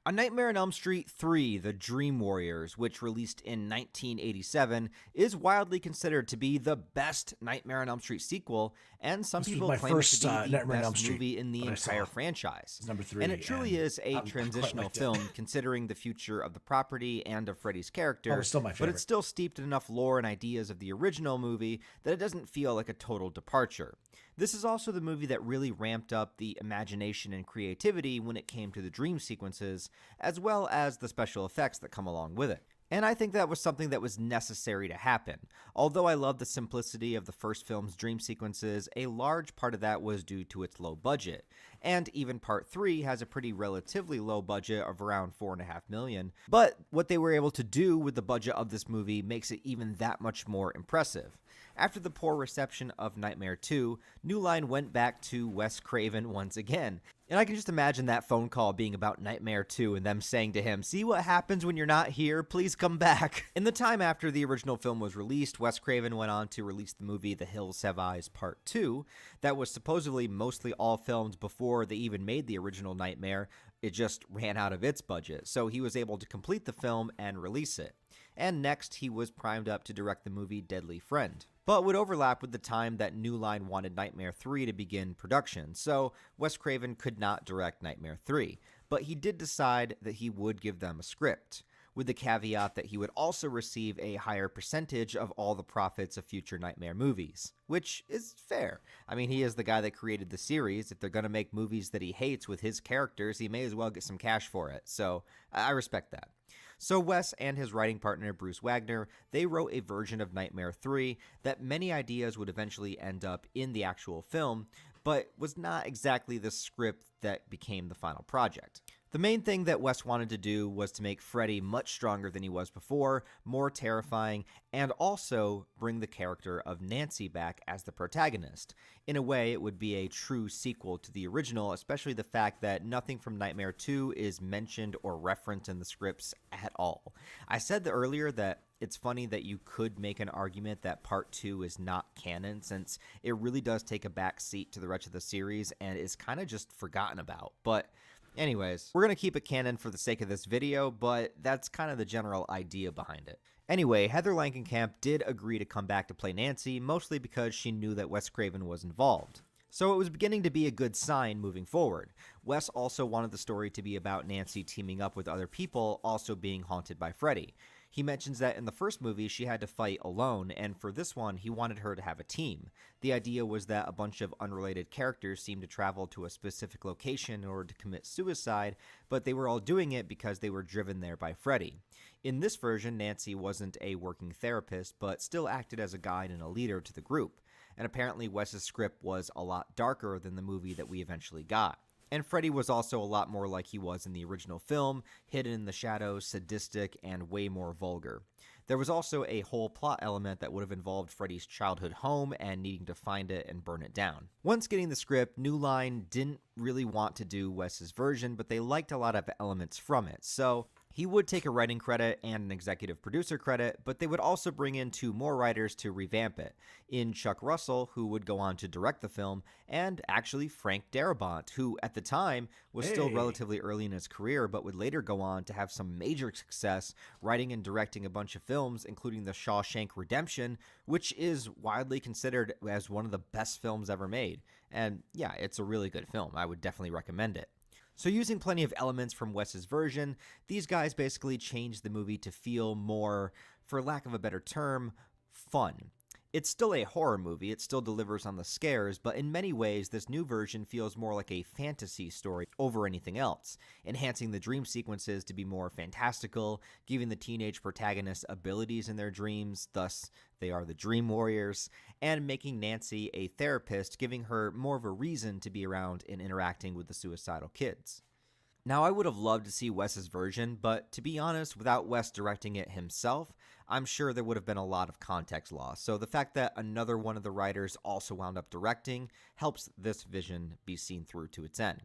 A Nightmare on Elm Street 3, The Dream Warriors, which released in 1987, is widely considered to be the best Nightmare on Elm Street sequel, and some people claim it to be the best movie in the entire franchise. It's number 3, and it truly is a transitional film, considering the future of the property and of Freddy's character, it's still my favorite. but it's still steeped in enough lore and ideas of the original movie that it doesn't feel like a total departure. This is also the movie that really ramped up the imagination and creativity when it came to the dream sequences, as well as the special effects that come along with it. And I think that was something that was necessary to happen. Although I love the simplicity of the first film's dream sequences, a large part of that was due to its low budget. And even part 3 has a pretty relatively low budget of around $4.5 million. But what they were able to do with the budget of this movie makes it even that much more impressive. After the poor reception of Nightmare 2, New Line went back to Wes Craven once again. And I can just imagine that phone call being about Nightmare 2 and them saying to him, "See what happens when you're not here? Please come back." In the time after the original film was released, Wes Craven went on to release the movie The Hills Have Eyes Part 2, that was supposedly mostly all filmed before they even made the original Nightmare. It just ran out of its budget, so he was able to complete the film and release it. And next, he was primed up to direct the movie Deadly Friend, but would overlap with the time that New Line wanted Nightmare 3 to begin production, so Wes Craven could not direct Nightmare 3, but he did decide that he would give them a script, with the caveat that he would also receive a higher percentage of all the profits of future Nightmare movies, which is fair. I mean, he is the guy that created the series. If they're going to make movies that he hates with his characters, he may as well get some cash for it, so I respect that. So Wes and his writing partner Bruce Wagner, they wrote a version of Nightmare 3 that many ideas would eventually end up in the actual film, but was not exactly the script that became the final project. The main thing that Wes wanted to do was to make Freddy much stronger than he was before, more terrifying, and also bring the character of Nancy back as the protagonist. In a way, it would be a true sequel to the original, especially the fact that nothing from Nightmare 2 is mentioned or referenced in the scripts at all. I said earlier that it's funny that you could make an argument that Part 2 is not canon, since it really does take a back seat to the rest of the series and is kind of just forgotten about. But anyways, we're going to keep it canon for the sake of this video, but that's kind of the general idea behind it. Anyway, Heather Langenkamp did agree to come back to play Nancy, mostly because she knew that Wes Craven was involved. So it was beginning to be a good sign moving forward. Wes also wanted the story to be about Nancy teaming up with other people, also being haunted by Freddy. He mentions that in the first movie she had to fight alone, and for this one he wanted her to have a team. The idea was that a bunch of unrelated characters seemed to travel to a specific location in order to commit suicide, but they were all doing it because they were driven there by Freddy. In this version, Nancy wasn't a working therapist, but still acted as a guide and a leader to the group. And apparently Wes's script was a lot darker than the movie that we eventually got. And Freddy was also a lot more like he was in the original film, hidden in the shadows, sadistic, and way more vulgar. There was also a whole plot element that would have involved Freddy's childhood home and needing to find it and burn it down. Once getting the script, New Line didn't really want to do Wes's version, but they liked a lot of elements from it, so he would take a writing credit and an executive producer credit, but they would also bring in 2 more writers to revamp it, in Chuck Russell, who would go on to direct the film, and actually Frank Darabont, who at the time was still relatively early in his career, but would later go on to have some major success writing and directing a bunch of films, including The Shawshank Redemption, which is widely considered as one of the best films ever made. And yeah, it's a really good film. I would definitely recommend it. So using plenty of elements from Wes's version, these guys basically changed the movie to feel more, for lack of a better term, fun. It's still a horror movie, it still delivers on the scares, but in many ways this new version feels more like a fantasy story over anything else, enhancing the dream sequences to be more fantastical, giving the teenage protagonists abilities in their dreams, thus they are the Dream Warriors, and making Nancy a therapist, giving her more of a reason to be around and interacting with the suicidal kids. Now, I would have loved to see Wes's version, but to be honest, without Wes directing it himself, I'm sure there would have been a lot of context loss. So the fact that another one of the writers also wound up directing helps this vision be seen through to its end.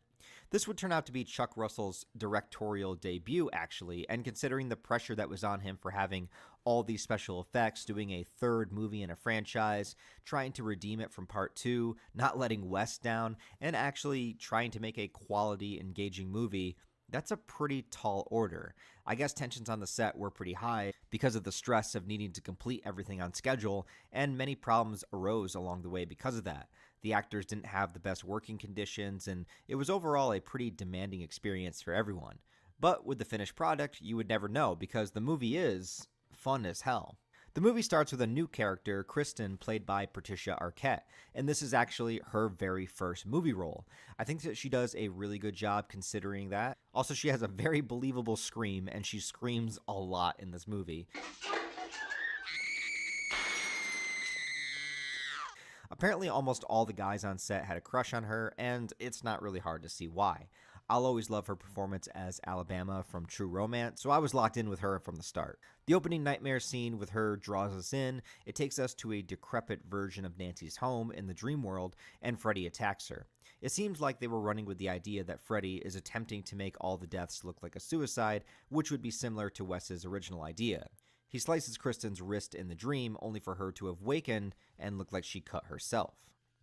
This would turn out to be Chuck Russell's directorial debut, actually, and considering the pressure that was on him for having all these special effects, doing a 3rd movie in a franchise, trying to redeem it from Part 2, not letting Wes down, and actually trying to make a quality, engaging movie, that's a pretty tall order. I guess tensions on the set were pretty high because of the stress of needing to complete everything on schedule, and many problems arose along the way because of that. The actors didn't have the best working conditions, and it was overall a pretty demanding experience for everyone. But with the finished product, you would never know because the movie is fun as hell. The movie starts with a new character, Kristen, played by Patricia Arquette, and this is actually her very first movie role. I think that she does a really good job considering that. Also, she has a very believable scream, and she screams a lot in this movie. Apparently, almost all the guys on set had a crush on her, and it's not really hard to see why. I'll always love her performance as Alabama from True Romance, so I was locked in with her from the start. The opening nightmare scene with her draws us in. It takes us to a decrepit version of Nancy's home in the dream world, and Freddy attacks her. It seems like they were running with the idea that Freddy is attempting to make all the deaths look like a suicide, which would be similar to Wes's original idea. He slices Kristen's wrist in the dream, only for her to have wakened and look like she cut herself.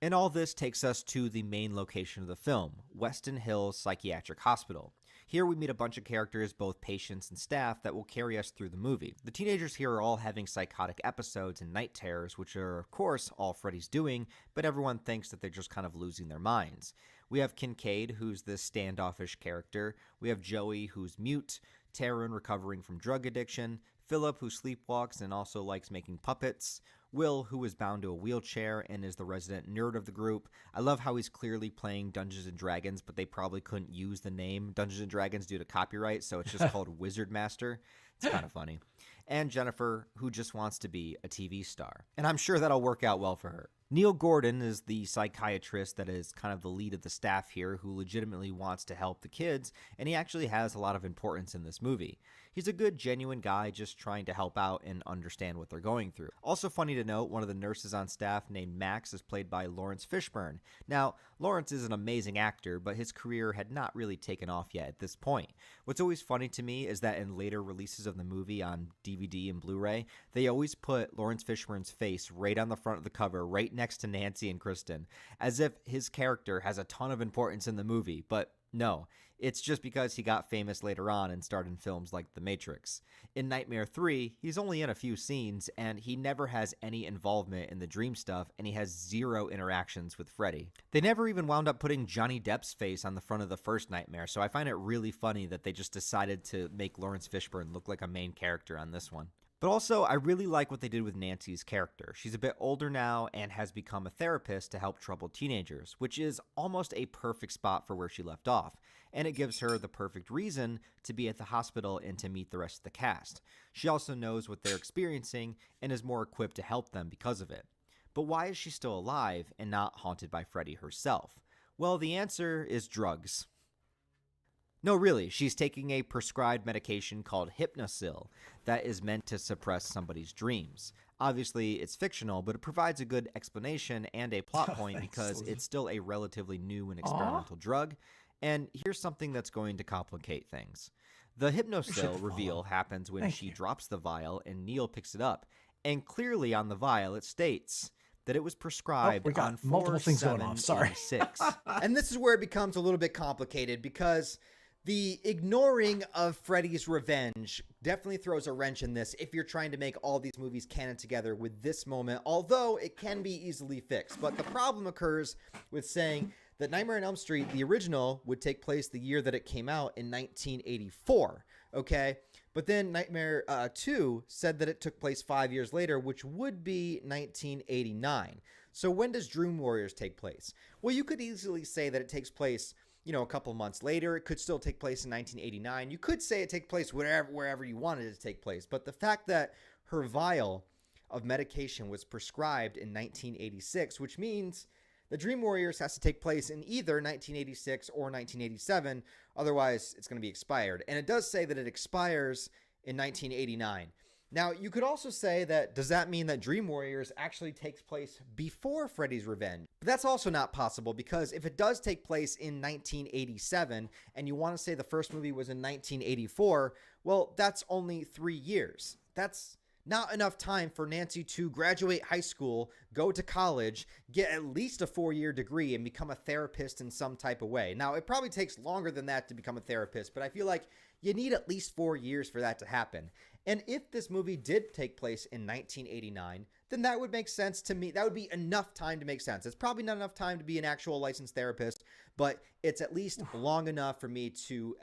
And all this takes us to the main location of the film, Weston Hills Psychiatric Hospital. Here we meet a bunch of characters, both patients and staff, that will carry us through the movie. The teenagers here are all having psychotic episodes and night terrors, which are, of course, all Freddy's doing, but everyone thinks that they're just kind of losing their minds. We have Kincaid, who's this standoffish character. We have Joey, who's mute. Taryn, recovering from drug addiction. Philip, who sleepwalks and also likes making puppets. Will, who is bound to a wheelchair and is the resident nerd of the group. I love how he's clearly playing Dungeons & Dragons, but they probably couldn't use the name Dungeons & Dragons due to copyright, so it's just called Wizard Master. It's kind of funny. And Jennifer, who just wants to be a TV star. And I'm sure that'll work out well for her. Neil Gordon is the psychiatrist that is kind of the lead of the staff here who legitimately wants to help the kids, and he actually has a lot of importance in this movie. He's a good, genuine guy just trying to help out and understand what they're going through. Also funny to note, one of the nurses on staff named Max is played by Lawrence Fishburne. Now, Lawrence is an amazing actor, but his career had not really taken off yet at this point. What's always funny to me is that in later releases of the movie on DVD and Blu-ray, they always put Lawrence Fishburne's face right on the front of the cover, right next to Nancy and Kristen, as if his character has a ton of importance in the movie, but no, it's just because he got famous later on and starred in films like The Matrix. In Nightmare 3, he's only in a few scenes, and he never has any involvement in the dream stuff, and he has zero interactions with Freddy. They never even wound up putting Johnny Depp's face on the front of the first Nightmare, so I find it really funny that they just decided to make Lawrence Fishburne look like a main character on this one. But also, I really like what they did with Nancy's character. She's a bit older now and has become a therapist to help troubled teenagers, which is almost a perfect spot for where she left off, and it gives her the perfect reason to be at the hospital and to meet the rest of the cast. She also knows what they're experiencing and is more equipped to help them because of it. But why is she still alive and not haunted by Freddy herself? Well, the answer is drugs. No, really, she's taking a prescribed medication called Hypnosil that is meant to suppress somebody's dreams. Obviously, it's fictional, but it provides a good explanation and a plot point because it's still a relatively new and experimental drug. And here's something that's going to complicate things. The Hypnosil reveal happens when she drops the vial and Neil picks it up. And clearly on the vial, it states that it was prescribed on multiple things going on. Sorry. 4/7/86. And this is where it becomes a little bit complicated because the ignoring of Freddy's revenge definitely throws a wrench in this if you're trying to make all these movies canon together with this moment, although it can be easily fixed. But the problem occurs with saying that Nightmare on Elm Street, the original, would take place the year that it came out in 1984, okay? But then Nightmare 2 said that it took place 5 years later, which would be 1989. So when does Dream Warriors take place? Well, you could easily say that it takes place, you know, a couple months later. It could still take place in 1989. You could say it takes place wherever you wanted it to take place. But the fact that her vial of medication was prescribed in 1986, which means the Dream Warriors has to take place in either 1986 or 1987. Otherwise, it's going to be expired. And it does say that it expires in 1989. Now, you could also say that, does that mean that Dream Warriors actually takes place before Freddy's Revenge? But that's also not possible, because if it does take place in 1987 and you want to say the first movie was in 1984, well, that's only 3 years. That's not enough time for Nancy to graduate high school, go to college, get at least a 4-year degree, and become a therapist in some type of way. Now, it probably takes longer than that to become a therapist, but I feel like you need at least 4 years for that to happen. And if this movie did take place in 1989, then that would make sense to me. That would be enough time to make sense. It's probably not enough time to be an actual licensed therapist, but it's at least long enough for me to,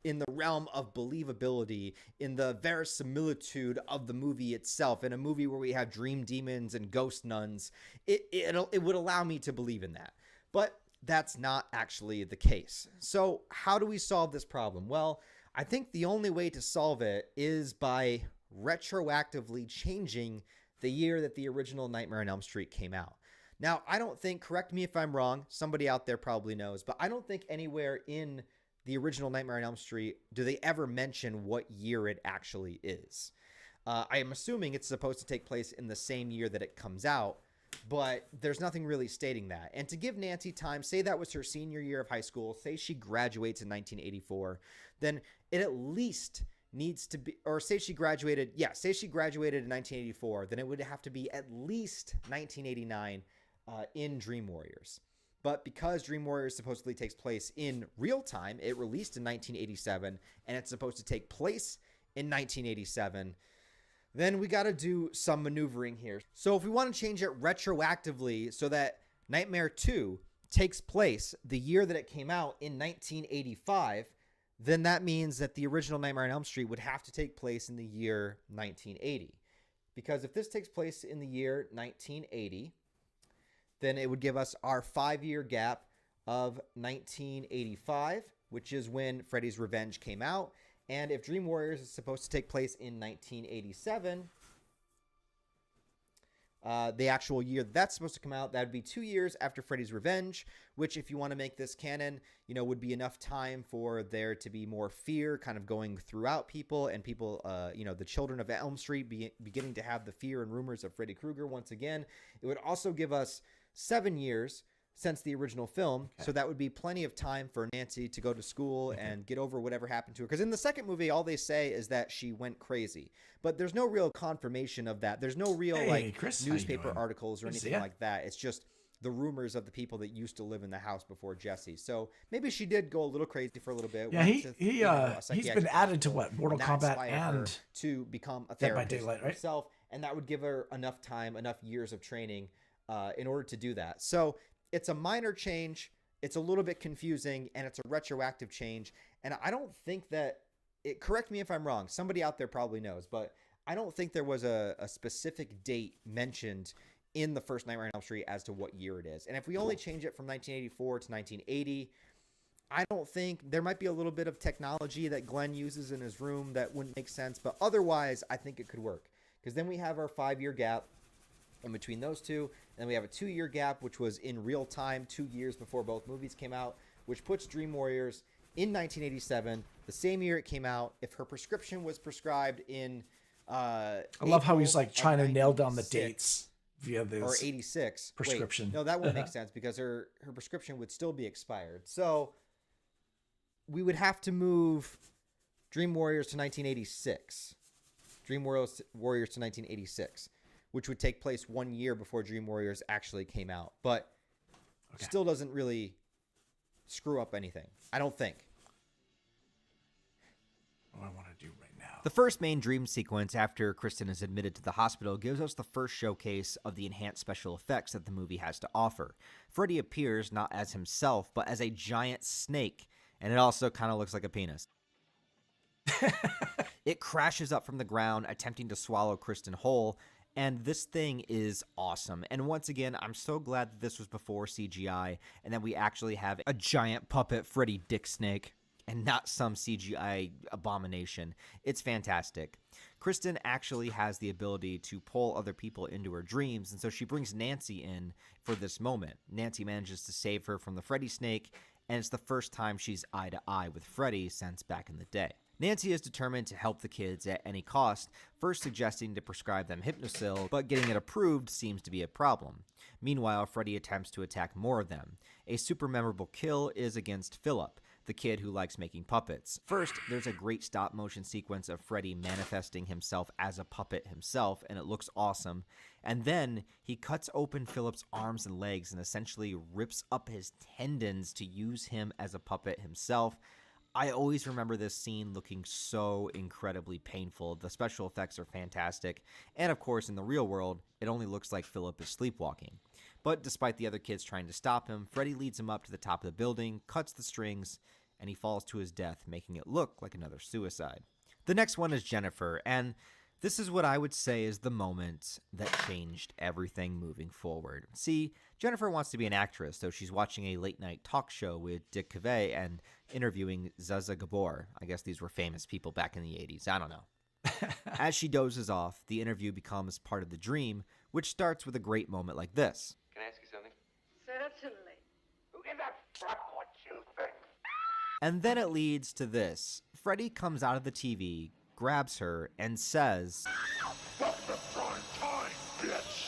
in the realm of believability, in the verisimilitude of the movie itself, in a movie where we have dream demons and ghost nuns, it would allow me to believe in that. But that's not actually the case. So how do we solve this problem? Well, I think the only way to solve it is by retroactively changing the year that the original Nightmare on Elm Street came out. Now, I don't think, correct me if I'm wrong, somebody out there probably knows, but I don't think anywhere in the original Nightmare on Elm Street do they ever mention what year it actually is. I am assuming it's supposed to take place in the same year that it comes out, but there's nothing really stating that. And to give Nancy time, say that was her senior year of high school, say she graduates in 1984, then it at least needs to be, or say she graduated in 1984, then it would have to be at least 1989 in Dream Warriors. But because Dream Warriors supposedly takes place in real time, it released in 1987, and it's supposed to take place in 1987, then we got to do some maneuvering here. So if we want to change it retroactively so that Nightmare 2 takes place the year that it came out in 1985, then that means that the original Nightmare on Elm Street would have to take place in the year 1980. Because if this takes place in the year 1980, then it would give us our 5-year gap of 1985, which is when Freddy's Revenge came out. And if Dream Warriors is supposed to take place in 1987, the actual year that's supposed to come out, that would be 2 years after Freddy's Revenge, which, if you want to make this canon, would be enough time for there to be more fear kind of going throughout people, and people, the children of Elm Street beginning to have the fear and rumors of Freddy Krueger once again. It would also give us 7 years since the original film, so that would be plenty of time for Nancy to go to school and get over whatever happened to her. Because in the second movie, all they say is that she went crazy, but there's no real confirmation of that. There's no real Chris, newspaper articles or anything like that. It's just the rumors of the people that used to live in the house before Jesse. So maybe she did go a little crazy for a little bit. Yeah, he's been added to what, Mortal Kombat and to become a Dead by therapist Daylight, right? herself, and that would give her enough time, enough years of training in order to do that. So it's a minor change. It's a little bit confusing, and it's a retroactive change. And I don't think that correct me if I'm wrong. Somebody out there probably knows, but I don't think there was a specific date mentioned in the first Nightmare on Elm Street as to what year it is. And if we only change it from 1984 to 1980, I don't think there might be a little bit of technology that Glenn uses in his room that wouldn't make sense. But otherwise, I think it could work. Because then we have our 5-year gap in between those two, and then we have a 2-year gap, which was in real time, 2 years before both movies came out, which puts Dream Warriors in 1987, the same year it came out. If her prescription was prescribed in I love how he's like trying to nail down the dates via this, or 86 prescription. Wait, no, that wouldn't make sense because her prescription would still be expired. So we would have to move Dream Warriors to 1986. Dream Warriors to 1986. Which would take place 1 year before Dream Warriors actually came out. But still doesn't really screw up anything, I don't think. What I want to do right now. The first main dream sequence after Kristen is admitted to the hospital gives us the first showcase of the enhanced special effects that the movie has to offer. Freddy appears not as himself, but as a giant snake, and it also kind of looks like a penis. It crashes up from the ground, attempting to swallow Kristen whole. And this thing is awesome. And once again, I'm so glad that this was before CGI and that we actually have a giant puppet Freddy Dick Snake and not some CGI abomination. It's fantastic. Kristen actually has the ability to pull other people into her dreams, and so she brings Nancy in for this moment. Nancy manages to save her from the Freddy snake, and it's the first time she's eye to eye with Freddy since back in the day. Nancy is determined to help the kids at any cost, first suggesting to prescribe them Hypnosil, but getting it approved seems to be a problem. Meanwhile, Freddy attempts to attack more of them. A super memorable kill is against Philip, the kid who likes making puppets. First, there's a great stop motion sequence of Freddy manifesting himself as a puppet himself, and it looks awesome. And then he cuts open Philip's arms and legs and essentially rips up his tendons to use him as a puppet himself. I always remember this scene looking so incredibly painful. The special effects are fantastic. And of course, in the real world, it only looks like Philip is sleepwalking. But despite the other kids trying to stop him, Freddy leads him up to the top of the building, cuts the strings, and he falls to his death, making it look like another suicide. The next one is Jennifer, and this is what I would say is the moment that changed everything moving forward. See, Jennifer wants to be an actress, so she's watching a late-night talk show with Dick Cavey and interviewing Zaza Gabor. I guess these were famous people back in the 80s. I don't know. As she dozes off, the interview becomes part of the dream, which starts with a great moment like this. Can I ask you something? Certainly. Who is that from what you think? And then it leads to this. Freddy comes out of the TV, grabs her, and says, Welcome to prime time, bitch!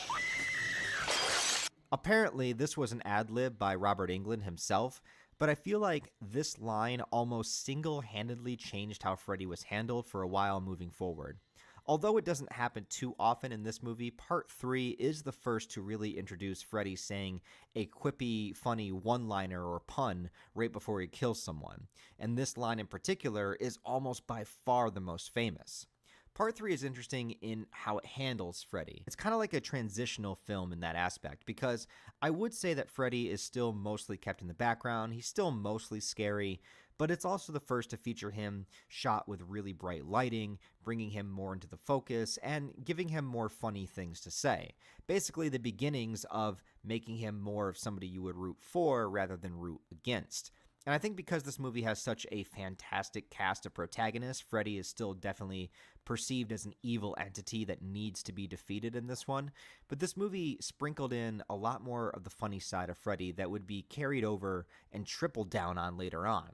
Apparently, this was an ad-lib by Robert Englund himself, but I feel like this line almost single-handedly changed how Freddy was handled for a while moving forward. Although it doesn't happen too often in this movie, Part 3 is the first to really introduce Freddy saying a quippy, funny one-liner or pun right before he kills someone. And this line in particular is almost by far the most famous. Part 3 is interesting in how it handles Freddy. It's kind of like a transitional film in that aspect, because I would say that Freddy is still mostly kept in the background, he's still mostly scary, but it's also the first to feature him shot with really bright lighting, bringing him more into the focus, and giving him more funny things to say. Basically the beginnings of making him more of somebody you would root for rather than root against. And I think because this movie has such a fantastic cast of protagonists, Freddy is still definitely perceived as an evil entity that needs to be defeated in this one. But this movie sprinkled in a lot more of the funny side of Freddy that would be carried over and tripled down on later on.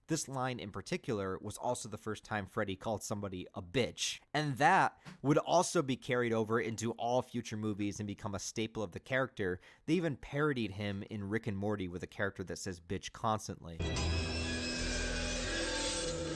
This line in particular was also the first time Freddy called somebody a bitch. And that would also be carried over into all future movies and become a staple of the character. They even parodied him in Rick and Morty with a character that says bitch constantly.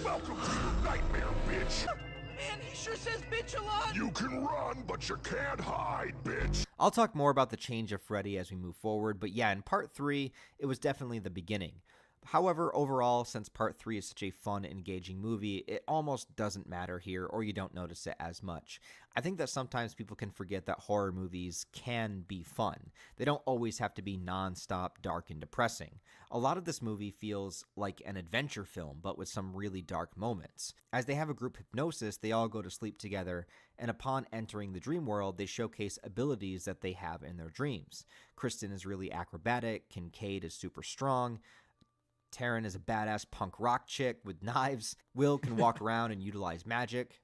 Welcome to your nightmare, bitch. Man, he sure says bitch a lot. You can run, but you can't hide, bitch. I'll talk more about the change of Freddy as we move forward, but yeah, in part 3, it was definitely the beginning. However, overall, since part 3 is such a fun, engaging movie, it almost doesn't matter here, or you don't notice it as much. I think that sometimes people can forget that horror movies can be fun. They don't always have to be non-stop, dark, and depressing. A lot of this movie feels like an adventure film, but with some really dark moments. As they have a group hypnosis, they all go to sleep together, and upon entering the dream world, they showcase abilities that they have in their dreams. Kristen is really acrobatic, Kincaid is super strong, Taryn is a badass punk rock chick with knives. Will can walk around and utilize magic.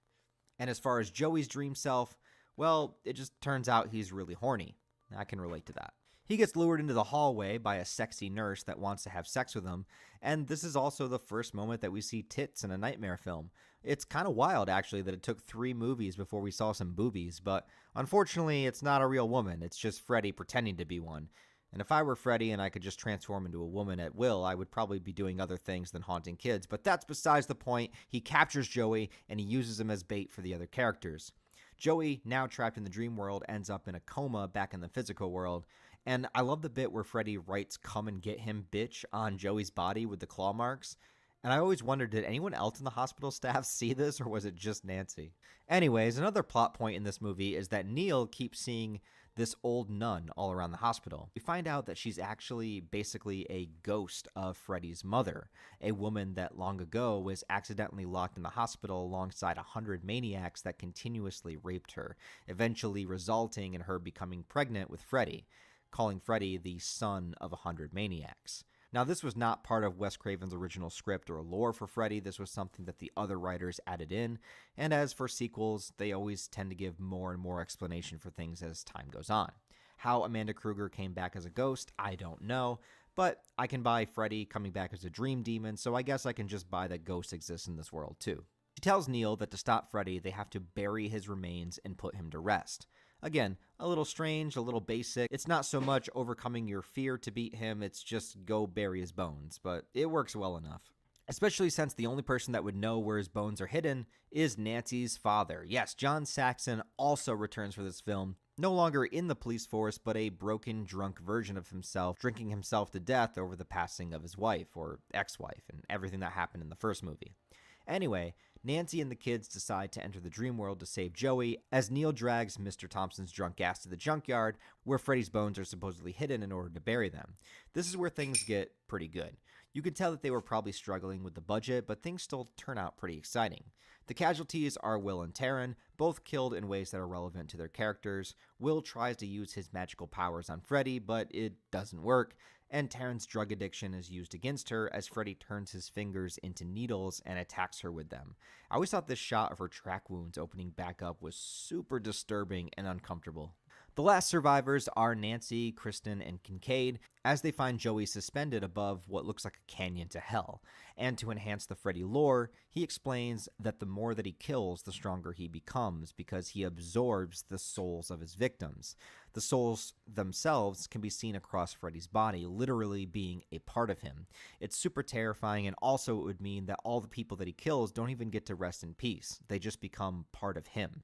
And as far as Joey's dream self, well, it just turns out he's really horny. I can relate to that. He gets lured into the hallway by a sexy nurse that wants to have sex with him, and this is also the first moment that we see tits in a nightmare film. It's kind of wild, actually, that it took 3 movies before we saw some boobies, but unfortunately, it's not a real woman. It's just Freddy pretending to be one. And if I were Freddy and I could just transform into a woman at will, I would probably be doing other things than haunting kids. But that's besides the point. He captures Joey and he uses him as bait for the other characters. Joey, now trapped in the dream world, ends up in a coma back in the physical world. And I love the bit where Freddy writes "come and get him, bitch" on Joey's body with the claw marks. And I always wondered, did anyone else in the hospital staff see this, or was it just Nancy? Anyways, another plot point in this movie is that Neil keeps seeing this old nun all around the hospital. We find out that she's actually basically a ghost of Freddy's mother, a woman that long ago was accidentally locked in the hospital alongside 100 maniacs that continuously raped her, eventually resulting in her becoming pregnant with Freddy, calling Freddy the son of 100 maniacs. Now, this was not part of Wes Craven's original script or lore for Freddy. This was something that the other writers added in. And as for sequels, they always tend to give more and more explanation for things as time goes on. How Amanda Krueger came back as a ghost, I don't know. But I can buy Freddy coming back as a dream demon, so I guess I can just buy that ghosts exist in this world too. She tells Neil that to stop Freddy, they have to bury his remains and put him to rest. Again, a little strange, a little basic. It's not so much overcoming your fear to beat him, it's just go bury his bones, but it works well enough. Especially since the only person that would know where his bones are hidden is Nancy's father. Yes, John Saxon also returns for this film, no longer in the police force, but a broken, drunk version of himself, drinking himself to death over the passing of his wife, or ex-wife, and everything that happened in the first movie. Anyway, Nancy and the kids decide to enter the dream world to save Joey as Neil drags Mr. Thompson's drunk ass to the junkyard where Freddy's bones are supposedly hidden in order to bury them. This is where things get pretty good. You could tell that they were probably struggling with the budget, but things still turn out pretty exciting. The casualties are Will and Taryn, both killed in ways that are relevant to their characters. Will tries to use his magical powers on Freddy, but it doesn't work. And Taryn's drug addiction is used against her as Freddy turns his fingers into needles and attacks her with them. I always thought this shot of her track wounds opening back up was super disturbing and uncomfortable. The last survivors are Nancy, Kristen, and Kincaid, as they find Joey suspended above what looks like a canyon to hell. And to enhance the Freddy lore, he explains that the more that he kills, the stronger he becomes, because he absorbs the souls of his victims. The souls themselves can be seen across Freddy's body, literally being a part of him. It's super terrifying, and also it would mean that all the people that he kills don't even get to rest in peace. They just become part of him.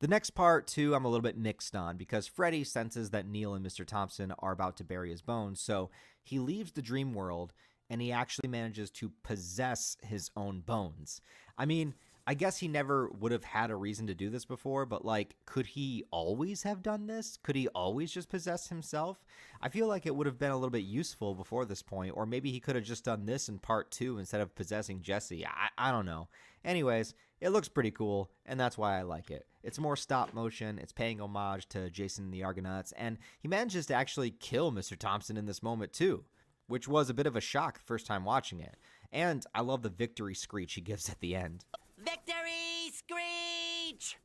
The next part, too, I'm a little bit mixed on, because Freddy senses that Neil and Mr. Thompson are about to bury his bones, so he leaves the dream world, and he actually manages to possess his own bones. I mean, I guess he never would have had a reason to do this before, but like, could he always have done this? Could he always just possess himself? I feel like it would have been a little bit useful before this point, or maybe he could have just done this in part 2 instead of possessing Jesse. I don't know. Anyways, it looks pretty cool, and that's why I like it. It's more stop motion, it's paying homage to Jason and the Argonauts, and he manages to actually kill Mr. Thompson in this moment too. which was a bit of a shock the first time watching it. And I love the victory screech he gives at the end. Victory screech!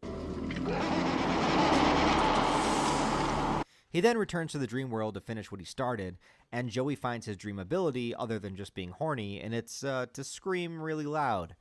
He then returns to the dream world to finish what he started, and Joey finds his dream ability, other than just being horny, and it's to scream really loud.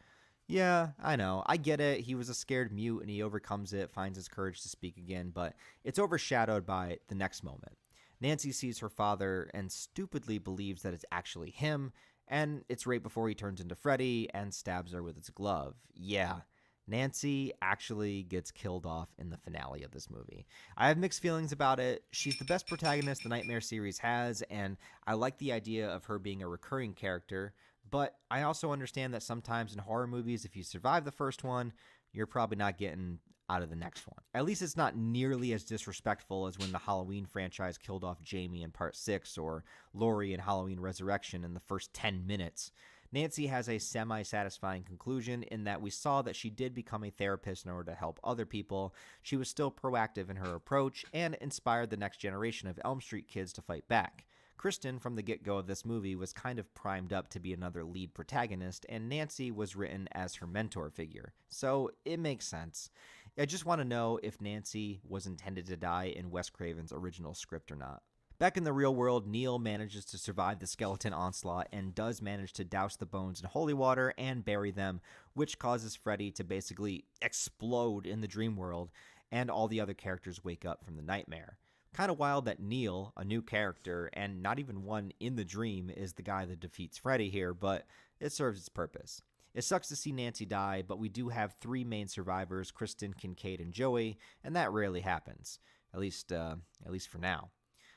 Yeah, I know, I get it, he was a scared mute and he overcomes it, finds his courage to speak again, but it's overshadowed by the next moment. Nancy sees her father and stupidly believes that it's actually him, and it's right before he turns into Freddy and stabs her with his glove. Yeah, Nancy actually gets killed off in the finale of this movie. I have mixed feelings about it. She's the best protagonist the Nightmare series has, and I like the idea of her being a recurring character, but I also understand that sometimes in horror movies, if you survive the first one, you're probably not getting out of the next one. At least it's not nearly as disrespectful as when the Halloween franchise killed off Jamie in Part 6 or Laurie in Halloween Resurrection in the first 10 minutes. Nancy has a semi-satisfying conclusion in that we saw that she did become a therapist in order to help other people. She was still proactive in her approach and inspired the next generation of Elm Street kids to fight back. Kristen, from the get-go of this movie, was kind of primed up to be another lead protagonist, and Nancy was written as her mentor figure. So it makes sense. I just want to know if Nancy was intended to die in Wes Craven's original script or not. Back in the real world, Neil manages to survive the skeleton onslaught and does manage to douse the bones in holy water and bury them, which causes Freddy to basically explode in the dream world, and all the other characters wake up from the nightmare. Kind of wild that Neil, a new character, and not even one in the dream, is the guy that defeats Freddy here, but it serves its purpose. It sucks to see Nancy die, but we do have three main survivors, Kristen, Kincaid, and Joey, and that rarely happens, at least for now.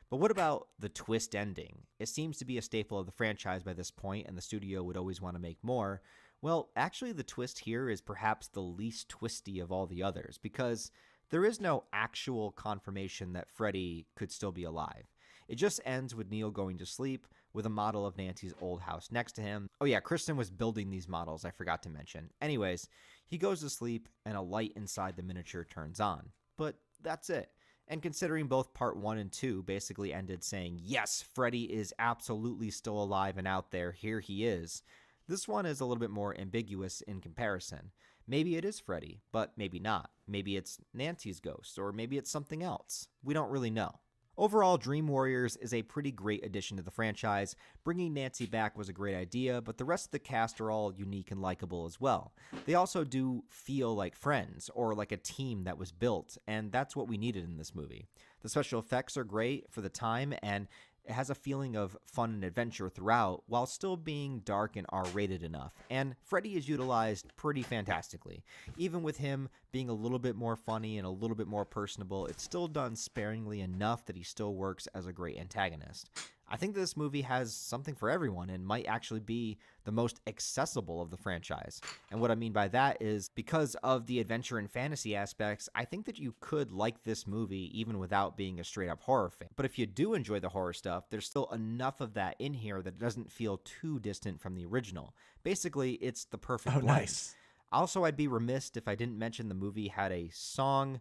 But what about the twist ending? It seems to be a staple of the franchise by this point, and the studio would always want to make more. Well, actually the twist here is perhaps the least twisty of all the others, because there is no actual confirmation that Freddy could still be alive. It just ends with Neil going to sleep with a model of Nancy's old house next to him. Oh yeah, Kristen was building these models, I forgot to mention. Anyways, he goes to sleep and a light inside the miniature turns on. But that's it. And considering both part 1 and 2 basically ended saying, yes, Freddy is absolutely still alive and out there, here he is, this one is a little bit more ambiguous in comparison. Maybe it is Freddy, but maybe not. Maybe it's Nancy's ghost, or maybe it's something else. We don't really know. Overall, Dream Warriors is a pretty great addition to the franchise. Bringing Nancy back was a great idea, but the rest of the cast are all unique and likable as well. They also do feel like friends, or like a team that was built, and that's what we needed in this movie. The special effects are great for the time, and it has a feeling of fun and adventure throughout, while still being dark and R-rated enough, and Freddy is utilized pretty fantastically. Even with him being a little bit more funny and a little bit more personable, it's still done sparingly enough that he still works as a great antagonist. I think this movie has something for everyone and might actually be the most accessible of the franchise. And what I mean by that is because of the adventure and fantasy aspects, I think that you could like this movie even without being a straight up horror fan. But if you do enjoy the horror stuff, there's still enough of that in here that doesn't feel too distant from the original. Basically, it's the perfect blend. Nice. Also, I'd be remiss if I didn't mention the movie had a song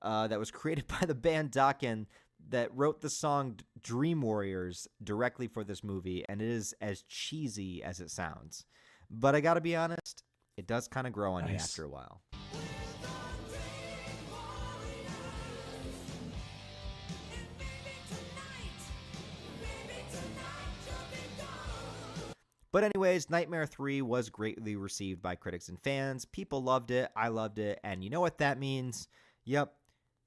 that was created by the band Dokken that wrote the song Dream Warriors directly for this movie, and it is as cheesy as it sounds. But I gotta be honest, it does kind of grow on you after a while. But anyways, Nightmare 3 was greatly received by critics and fans. People loved it, I loved it, and you know what that means? Yep.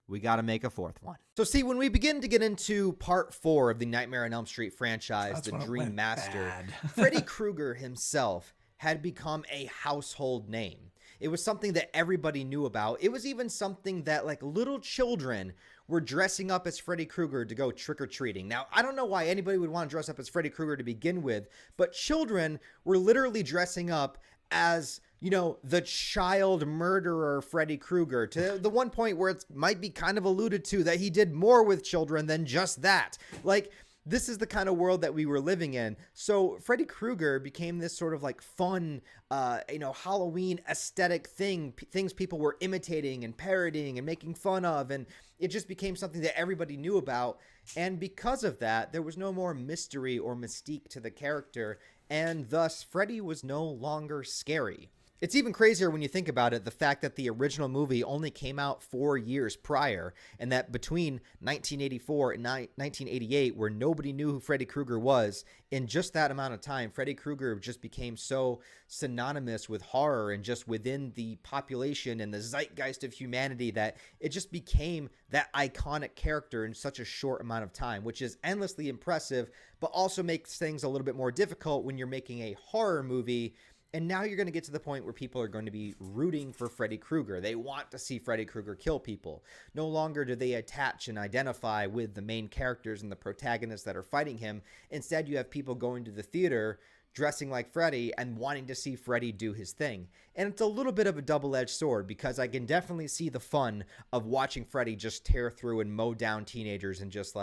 We got to make a fourth one. So see, when we begin to get into part 4 of the Nightmare on Elm Street franchise, The Dream Master, Freddy Krueger himself had become a household name. It was something that everybody knew about. It was even something that like little children were dressing up as Freddy Krueger to go trick-or-treating. Now, I don't know why anybody would want to dress up as Freddy Krueger to begin with, but children were literally dressing up as, you know, the child murderer Freddy Krueger, to the one point where it might be kind of alluded to that he did more with children than just that. Like, this is the kind of world that we were living in. So Freddy Krueger became this sort of like fun, Halloween aesthetic things people were imitating and parodying and making fun of. And it just became something that everybody knew about. And because of that, there was no more mystery or mystique to the character. And thus, Freddy was no longer scary. It's even crazier when you think about it, the fact that the original movie only came out 4 years prior, and that between 1984 and 1988, where nobody knew who Freddy Krueger was, in just that amount of time, Freddy Krueger just became so synonymous with horror and just within the population and the zeitgeist of humanity that it just became that iconic character in such a short amount of time, which is endlessly impressive, but also makes things a little bit more difficult when you're making a horror movie. And now you're going to get to the point where people are going to be rooting for Freddy Krueger. They want to see Freddy Krueger kill people. No longer do they attach and identify with the main characters and the protagonists that are fighting him. Instead, you have people going to the theater dressing like Freddy and wanting to see Freddy do his thing. And it's a little bit of a double-edged sword, because I can definitely see the fun of watching Freddy just tear through and mow down teenagers and just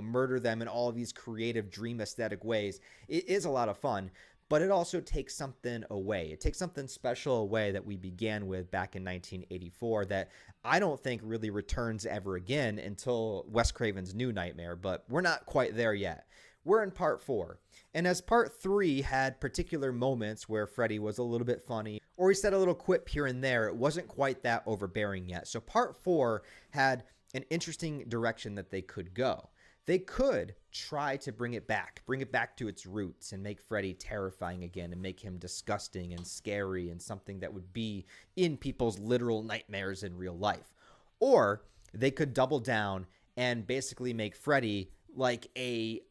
murder them in all of these creative dream aesthetic ways. It is a lot of fun. But it also takes something away. It takes something special away that we began with back in 1984 that I don't think really returns ever again until Wes Craven's New Nightmare, but we're not quite there yet. We're in part 4. And as part 3 had particular moments where Freddy was a little bit funny, or he said a little quip here and there, it wasn't quite that overbearing yet. So part 4 had an interesting direction that they could go. They could try to bring it back to its roots and make Freddy terrifying again and make him disgusting and scary and something that would be in people's literal nightmares in real life. Or they could double down and basically make Freddy like a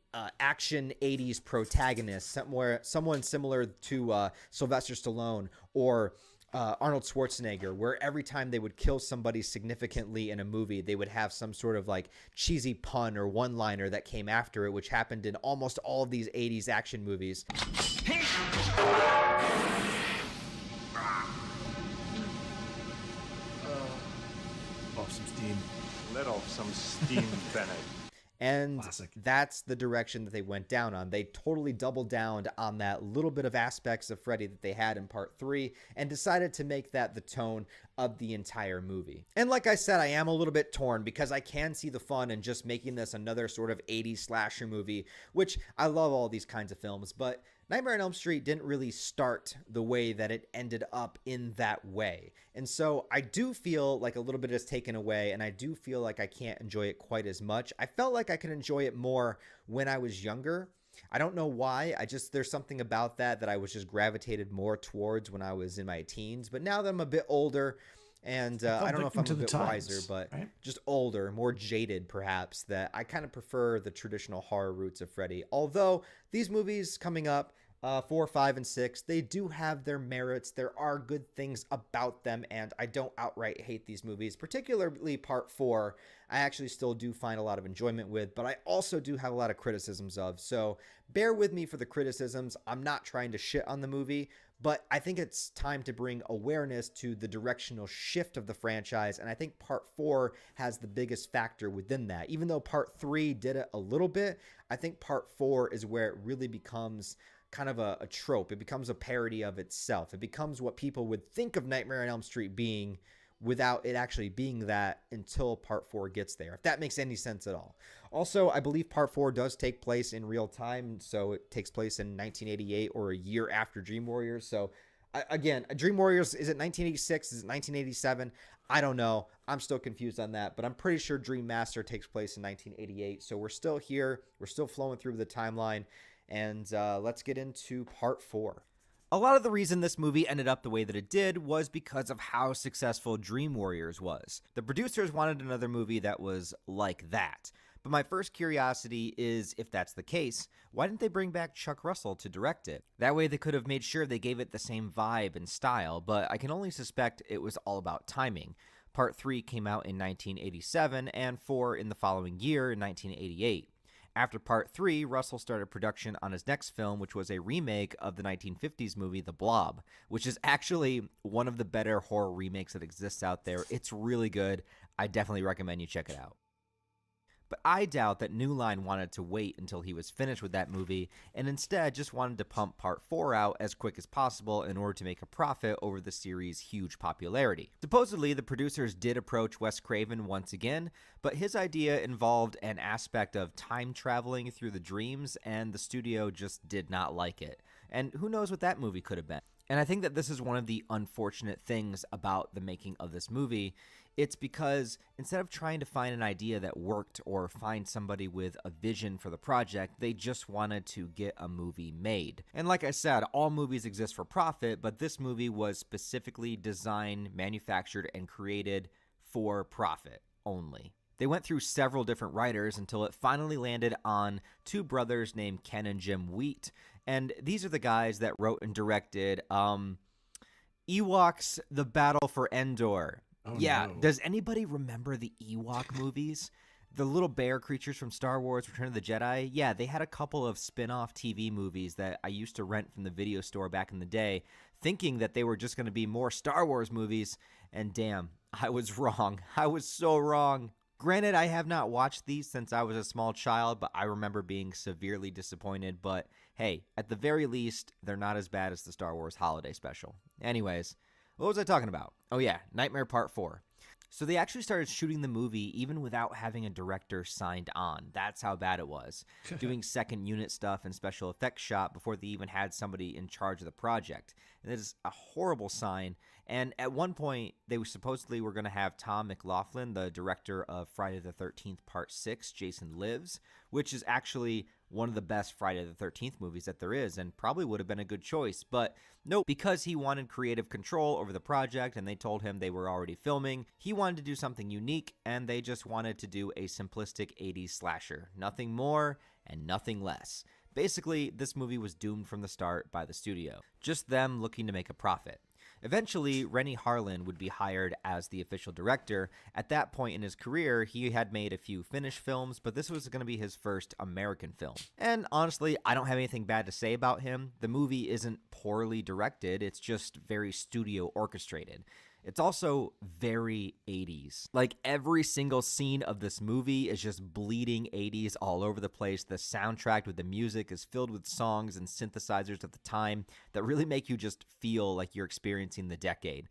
action 80s protagonist, someone similar to Sylvester Stallone or Arnold Schwarzenegger, where every time they would kill somebody significantly in a movie, they would have some sort of like cheesy pun or one-liner that came after it, which happened in almost all of these 80s action movies. Off some steam. Let off some steam, Bennett. And Classic. That's the direction that they went down on. They totally doubled down on that little bit of aspects of Freddy that they had in part 3 and decided to make that the tone of the entire movie. And like I said, I am a little bit torn because I can see the fun in just making this another sort of 80s slasher movie, which I love all these kinds of films, but Nightmare on Elm Street didn't really start the way that it ended up in that way. And so I do feel like a little bit is taken away, and I do feel like I can't enjoy it quite as much. I felt like I could enjoy it more when I was younger. I don't know why. There's something about that I was just gravitated more towards when I was in my teens. But now that I'm a bit older, and I don't know if I'm a bit wiser, but just older, more jaded perhaps, that I kind of prefer the traditional horror roots of Freddy. Although these movies coming up, 4, 5, and 6, they do have their merits. There are good things about them, and I don't outright hate these movies. Particularly part 4, I actually still do find a lot of enjoyment with, but I also do have a lot of criticisms of. So bear with me for the criticisms. I'm not trying to shit on the movie, but I think it's time to bring awareness to the directional shift of the franchise, and I think part 4 has the biggest factor within that. Even though part 3 did it a little bit, I think part 4 is where it really becomes kind of a trope. It becomes a parody of itself. It becomes what people would think of Nightmare on Elm Street being without it actually being that until part 4 gets there, if that makes any sense at all. Also, I believe part 4 does take place in real time, so it takes place in 1988 or a year after Dream Warriors. So again, Dream Warriors, is it 1986? Is it 1987? I don't know. I'm still confused on that, but I'm pretty sure Dream Master takes place in 1988. So we're still here. We're still flowing through the timeline. And let's get into part 4. A lot of the reason this movie ended up the way that it did was because of how successful Dream Warriors was. The producers wanted another movie that was like that. But my first curiosity is, if that's the case, why didn't they bring back Chuck Russell to direct it? That way they could have made sure they gave it the same vibe and style, but I can only suspect it was all about timing. Part 3 came out in 1987, and 4 in the following year in 1988. After part 3, Russell started production on his next film, which was a remake of the 1950s movie The Blob, which is actually one of the better horror remakes that exists out there. It's really good. I definitely recommend you check it out. But I doubt that New Line wanted to wait until he was finished with that movie and instead just wanted to pump Part 4 out as quick as possible in order to make a profit over the series' huge popularity. Supposedly, the producers did approach Wes Craven once again, but his idea involved an aspect of time traveling through the dreams, and the studio just did not like it. And who knows what that movie could have been. And I think that this is one of the unfortunate things about the making of this movie. It's because instead of trying to find an idea that worked or find somebody with a vision for the project, they just wanted to get a movie made. And like I said, all movies exist for profit, but this movie was specifically designed, manufactured, and created for profit only. They went through several different writers until it finally landed on two brothers named Ken and Jim Wheat. And these are the guys that wrote and directed Ewoks: The Battle for Endor. Oh, yeah, no. Does anybody remember the Ewok movies? The little bear creatures from Star Wars Return of the Jedi? Yeah, they had a couple of spin-off TV movies that I used to rent from the video store back in the day, thinking that they were just going to be more Star Wars movies, and damn, I was wrong. I was so wrong. Granted, I have not watched these since I was a small child, but I remember being severely disappointed. But hey, at the very least, they're not as bad as the Star Wars Holiday Special. Anyways, what was I talking about? Oh yeah, Nightmare Part 4. So they actually started shooting the movie even without having a director signed on. That's how bad it was. Doing second unit stuff and special effects shot before they even had somebody in charge of the project. And that is a horrible sign. And at one point, they supposedly were going to have Tom McLaughlin, the director of Friday the 13th Part 6, Jason Lives, which is actually one of the best Friday the 13th movies that there is, and probably would have been a good choice. But nope, because he wanted creative control over the project and they told him they were already filming, he wanted to do something unique, and they just wanted to do a simplistic 80s slasher. Nothing more and nothing less. Basically, this movie was doomed from the start by the studio. Just them looking to make a profit. Eventually, Rennie Harlan would be hired as the official director. At that point in his career, he had made a few Finnish films, but this was going to be his first American film. And honestly, I don't have anything bad to say about him. The movie isn't poorly directed, it's just very studio orchestrated. It's also very 80s. Like, every single scene of this movie is just bleeding 80s all over the place. The soundtrack with the music is filled with songs and synthesizers of the time that really make you just feel like you're experiencing the decade.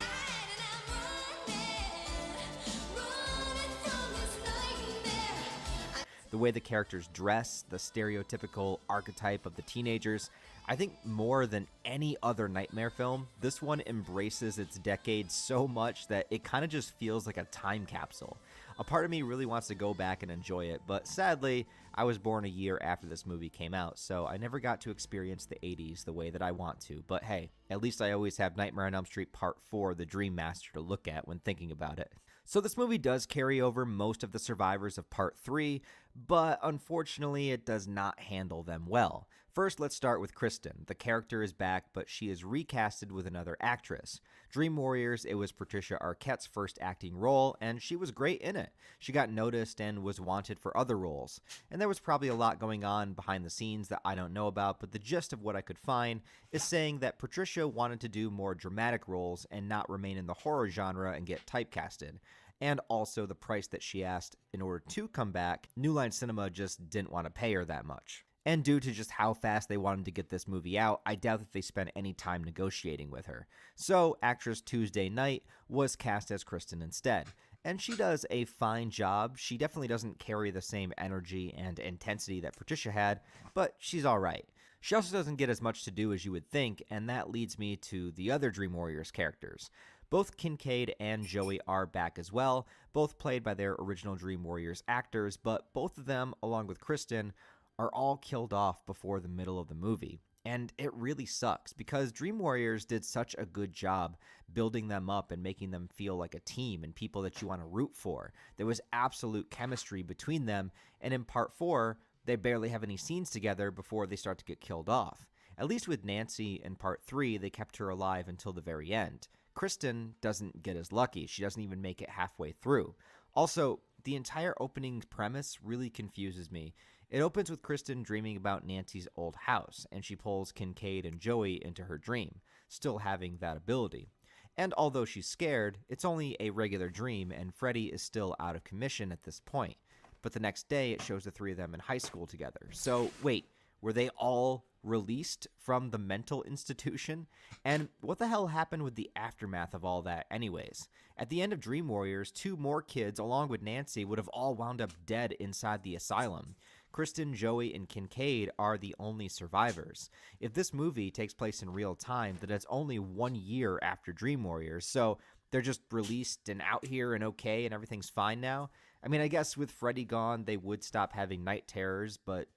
The way the characters dress, the stereotypical archetype of the teenagers. I think more than any other Nightmare film, this one embraces its decade so much that it kind of just feels like a time capsule. A part of me really wants to go back and enjoy it, but sadly, I was born a year after this movie came out, so I never got to experience the 80s the way that I want to. But hey, at least I always have Nightmare on Elm Street Part 4, The Dream Master, to look at when thinking about it. So this movie does carry over most of the survivors of Part 3, but unfortunately it does not handle them well. First, let's start with Kristen. The character is back, but she is recasted with another actress. Dream Warriors, it was Patricia Arquette's first acting role, and she was great in it. She got noticed and was wanted for other roles. And there was probably a lot going on behind the scenes that I don't know about, but the gist of what I could find is saying that Patricia wanted to do more dramatic roles and not remain in the horror genre and get typecasted. And also the price that she asked in order to come back, New Line Cinema just didn't want to pay her that much. And due to just how fast they wanted to get this movie out, I doubt that they spent any time negotiating with her. So, actress Tuesday Knight was cast as Kristen instead. And she does a fine job. She definitely doesn't carry the same energy and intensity that Patricia had, but she's alright. She also doesn't get as much to do as you would think, and that leads me to the other Dream Warriors characters. Both Kincaid and Joey are back as well, both played by their original Dream Warriors actors, but both of them, along with Kristen, are all killed off before the middle of the movie. And it really sucks because Dream Warriors did such a good job building them up and making them feel like a team and people that you want to root for. There was absolute chemistry between them, and in Part 4, they barely have any scenes together before they start to get killed off. At least with Nancy in Part 3, they kept her alive until the very end. Kristen doesn't get as lucky. She doesn't even make it halfway through. Also, the entire opening premise really confuses me. It opens with Kristen dreaming about Nancy's old house, and she pulls Kincaid and Joey into her dream, still having that ability. And although she's scared, it's only a regular dream, and Freddy is still out of commission at this point. but the next day it shows the three of them in high school together. So wait, were they all released from the mental institution? And what the hell happened with the aftermath of all that anyways? At the end of Dream Warriors, 2 more kids, along with Nancy, would have all wound up dead inside the asylum. Kristen, Joey, and Kincaid are the only survivors. If this movie takes place in real time, then it's only 1 year after Dream Warriors, so they're just released and out here and okay and everything's fine now. I mean, I guess with Freddy gone, they would stop having night terrors, but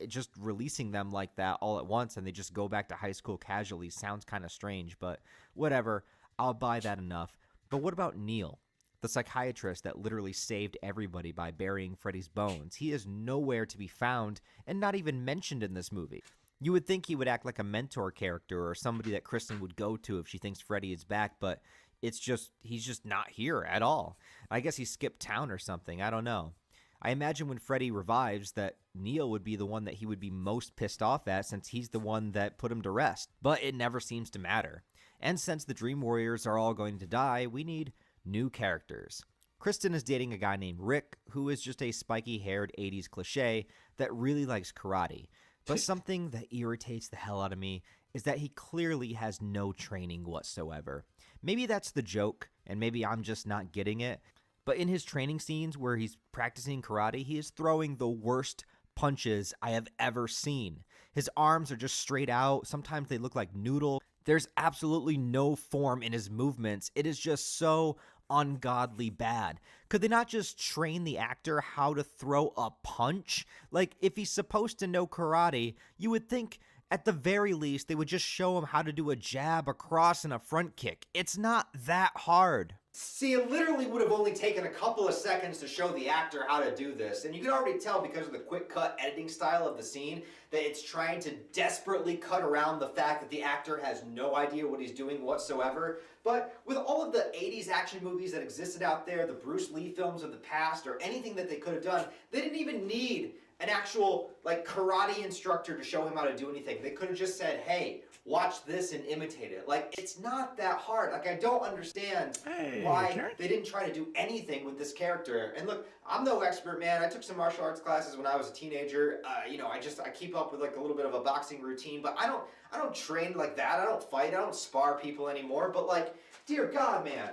just releasing them like that all at once and they just go back to high school casually sounds kind of strange, but whatever. I'll buy that enough. But what about Neil, the psychiatrist that literally saved everybody by burying Freddy's bones? He is nowhere to be found and not even mentioned in this movie. You would think he would act like a mentor character or somebody that Kristen would go to if she thinks Freddy is back, but he's just not here at all. I guess he skipped town or something. I don't know. I imagine when Freddy revives that Neil would be the one that he would be most pissed off at since he's the one that put him to rest. But it never seems to matter. And since the Dream Warriors are all going to die, we need new characters. Kristen is dating a guy named Rick, who is just a spiky-haired 80s cliche that really likes karate. But something that irritates the hell out of me is that he clearly has no training whatsoever. Maybe that's the joke, and maybe I'm just not getting it. But in his training scenes where he's practicing karate, he is throwing the worst punches I have ever seen. His arms are just straight out. Sometimes they look like noodle. There's absolutely no form in his movements. It is just so ungodly bad. Could they not just train the actor how to throw a punch? Like, if he's supposed to know karate, you would think at the very least they would just show him how to do a jab, a cross, and a front kick. It's not that hard. See, it literally would have only taken a couple of seconds to show the actor how to do this, and you can already tell because of the quick cut editing style of the scene that it's trying to desperately cut around the fact that the actor has no idea what he's doing whatsoever. But with all of the 80s action movies that existed out there, the Bruce Lee films of the past, or anything that they could have done, they didn't even need an actual karate instructor to show him how to do anything. They could have just said, hey, watch this and imitate it. It's not that hard. I don't understand why Karen? they didn't try to do anything with this character. And look, I'm no expert, man. I took some martial arts classes when I was a teenager. I keep up with a little bit of a boxing routine, but I don't train like that. I don't fight. I don't spar people anymore. But dear God, man,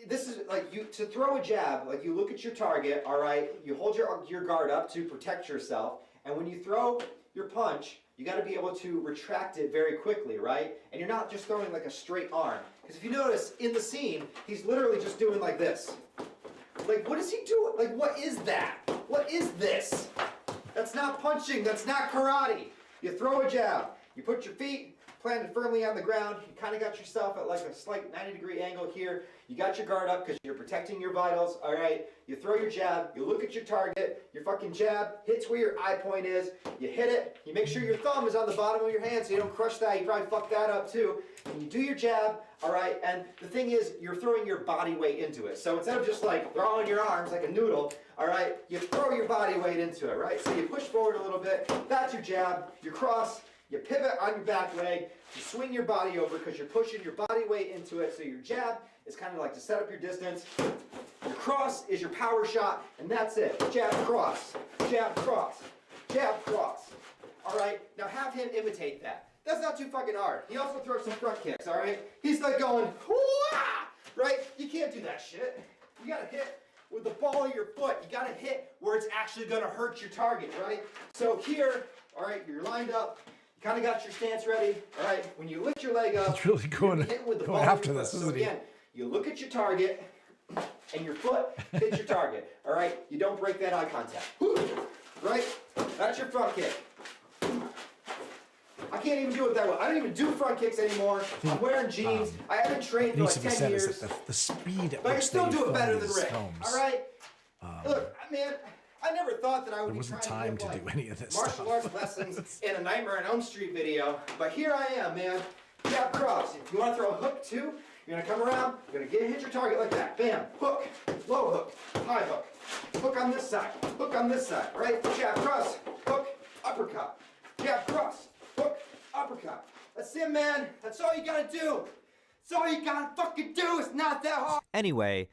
this is you to throw a jab. You look at your target. All right, you hold your guard up to protect yourself, and when you throw your punch, you got to be able to retract it very quickly, right? And you're not just throwing a straight arm. Because if you notice, in the scene, he's literally just doing like this. What is he doing? What is that? What is this? That's not punching. That's not karate. You throw a jab. You put your feet planted firmly on the ground. You kind of got yourself at a slight 90-degree angle here. You got your guard up because you're protecting your vitals, all right? You throw your jab, you look at your target, your fucking jab hits where your eye point is, you hit it, you make sure your thumb is on the bottom of your hand so you don't crush that, you probably fuck that up too. And you do your jab, all right? And the thing is, you're throwing your body weight into it. So instead of just throwing your arms like a noodle, all right, you throw your body weight into it, right? So you push forward a little bit, that's your jab, your cross, you pivot on your back leg, you swing your body over because you're pushing your body weight into it, so your jab is kind of to set up your distance. Your cross is your power shot, and that's it. Jab, cross, jab, cross, jab, cross. All right, now have him imitate that. That's not too fucking hard. He also throws some front kicks, all right? He's going, whoo-ah! Right? You can't do that shit. You gotta hit with the ball of your foot. You gotta hit where it's actually gonna hurt your target, right? So here, all right, you're lined up. You kind of got your stance ready, all right? When you lift your leg up, He's really going after this, so isn't he? again, you look at your target, and your foot hits your target, all right? You don't break that eye contact, right? That's your front kick. I can't even do it that well. I don't even do front kicks anymore. I'm wearing jeans. I haven't trained for needs to be 10 said years. is that the speed at But I can which still they do it film better than these Rick, films, all right? Look, man, I never thought that I would there be wasn't trying time to do any of this martial stuff. arts lessons in a Nightmare on Elm Street video, but here I am, man. Jab, cross. If you want to throw a hook too, you're gonna come around, you're gonna hit your target like that. Bam, hook, low hook, high hook. Hook on this side, hook on this side, right? Jab, cross, hook, uppercut. Jab, cross, hook, uppercut. That's it, man. That's all you gotta do. That's all you gotta fucking do. It's not that hard. Anyway,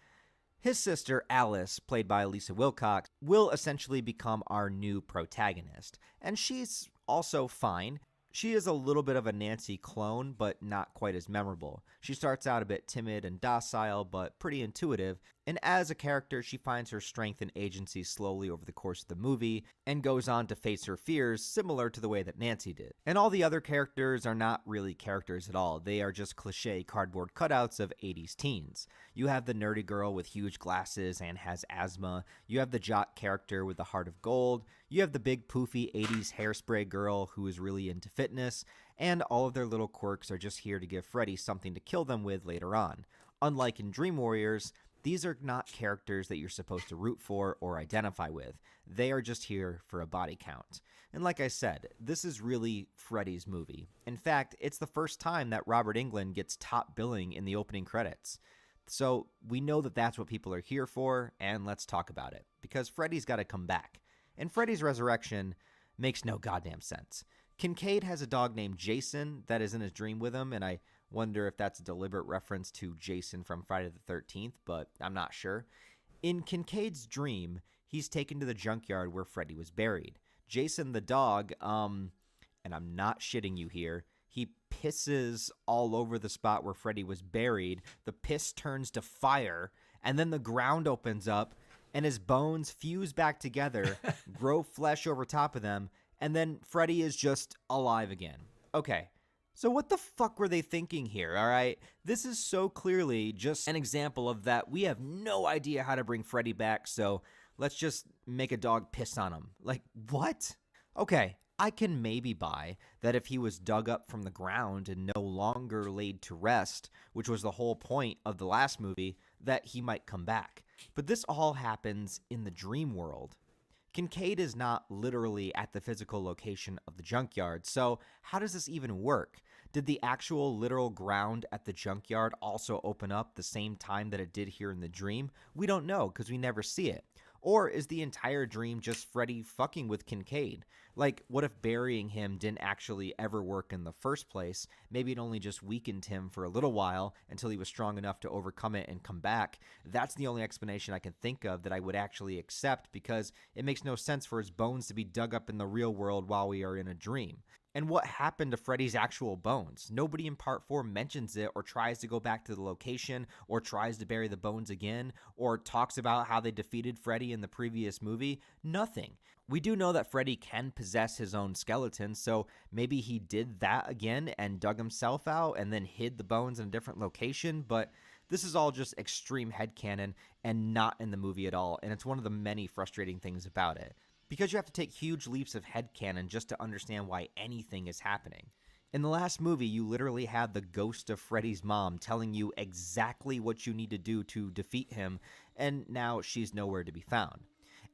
His sister, Alice, played by Lisa Wilcox, will essentially become our new protagonist, and she's also fine. She is a little bit of a Nancy clone, but not quite as memorable. She starts out a bit timid and docile, but pretty intuitive, and as a character, she finds her strength and agency slowly over the course of the movie, and goes on to face her fears similar to the way that Nancy did. And all the other characters are not really characters at all. They are just cliche cardboard cutouts of 80s teens. You have the nerdy girl with huge glasses and has asthma. You have the jock character with the heart of gold. You have the big poofy 80s hairspray girl who is really into fitness, and all of their little quirks are just here to give Freddy something to kill them with later on. Unlike in Dream Warriors, these are not characters that you're supposed to root for or identify with. They are just here for a body count. And like I said, this is really Freddy's movie. In fact, it's the first time that Robert Englund gets top billing in the opening credits. So we know that that's what people are here for, and let's talk about it. Because Freddy's got to come back. And Freddy's resurrection makes no goddamn sense. Kincaid has a dog named Jason that is in his dream with him, and I wonder if that's a deliberate reference to Jason from Friday the 13th, but I'm not sure. In Kincaid's dream, he's taken to the junkyard where Freddy was buried. Jason the dog, and I'm not shitting you here, he pisses all over the spot where Freddy was buried. The piss turns to fire, and then the ground opens up, and his bones fuse back together, grow flesh over top of them, and then Freddy is just alive again. Okay. So what the fuck were they thinking here, all right? This is so clearly just an example of that we have no idea how to bring Freddy back, so let's just make a dog piss on him. Like, what? Okay, I can maybe buy that if he was dug up from the ground and no longer laid to rest, which was the whole point of the last movie, that he might come back. But this all happens in the dream world. Kincaid is not literally at the physical location of the junkyard, so how does this even work? Did the actual literal ground at the junkyard also open up the same time that it did here in the dream? We don't know because we never see it. Or is the entire dream just Freddy fucking with Kincaid? Like, what if burying him didn't actually ever work in the first place? Maybe it only just weakened him for a little while until he was strong enough to overcome it and come back. That's the only explanation I can think of that I would actually accept, because it makes no sense for his bones to be dug up in the real world while we are in a dream. And what happened to Freddy's actual bones? Nobody in Part 4 mentions it or tries to go back to the location or tries to bury the bones again or talks about how they defeated Freddy in the previous movie. Nothing. We do know that Freddy can possess his own skeleton, so maybe he did that again and dug himself out and then hid the bones in a different location, but this is all just extreme headcanon and not in the movie at all, and it's one of the many frustrating things about it. Because you have to take huge leaps of headcanon just to understand why anything is happening. In the last movie, you literally had the ghost of Freddy's mom telling you exactly what you need to do to defeat him, and now she's nowhere to be found.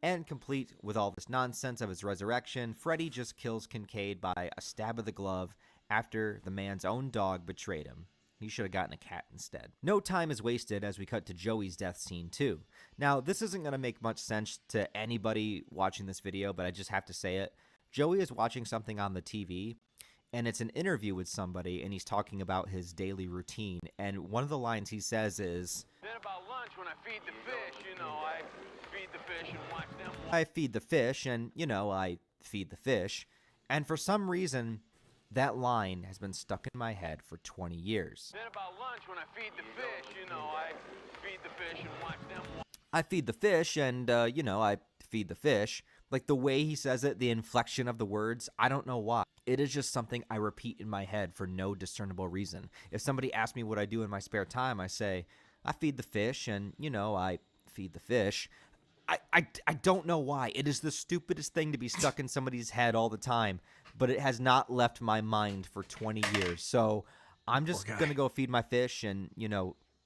And complete with all this nonsense of his resurrection, Freddy just kills Kincaid by a stab of the glove after the man's own dog betrayed him. He should have gotten a cat instead. No time is wasted as we cut to Joey's death scene too. Now, this isn't going to make much sense to anybody watching this video, but I just have to say it. Joey is watching something on the TV, and it's an interview with somebody, and he's talking about his daily routine. And one of the lines he says is, Then about lunch when I feed the fish, I feed the fish and watch them. I feed the fish, and, I feed the fish. And for some reason, that line has been stuck in my head for 20 years. Then about lunch when I feed the fish, I feed the fish and watch them. I feed the fish and, I feed the fish. Like the way he says it, the inflection of the words, I don't know why. It is just something I repeat in my head for no discernible reason. If somebody asks me what I do in my spare time, I say, I feed the fish and, I feed the fish. I don't know why. It is the stupidest thing to be stuck in somebody's head all the time, but it has not left my mind for 20 years. So I'm just going to go feed my fish and,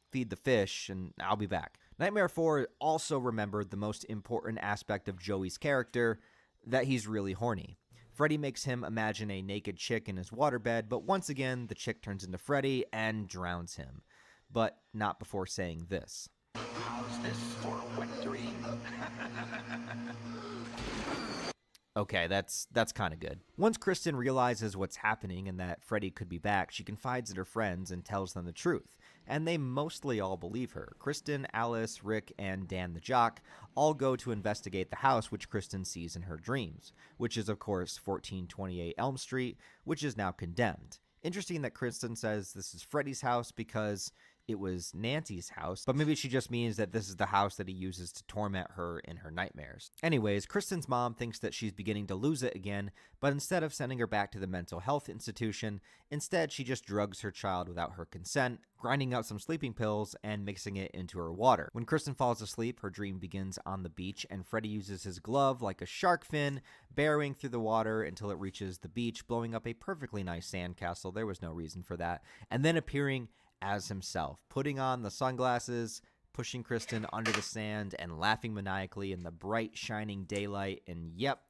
feed the fish, and I'll be back. Nightmare 4 also remembered the most important aspect of Joey's character, that he's really horny. Freddy makes him imagine a naked chick in his waterbed, but once again, the chick turns into Freddy and drowns him. But not before saying this. How's this for a wet dream? Okay, that's kind of good. Once Kristen realizes what's happening and that Freddy could be back, she confides in her friends and tells them the truth. and they mostly all believe her. Kristen, Alice, Rick, and Dan the Jock all go to investigate the house which Kristen sees in her dreams, which is of course 1428 Elm Street, which is now condemned. Interesting that Kristen says this is Freddy's house because it was Nancy's house, but maybe she just means that this is the house that he uses to torment her in her nightmares. Anyways, Kristen's mom thinks that she's beginning to lose it again, but instead of sending her back to the mental health institution, instead she just drugs her child without her consent, grinding out some sleeping pills and mixing it into her water. When Kristen falls asleep, her dream begins on the beach, and Freddy uses his glove like a shark fin, burrowing through the water until it reaches the beach, blowing up a perfectly nice sandcastle. There was no reason for that. And then appearing as himself, putting on the sunglasses, pushing Kristen under the sand, and laughing maniacally in the bright, shining daylight. And yep,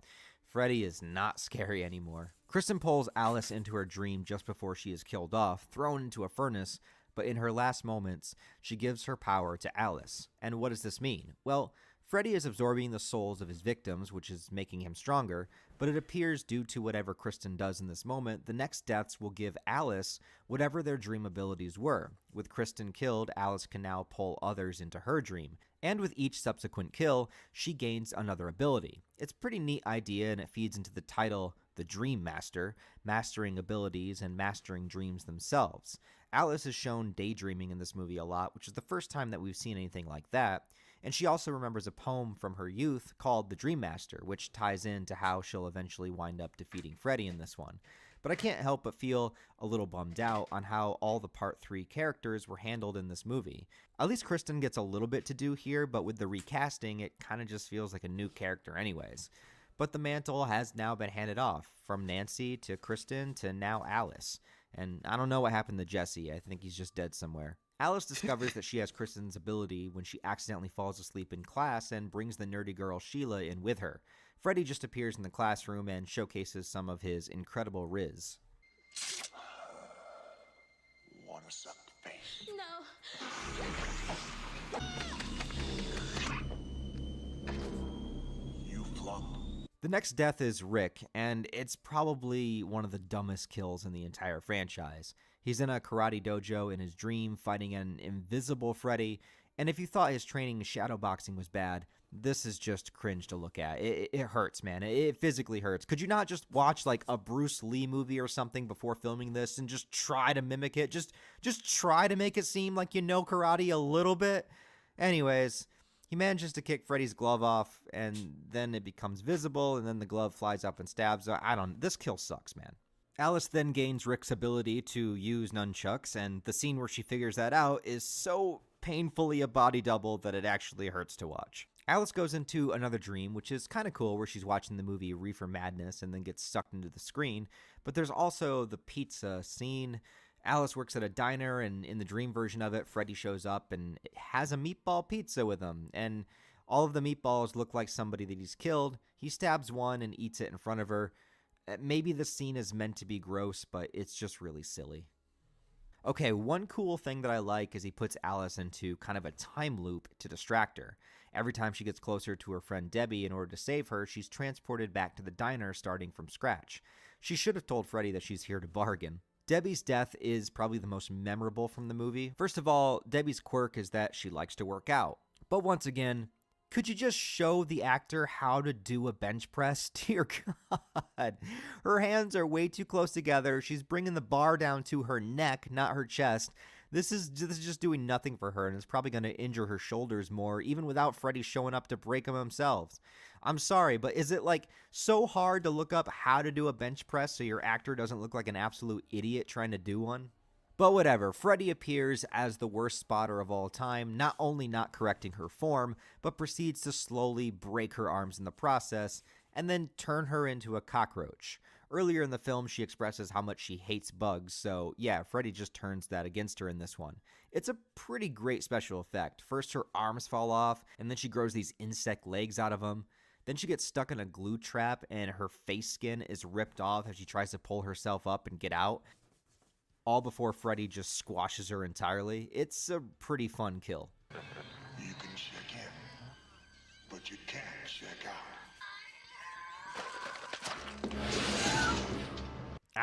Freddy is not scary anymore. Kristen pulls Alice into her dream just before she is killed off, thrown into a furnace, but in her last moments, she gives her power to Alice. And what does this mean? Well, Freddy is absorbing the souls of his victims, which is making him stronger, but it appears due to whatever Kristen does in this moment, the next deaths will give Alice whatever their dream abilities were. With Kristen killed, Alice can now pull others into her dream, and with each subsequent kill, she gains another ability. It's a pretty neat idea, and it feeds into the title, The Dream Master, mastering abilities and mastering dreams themselves. Alice is shown daydreaming in this movie a lot, which is the first time that we've seen anything like that. And she also remembers a poem from her youth called The Dream Master, which ties into how she'll eventually wind up defeating Freddy in this one. But I can't help but feel a little bummed out on how all the Part 3 characters were handled in this movie. At least Kristen gets a little bit to do here, but with the recasting, it kind of just feels like a new character anyways. But the mantle has now been handed off, from Nancy to Kristen to now Alice. And I don't know what happened to Jesse. I think he's just dead somewhere. Alice discovers that she has Kristen's ability when she accidentally falls asleep in class and brings the nerdy girl Sheila in with her. Freddy just appears in the classroom and showcases some of his incredible riz. Wanna suck the face? No. You flunked. The next death is Rick, and it's probably one of the dumbest kills in the entire franchise. He's in a karate dojo in his dream fighting an invisible Freddy, and if you thought his training in shadowboxing was bad, this is just cringe to look at. It hurts, man. It physically hurts. Could you not just watch like a Bruce Lee movie or something before filming this and just try to mimic it? Just try to make it seem like you know karate a little bit? Anyways, he manages to kick Freddy's glove off, and then it becomes visible, and then the glove flies up and stabs. This kill sucks, man. Alice then gains Rick's ability to use nunchucks, and the scene where she figures that out is so painfully a body double that it actually hurts to watch. Alice goes into another dream, which is kind of cool, where she's watching the movie Reefer Madness and then gets sucked into the screen. But there's also the pizza scene. Alice works at a diner, and in the dream version of it, Freddy shows up and has a meatball pizza with him. And all of the meatballs look like somebody that he's killed. He stabs one and eats it in front of her. Maybe the scene is meant to be gross, but it's just really silly. Okay, one cool thing that I like is he puts Alice into kind of a time loop to distract her. Every time she gets closer to her friend Debbie in order to save her, she's transported back to the diner starting from scratch. She should have told Freddy that she's here to bargain. Debbie's death is probably the most memorable from the movie. First of all, Debbie's quirk is that she likes to work out. But once again, could you just show the actor how to do a bench press? Dear God. Her hands are way too close together. She's bringing the bar down to her neck, not her chest. This is just doing nothing for her, and it's probably going to injure her shoulders more, even without Freddy showing up to break them himself. I'm sorry, but is it like so hard to look up how to do a bench press so your actor doesn't look like an absolute idiot trying to do one? But whatever, Freddy appears as the worst spotter of all time, not only not correcting her form, but proceeds to slowly break her arms in the process, and then turn her into a cockroach. Earlier in the film, she expresses how much she hates bugs, so yeah, Freddy just turns that against her in this one. It's a pretty great special effect. First her arms fall off, and then she grows these insect legs out of them. Then she gets stuck in a glue trap, and her face skin is ripped off as she tries to pull herself up and get out. All before Freddy just squashes her entirely. It's a pretty fun kill. You can check in, but you can't check out.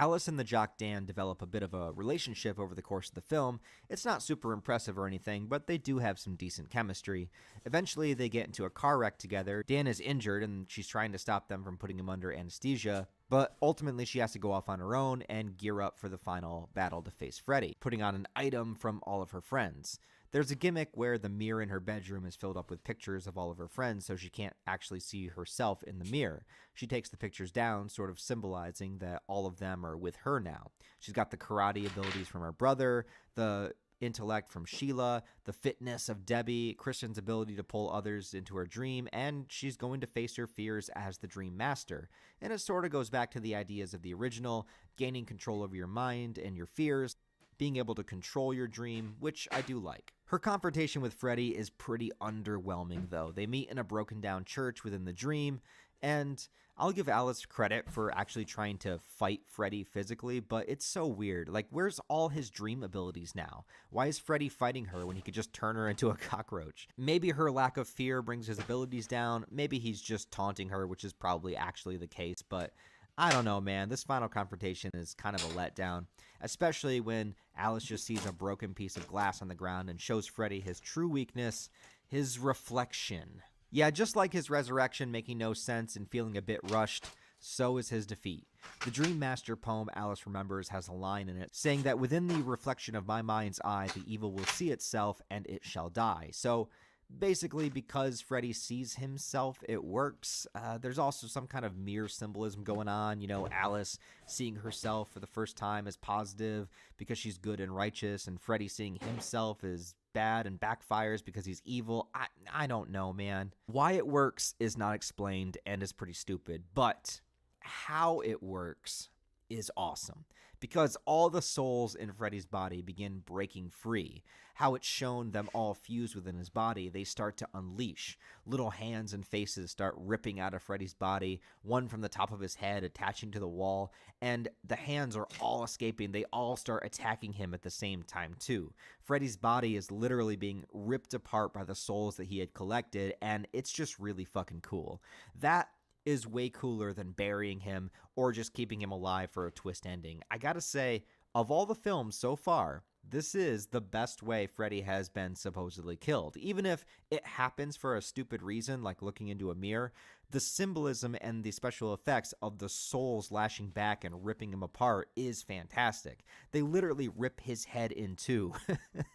Alice and the jock Dan develop a bit of a relationship over the course of the film. It's not super impressive or anything, but they do have some decent chemistry. Eventually, they get into a car wreck together. Dan is injured, and she's trying to stop them from putting him under anesthesia, but ultimately she has to go off on her own and gear up for the final battle to face Freddy, putting on an item from all of her friends. There's a gimmick where the mirror in her bedroom is filled up with pictures of all of her friends, so she can't actually see herself in the mirror. She takes the pictures down, sort of symbolizing that all of them are with her now. She's got the karate abilities from her brother, the intellect from Sheila, the fitness of Debbie, Kristen's ability to pull others into her dream, and she's going to face her fears as the Dream Master. And it sort of goes back to the ideas of the original, gaining control over your mind and your fears, being able to control your dream, which I do like. Her confrontation with Freddy is pretty underwhelming, though. They meet in a broken down church within the dream, and I'll give Alice credit for actually trying to fight Freddy physically, but it's so weird. Like, where's all his dream abilities now? Why is Freddy fighting her when he could just turn her into a cockroach? Maybe her lack of fear brings his abilities down. Maybe he's just taunting her, which is probably actually the case, but I don't know, man. This final confrontation is kind of a letdown, especially when Alice just sees a broken piece of glass on the ground and shows Freddy his true weakness, his reflection. Yeah, just like his resurrection making no sense and feeling a bit rushed, so is his defeat. The Dream Master poem Alice remembers has a line in it saying that within the reflection of my mind's eye, the evil will see itself and it shall die. So basically, because Freddy sees himself, it works. There's also some kind of mirror symbolism going on. You know, Alice seeing herself for the first time as positive because she's good and righteous, and Freddy seeing himself as bad and backfires because he's evil. I don't know, man. Why it works is not explained and is pretty stupid, but how it works is awesome, because all the souls in Freddy's body begin breaking free. How it's shown them all fused within his body, they start to unleash. Little hands and faces start ripping out of Freddy's body, one from the top of his head attaching to the wall, and the hands are all escaping. They all start attacking him at the same time too. Freddy's body is literally being ripped apart by the souls that he had collected, and it's just really fucking cool. That is way cooler than burying him or just keeping him alive for a twist ending. I gotta say, of all the films so far, this is the best way Freddy has been supposedly killed. Even if it happens for a stupid reason, like looking into a mirror, the symbolism and the special effects of the souls lashing back and ripping him apart is fantastic. They literally rip his head in two.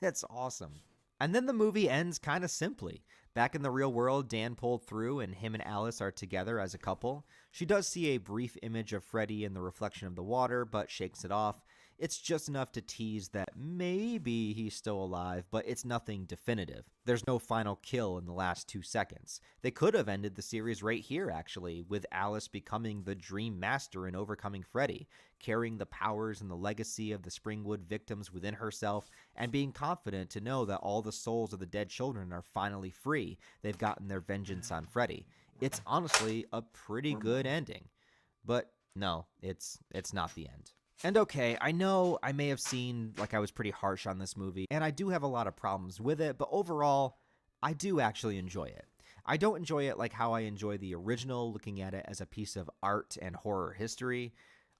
That's awesome. And then the movie ends kind of simply. Back in the real world, Dan pulled through and him and Alice are together as a couple. She does see a brief image of Freddy in the reflection of the water, but shakes it off. It's just enough to tease that maybe he's still alive, but it's nothing definitive. There's no final kill in the last 2 seconds. They could have ended the series right here, actually, with Alice becoming the Dream Master and overcoming Freddy, carrying the powers and the legacy of the Springwood victims within herself, and being confident to know that all the souls of the dead children are finally free. They've gotten their vengeance on Freddy. It's honestly a pretty good ending. But no, it's not the end. And okay, I know I may have seemed like I was pretty harsh on this movie, and I do have a lot of problems with it, but overall, I do actually enjoy it. I don't enjoy it like how I enjoy the original, looking at it as a piece of art and horror history.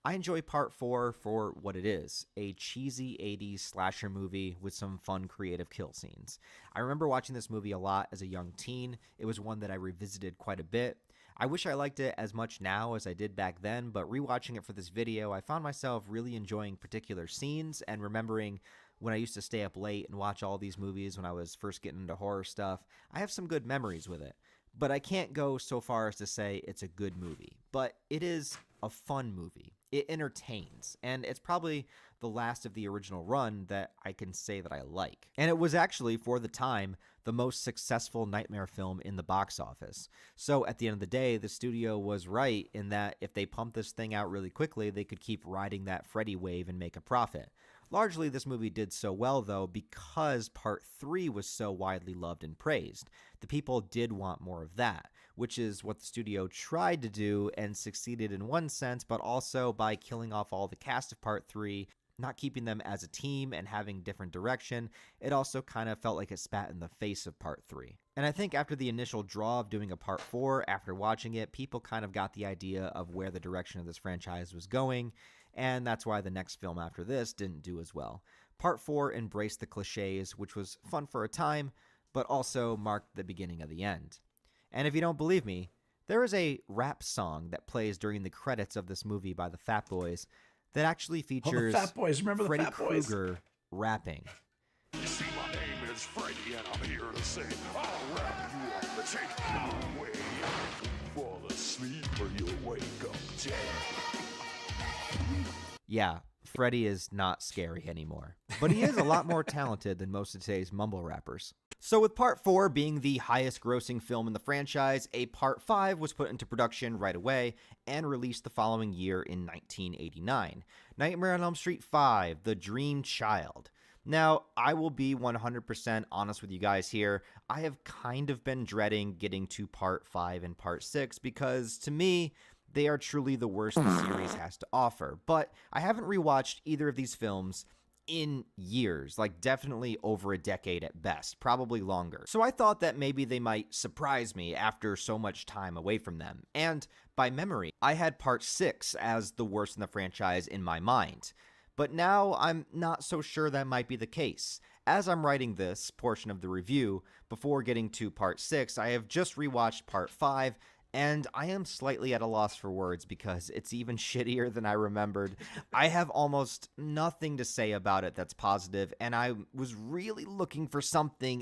I enjoy Part 4 for what it is, a cheesy 80s slasher movie with some fun creative kill scenes. I remember watching this movie a lot as a young teen. It was one that I revisited quite a bit. I wish I liked it as much now as I did back then, but rewatching it for this video, I found myself really enjoying particular scenes and remembering when I used to stay up late and watch all these movies when I was first getting into horror stuff. I have some good memories with it, but I can't go so far as to say it's a good movie. But it is a fun movie. It entertains, and it's probably the last of the original run that I can say that I like. And it was actually, for the time, the most successful nightmare film in the box office. So at the end of the day, the studio was right in that if they pumped this thing out really quickly, they could keep riding that Freddy wave and make a profit. Largely, this movie did so well, though, because Part 3 was so widely loved and praised. The people did want more of that, which is what the studio tried to do and succeeded in one sense, but also by killing off all the cast of Part 3, not keeping them as a team and having different direction, it also kind of felt like it spat in the face of part 3. And I think after the initial draw of doing a part 4, after watching it, people kind of got the idea of where the direction of this franchise was going, and that's why the next film after this didn't do as well. Part 4 embraced the cliches, which was fun for a time, but also marked the beginning of the end. And if you don't believe me, there is a rap song that plays during the credits of this movie by the Fat Boys that actually features the Fat Boys. Remember the Freddy Fat Boys? Krueger rapping. You see, my name is Freddy, and I'm here to say, I'll wrap you up and take you away. Fall asleep or you'll wake up dead. Yeah, Freddy is not scary anymore, but he is a lot more talented than most of today's mumble rappers. So with part 4 being the highest grossing film in the franchise, a part 5 was put into production right away and released the following year in 1989. Nightmare on Elm Street 5, The Dream Child. Now, I will be 100% honest with you guys here. I have kind of been dreading getting to part 5 and part 6 because, to me, they are truly the worst the series has to offer. But I haven't rewatched either of these films in years, like definitely over a decade at best, probably longer. So I thought that maybe they might surprise me after so much time away from them. And by memory, I had part 6 as the worst in the franchise in my mind. But now I'm not so sure that might be the case. As I'm writing this portion of the review, before getting to part 6, I have just rewatched part 5, and I am slightly at a loss for words because it's even shittier than I remembered. I have almost nothing to say about it that's positive, and I was really looking for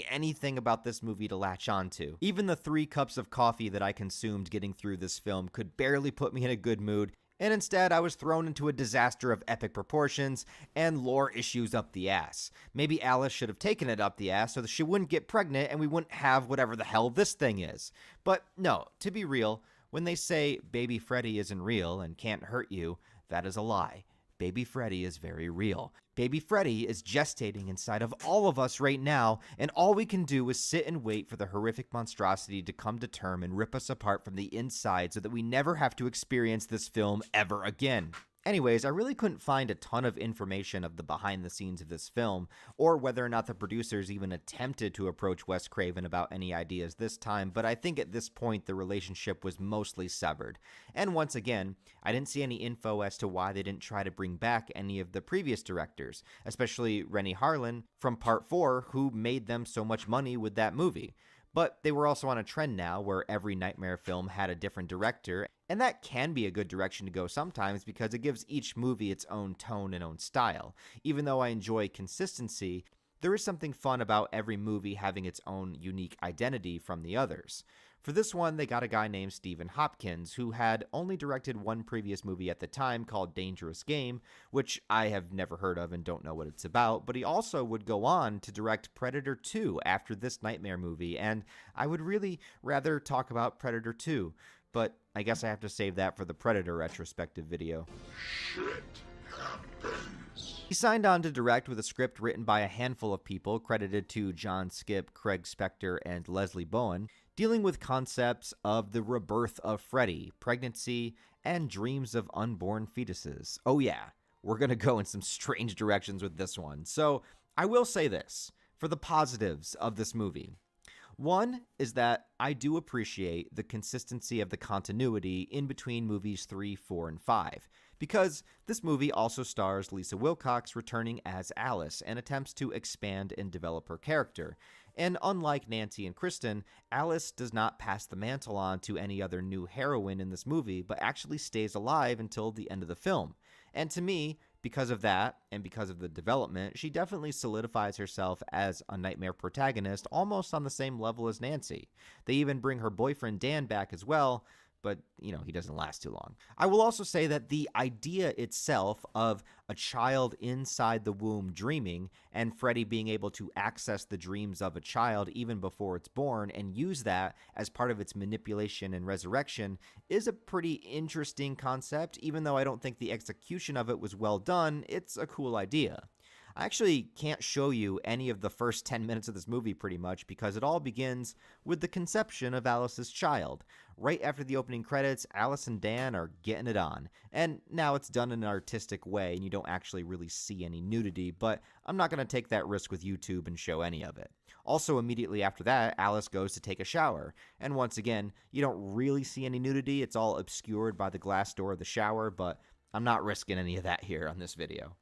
anything about this movie to latch onto. Even the 3 cups of coffee that I consumed getting through this film could barely put me in a good mood, and instead I was thrown into a disaster of epic proportions and lore issues up the ass. Maybe Alice should have taken it up the ass so that she wouldn't get pregnant and we wouldn't have whatever the hell this thing is. But no, to be real, when they say baby Freddy isn't real and can't hurt you, that is a lie. Baby Freddy is very real. Baby Freddy is gestating inside of all of us right now, and all we can do is sit and wait for the horrific monstrosity to come to term and rip us apart from the inside so that we never have to experience this film ever again. Anyways, I really couldn't find a ton of information of the behind the scenes of this film, or whether or not the producers even attempted to approach Wes Craven about any ideas this time, but I think at this point the relationship was mostly severed. And once again, I didn't see any info as to why they didn't try to bring back any of the previous directors, especially Rennie Harlan from Part 4, who made them so much money with that movie. But they were also on a trend now where every Nightmare film had a different director, and that can be a good direction to go sometimes because it gives each movie its own tone and own style. Even though I enjoy consistency, there is something fun about every movie having its own unique identity from the others. For this one, they got a guy named Stephen Hopkins, who had only directed one previous movie at the time called Dangerous Game, which I have never heard of and don't know what it's about, but he also would go on to direct Predator 2 after this Nightmare movie, and I would really rather talk about Predator 2, but I guess I have to save that for the Predator retrospective video. Shit happens. He signed on to direct with a script written by a handful of people credited to John Skipp, Craig Spector, and Leslie Bowen, dealing with concepts of the rebirth of Freddy, pregnancy, and dreams of unborn fetuses. Oh yeah, we're going to go in some strange directions with this one. So I will say this, for the positives of this movie. One is that I do appreciate the consistency of the continuity in between movies 3, 4, and 5, because this movie also stars Lisa Wilcox returning as Alice and attempts to expand and develop her character. And unlike Nancy and Kristen, Alice does not pass the mantle on to any other new heroine in this movie, but actually stays alive until the end of the film. And to me, because of that, and because of the development, she definitely solidifies herself as a Nightmare protagonist almost on the same level as Nancy. They even bring her boyfriend Dan back as well, but, he doesn't last too long. I will also say that the idea itself of a child inside the womb dreaming and Freddy being able to access the dreams of a child even before it's born and use that as part of its manipulation and resurrection is a pretty interesting concept. Even though I don't think the execution of it was well done, it's a cool idea. I actually can't show you any of the first 10 minutes of this movie pretty much because it all begins with the conception of Alice's child. Right after the opening credits, Alice and Dan are getting it on. And now it's done in an artistic way and you don't actually really see any nudity, but I'm not going to take that risk with YouTube and show any of it. Also, immediately after that, Alice goes to take a shower. And once again, you don't really see any nudity. It's all obscured by the glass door of the shower, but I'm not risking any of that here on this video.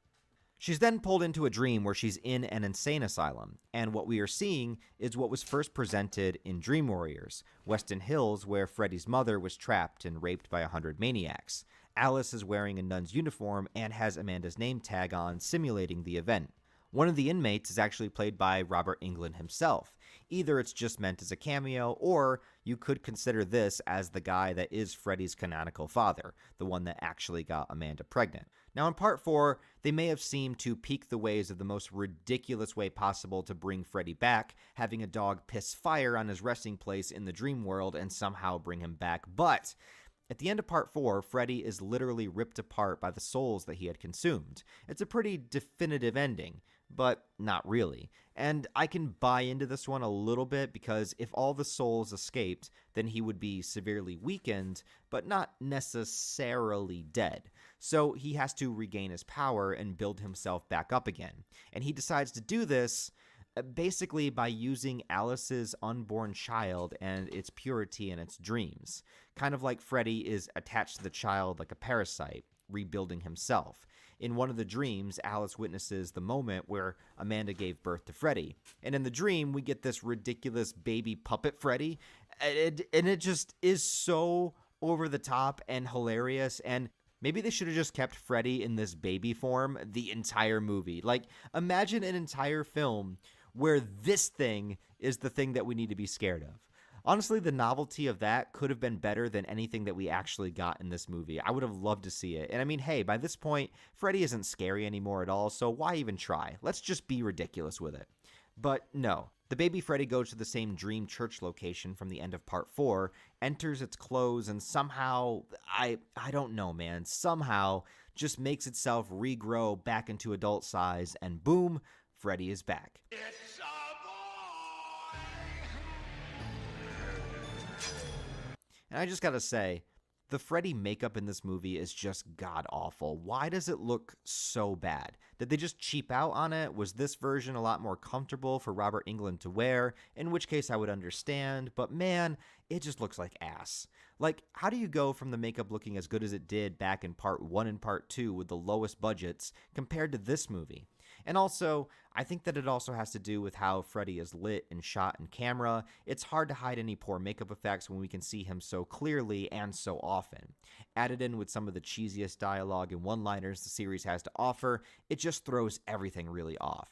She's then pulled into a dream where she's in an insane asylum, and what we are seeing is what was first presented in Dream Warriors, Weston Hills, where Freddy's mother was trapped and raped by 100 maniacs. Alice is wearing a nun's uniform and has Amanda's name tag on, simulating the event. One of the inmates is actually played by Robert Englund himself. Either it's just meant as a cameo, or you could consider this as the guy that is Freddy's canonical father, the one that actually got Amanda pregnant. Now in part 4, they may have seemed to peek the ways of the most ridiculous way possible to bring Freddy back, having a dog piss fire on his resting place in the dream world and somehow bring him back, but at the end of part 4, Freddy is literally ripped apart by the souls that he had consumed. It's a pretty definitive ending, but not really. And I can buy into this one a little bit because if all the souls escaped, then he would be severely weakened, but not necessarily dead. So he has to regain his power and build himself back up again. And he decides to do this basically by using Alice's unborn child and its purity and its dreams. Kind of like Freddy is attached to the child like a parasite, rebuilding himself. In one of the dreams, Alice witnesses the moment where Amanda gave birth to Freddy. And in the dream, we get this ridiculous baby puppet Freddy. And it just is so over the top and hilarious. And maybe they should have just kept Freddy in this baby form the entire movie. Like, imagine an entire film where this thing is the thing that we need to be scared of. Honestly, the novelty of that could have been better than anything that we actually got in this movie. I would have loved to see it. And I mean, hey, by this point, Freddy isn't scary anymore at all, so why even try? Let's just be ridiculous with it. But no. The baby Freddy goes to the same dream church location from the end of part 4, enters its clothes, and somehow, I don't know, man, somehow just makes itself regrow back into adult size, and boom, Freddy is back. It's a boy! And I just gotta say, the Freddy makeup in this movie is just god-awful. Why does it look so bad? Did they just cheap out on it? Was this version a lot more comfortable for Robert Englund to wear? In which case I would understand, but man, it just looks like ass. Like, how do you go from the makeup looking as good as it did back in part 1 and part 2 with the lowest budgets compared to this movie? And also, I think that it also has to do with how Freddy is lit and shot in camera. It's hard to hide any poor makeup effects when we can see him so clearly and so often. Added in with some of the cheesiest dialogue and one-liners the series has to offer, it just throws everything really off.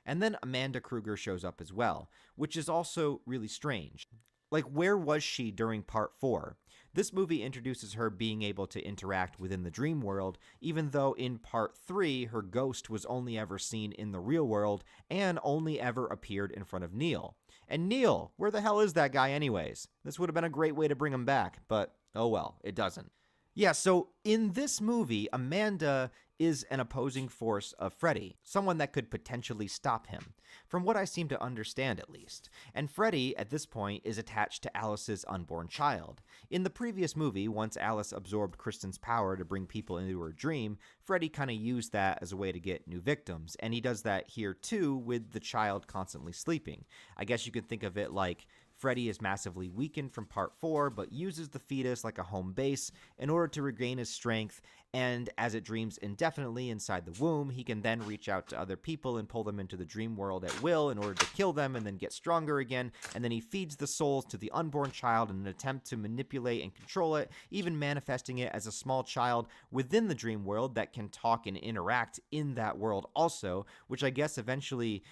And then Amanda Krueger shows up as well, which is also really strange. Like, where was she during part 4? This movie introduces her being able to interact within the dream world, even though in part 3, her ghost was only ever seen in the real world and only ever appeared in front of Neil. And Neil, where the hell is that guy anyways? This would have been a great way to bring him back, but oh well, it doesn't. Yeah, so in this movie, Amanda is an opposing force of Freddy, someone that could potentially stop him, from what I seem to understand at least. And Freddy, at this point, is attached to Alice's unborn child. In the previous movie, once Alice absorbed Kristen's power to bring people into her dream, Freddy kind of used that as a way to get new victims, and he does that here too with the child constantly sleeping. I guess you could think of it like Freddy is massively weakened from part 4, but uses the fetus like a home base in order to regain his strength, and as it dreams indefinitely inside the womb, he can then reach out to other people and pull them into the dream world at will in order to kill them and then get stronger again, and then he feeds the souls to the unborn child in an attempt to manipulate and control it, even manifesting it as a small child within the dream world that can talk and interact in that world also, which I guess eventually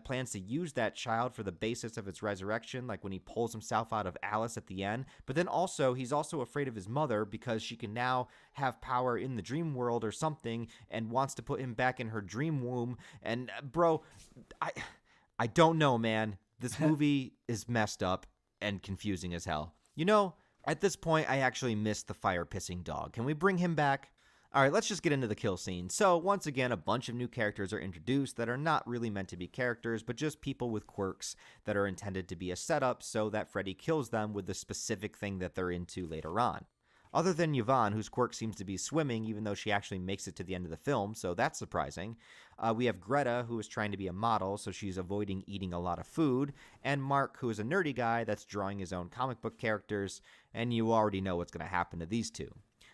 plans to use that child for the basis of its resurrection, like when he pulls himself out of Alice at the end. But then also, he's also afraid of his mother because she can now have power in the dream world or something and wants to put him back in her dream womb. And bro, I don't know, man. This movie is messed up and confusing as hell. You know, at this point, I actually miss the fire-pissing dog. Can we bring him back? Alright, let's just get into the kill scene. So, once again, a bunch of new characters are introduced that are not really meant to be characters, but just people with quirks that are intended to be a setup so that Freddy kills them with the specific thing that they're into later on. Other than Yvonne, whose quirk seems to be swimming, even though she actually makes it to the end of the film, so that's surprising. We have Greta, who is trying to be a model, so she's avoiding eating a lot of food, and Mark, who is a nerdy guy that's drawing his own comic book characters, and you already know what's going to happen to these two.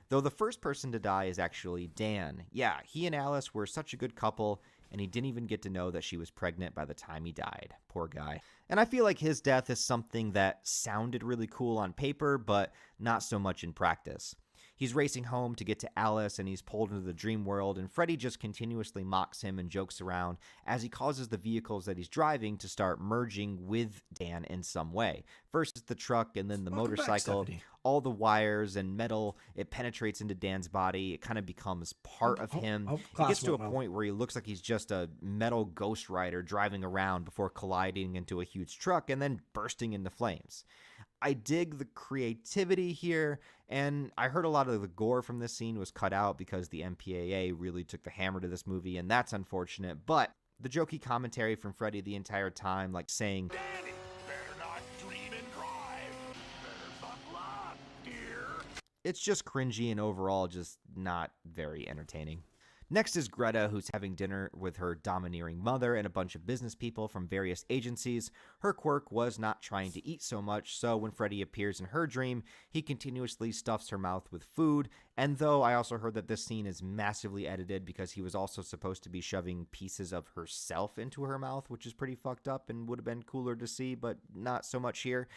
Though the first person to die is actually Dan. Yeah, he and Alice were such a good couple, and he didn't even get to know that she was pregnant by the time he died. Poor guy. And I feel like his death is something that sounded really cool on paper, but not so much in practice. He's racing home to get to Alice, and he's pulled into the dream world, and Freddy just continuously mocks him and jokes around as he causes the vehicles that he's driving to start merging with Dan in some way. First it's the truck, and then the motorcycle. All the wires and metal, it penetrates into Dan's body. It kind of becomes part of him. He gets to a point where he looks like he's just a metal ghost rider driving around before colliding into a huge truck and then bursting into flames. I dig the creativity here, and I heard a lot of the gore from this scene was cut out because the MPAA really took the hammer to this movie, and that's unfortunate. But the jokey commentary from Freddy the entire time, like saying, Danny, better not dream and drive. Better buckle up, dear. it's just cringy and overall just not very entertaining. Next is Greta, who's having dinner with her domineering mother and a bunch of business people from various agencies. Her quirk was not trying to eat so much, so when Freddy appears in her dream, he continuously stuffs her mouth with food. And though I also heard that this scene is massively edited because he was also supposed to be shoving pieces of herself into her mouth, which is pretty fucked up and would have been cooler to see, but not so much here.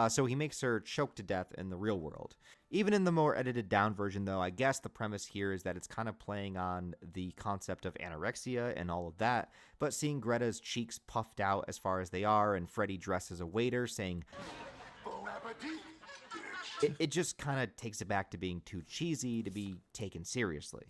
So he makes her choke to death in the real world. Even in the more edited down version, though, I guess the premise here is that it's kind of playing on the concept of anorexia and all of that, but seeing Greta's cheeks puffed out as far as they are and Freddy dressed as a waiter saying, Bon appetit. it just kind of takes it back to being too cheesy to be taken seriously.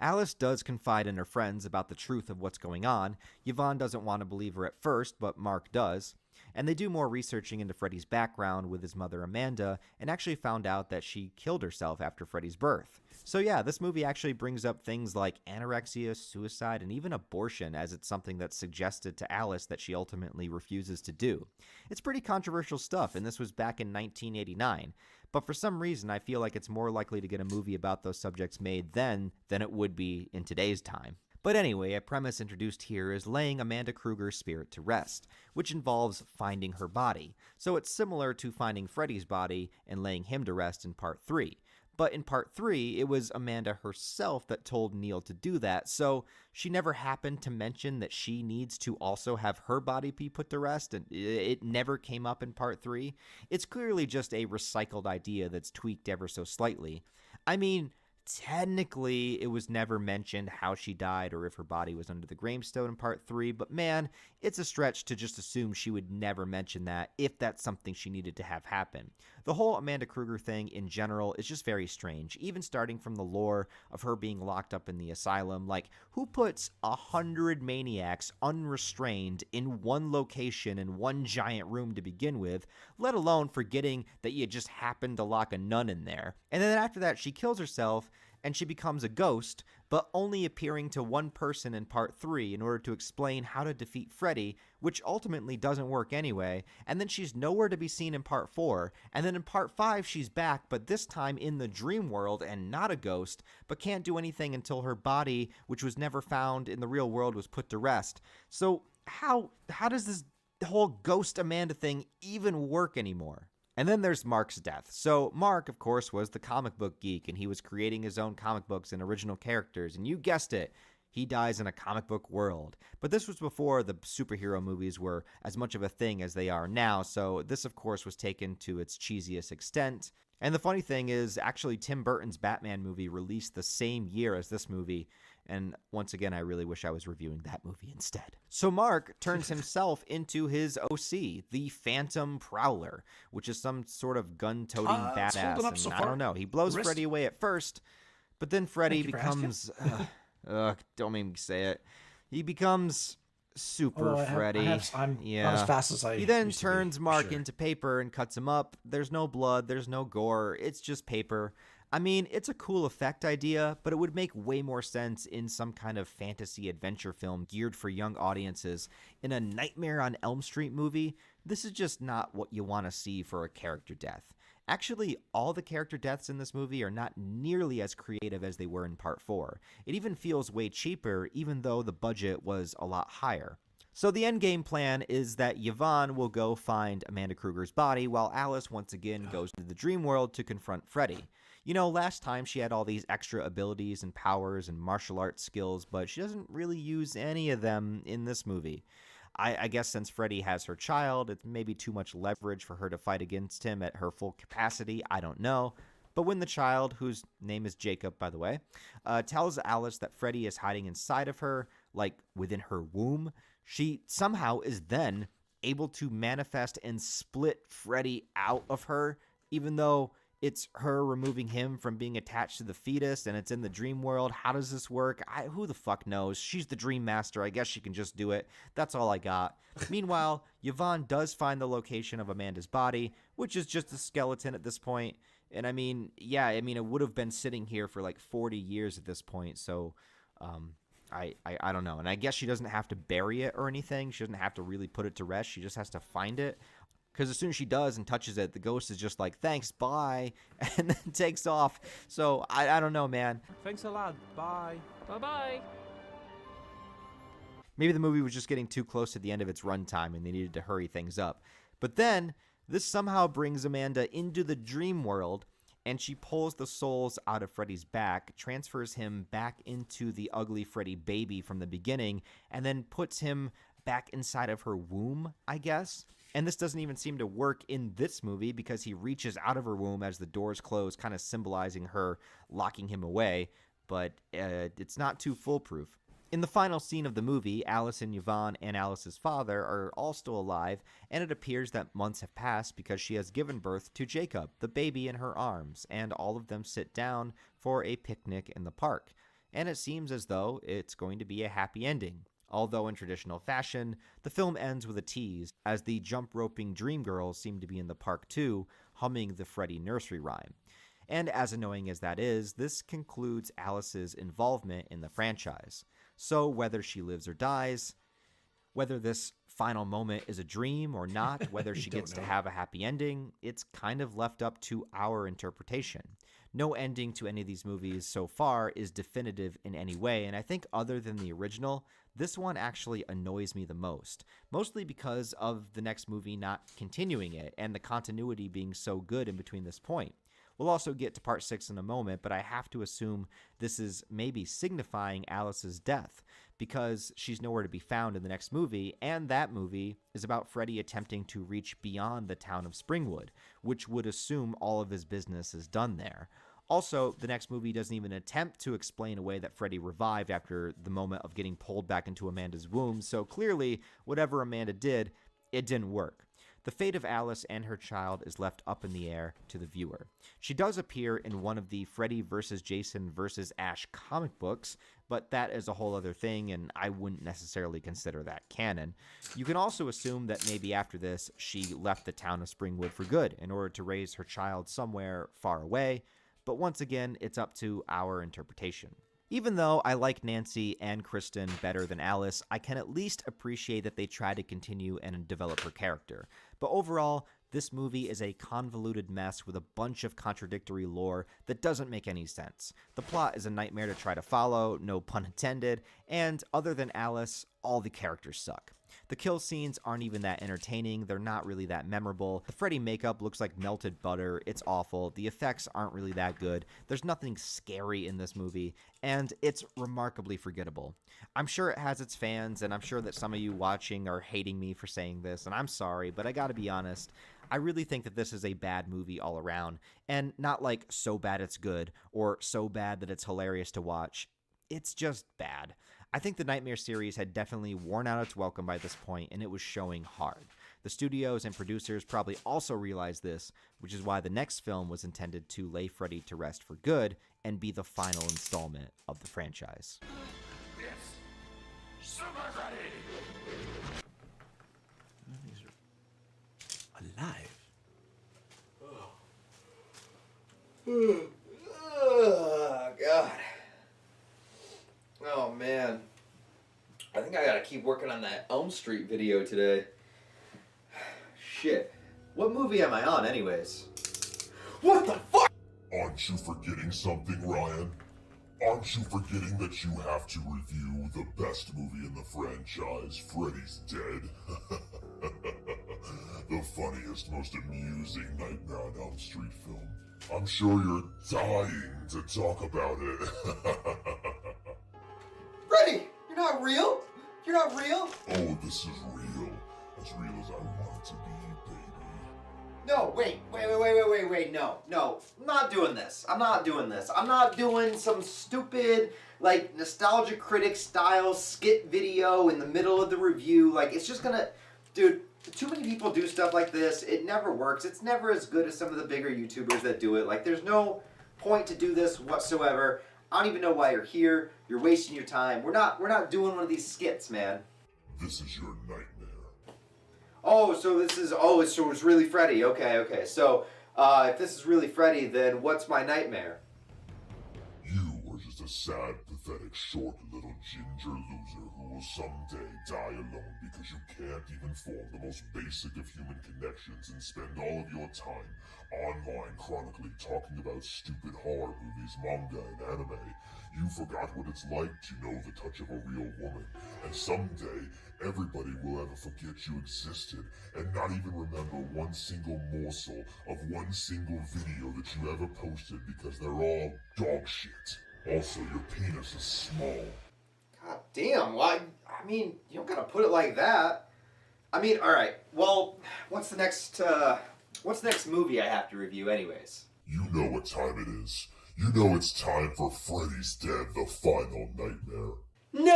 Alice does confide in her friends about the truth of what's going on. Yvonne doesn't want to believe her at first, but Mark does. And they do more researching into Freddy's background with his mother Amanda and actually found out that she killed herself after Freddy's birth. So yeah, this movie actually brings up things like anorexia, suicide, and even abortion, as it's something that's suggested to Alice that she ultimately refuses to do. It's pretty controversial stuff, and this was back in 1989. But for some reason, I feel like it's more likely to get a movie about those subjects made then than it would be in today's time. But anyway, a premise introduced here is laying Amanda Krueger's spirit to rest, which involves finding her body. So it's similar to finding Freddy's body and laying him to rest in part 3. But in part 3, it was Amanda herself that told Neil to do that, so she never happened to mention that she needs to also have her body be put to rest, and it never came up in part 3. It's clearly just a recycled idea that's tweaked ever so slightly. I mean, technically, it was never mentioned how she died or if her body was under the gravestone in part 3, but man, it's a stretch to just assume she would never mention that if that's something she needed to have happen. The whole Amanda Krueger thing in general is just very strange, even starting from the lore of her being locked up in the asylum. Like, who puts 100 maniacs unrestrained in one location in one giant room to begin with, let alone forgetting that you just happened to lock a nun in there? And then after that, she kills herself and she becomes a ghost, but only appearing to one person in part 3 in order to explain how to defeat Freddy, which ultimately doesn't work anyway, and then she's nowhere to be seen in part 4, and then in part 5 she's back, but this time in the dream world and not a ghost, but can't do anything until her body, which was never found in the real world, was put to rest. So how does this whole ghost Amanda thing even work anymore? And then there's Mark's death. So Mark, of course, was the comic book geek, and he was creating his own comic books and original characters, and you guessed it, he dies in a comic book world. But this was before the superhero movies were as much of a thing as they are now, so this, of course, was taken to its cheesiest extent. And the funny thing is, actually, Tim Burton's Batman movie released the same year as this movie, and once again, I really wish I was reviewing that movie instead. So Mark turns himself into his OC, the Phantom Prowler, which is some sort of gun-toting badass. And I don't know. He blows Freddy away at first, but then Freddy becomes... don't make me say it. He becomes Super Freddy. I'm not as fast as I He then used to be, turns Mark into paper and cuts him up. There's no blood. There's no gore. It's just paper. I mean, it's a cool effect idea, but it would make way more sense in some kind of fantasy adventure film geared for young audiences. In a Nightmare on Elm Street movie, this is just not what you want to see for a character death. Actually, all the character deaths in this movie are not nearly as creative as they were in Part 4. It even feels way cheaper, even though the budget was a lot higher. So the endgame plan is that Yvonne will go find Amanda Krueger's body while Alice once again goes to the dream world to confront Freddy. You know, last time she had all these extra abilities and powers and martial arts skills, but she doesn't really use any of them in this movie. I guess since Freddy has her child, it's maybe too much leverage for her to fight against him at her full capacity. I don't know. But when the child, whose name is Jacob, by the way, tells Alice that Freddy is hiding inside of her, like within her womb, she somehow is then able to manifest and split Freddy out of her, even though it's her removing him from being attached to the fetus and it's in the dream world. How does this work? Who the fuck knows? She's the dream master. I guess she can just do it. That's all I got. Meanwhile, Yvonne does find the location of Amanda's body, which is just a skeleton at this point. And I mean, yeah, it would have been sitting here for like 40 years at this point. So, I don't know. And I guess she doesn't have to bury it or anything. She doesn't have to really put it to rest. She just has to find it. Because as soon as she does and touches it, the ghost is just like, thanks, bye, and then takes off. So, I don't know, man. Thanks a lot. Bye. Bye-bye. Maybe the movie was just getting too close to the end of its runtime and they needed to hurry things up. But then, this somehow brings Amanda into the dream world, and she pulls the souls out of Freddy's back, transfers him back into the ugly Freddy baby from the beginning, and then puts him back inside of her womb, I guess. And this doesn't even seem to work in this movie because he reaches out of her womb as the doors close, kind of symbolizing her locking him away, but it's not too foolproof. In the final scene of the movie, Alice and Yvonne and Alice's father are all still alive, and it appears that months have passed because she has given birth to Jacob, the baby in her arms, and all of them sit down for a picnic in the park. And it seems as though it's going to be a happy ending. Although in traditional fashion, the film ends with a tease, as the jump-roping dream girls seem to be in the park too, humming the Freddy nursery rhyme. And as annoying as that is, this concludes Alice's involvement in the franchise. So whether she lives or dies, whether this final moment is a dream or not, whether she gets to have a happy ending, it's kind of left up to our interpretation. No ending to any of these movies so far is definitive in any way, and I think other than the original, this one actually annoys me the most, mostly because of the next movie not continuing it and the continuity being so good in between this point. We'll also get to part 6 in a moment, but I have to assume this is maybe signifying Alice's death, because she's nowhere to be found in the next movie, and that movie is about Freddy attempting to reach beyond the town of Springwood, which would assume all of his business is done there. Also, the next movie doesn't even attempt to explain away that Freddy revived after the moment of getting pulled back into Amanda's womb, so clearly, whatever Amanda did, it didn't work. The fate of Alice and her child is left up in the air to the viewer. She does appear in one of the Freddy vs. Jason vs. Ash comic books, but that is a whole other thing, and I wouldn't necessarily consider that canon. You can also assume that maybe after this, she left the town of Springwood for good in order to raise her child somewhere far away, but once again, it's up to our interpretation. Even though I like Nancy and Kristen better than Alice, I can at least appreciate that they try to continue and develop her character. But overall, this movie is a convoluted mess with a bunch of contradictory lore that doesn't make any sense. The plot is a nightmare to try to follow, no pun intended, and other than Alice, all the characters suck. The kill scenes aren't even that entertaining, they're not really that memorable. The Freddy makeup looks like melted butter, it's awful, the effects aren't really that good, there's nothing scary in this movie, and it's remarkably forgettable. I'm sure it has its fans, and I'm sure that some of you watching are hating me for saying this, and I'm sorry, but I gotta be honest, I really think that this is a bad movie all around, and not like so bad it's good, or so bad that it's hilarious to watch. It's just bad. I think the Nightmare series had definitely worn out its welcome by this point, and it was showing hard. The studios and producers probably also realized this, which is why the next film was intended to lay Freddy to rest for good and be the final installment of the franchise. It's Super Freddy! These are alive. working on that Elm Street video today. Shit. What movie am I on, anyways? What the fuck? Aren't you forgetting something, Ryan? Aren't you forgetting that you have to review the best movie in the franchise, Freddy's Dead? The funniest, most amusing Nightmare on Elm Street film. I'm sure you're dying to talk about it. Freddy, you're not real? You're not real? Oh, this is real. As real as I want it to be, baby. No, wait, no, I'm not doing this. I'm not doing some stupid, like, Nostalgia Critic style skit video in the middle of the review. Like, it's just gonna, dude, too many people do stuff like this. It never works. It's never as good as some of the bigger YouTubers that do it. Like, there's no point to do this whatsoever. I don't even know why you're here. You're wasting your time. We're not doing one of these skits, man. This is your nightmare. Oh, so it's really Freddy. Okay. So, if this is really Freddy, then what's my nightmare? You are just a sad, pathetic, short little ginger loser who will someday die alone because you can't even form the most basic of human connections and spend all of your time online chronically talking about stupid horror movies, manga, and anime. You forgot what it's like to know the touch of a real woman, and someday everybody will ever forget you existed and not even remember one single morsel of one single video that you ever posted because they're all dog shit. Also, your penis is small. God damn, why? I mean, you don't gotta put it like that. I mean, alright, well, what's the next movie I have to review anyways? You know what time it is. You know it's time for Freddy's Dead, the final nightmare. No!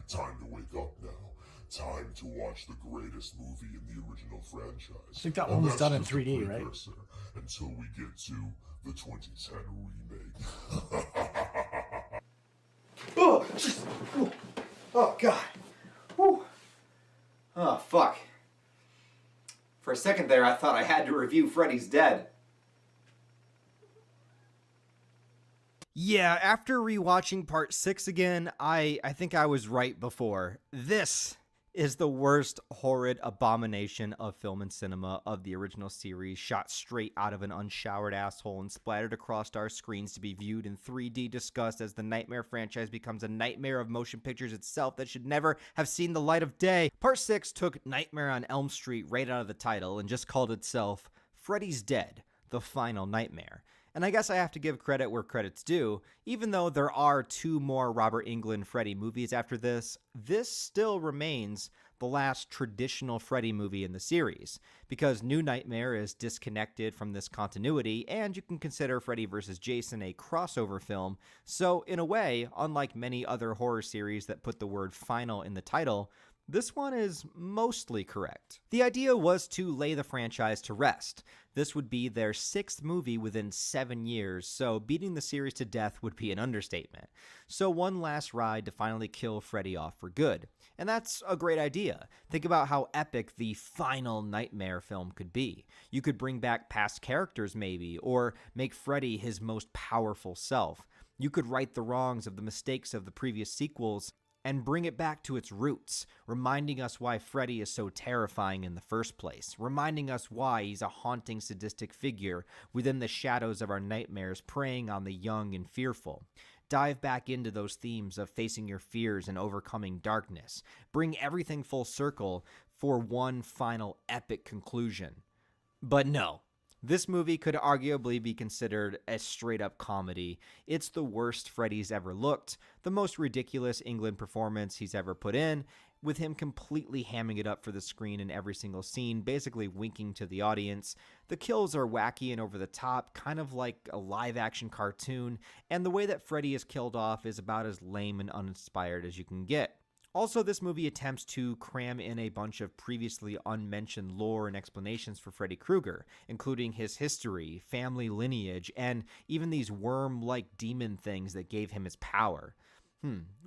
Time to wake up now. Time to watch the greatest movie in the original franchise. I think that one was done in 3D, right? Until we get to the 2010 remake. Oh, just, oh God. Whew. Oh, fuck. For a second there, I thought I had to review Freddy's Dead. Yeah, after rewatching part 6 again, I think I was right before. This is the worst horrid abomination of film and cinema of the original series, shot straight out of an unshowered asshole and splattered across our screens to be viewed in 3D disgust as the Nightmare franchise becomes a nightmare of motion pictures itself that should never have seen the light of day. Part 6 took Nightmare on Elm Street right out of the title and just called itself Freddy's Dead, the Final Nightmare. And I guess I have to give credit where credit's due. Even though there are 2 more Robert Englund Freddy movies after this still remains the last traditional Freddy movie in the series, because New Nightmare is disconnected from this continuity, and you can consider Freddy vs. Jason a crossover film. So in a way, unlike many other horror series that put the word final in the title, this one is mostly correct. The idea was to lay the franchise to rest. This would be their 6th movie within 7 years, so beating the series to death would be an understatement. So one last ride to finally kill Freddy off for good. And that's a great idea. Think about how epic the final Nightmare film could be. You could bring back past characters maybe, or make Freddy his most powerful self. You could right the wrongs of the mistakes of the previous sequels and bring it back to its roots, reminding us why Freddy is so terrifying in the first place, reminding us why he's a haunting, sadistic figure within the shadows of our nightmares, preying on the young and fearful. Dive back into those themes of facing your fears and overcoming darkness. Bring everything full circle for one final epic conclusion. But no. This movie could arguably be considered a straight-up comedy. It's the worst Freddy's ever looked, the most ridiculous Englund performance he's ever put in, with him completely hamming it up for the screen in every single scene, basically winking to the audience. The kills are wacky and over the top, kind of like a live-action cartoon, and the way that Freddy is killed off is about as lame and uninspired as you can get. Also, this movie attempts to cram in a bunch of previously unmentioned lore and explanations for Freddy Krueger, including his history, family lineage, and even these worm-like demon things that gave him his power.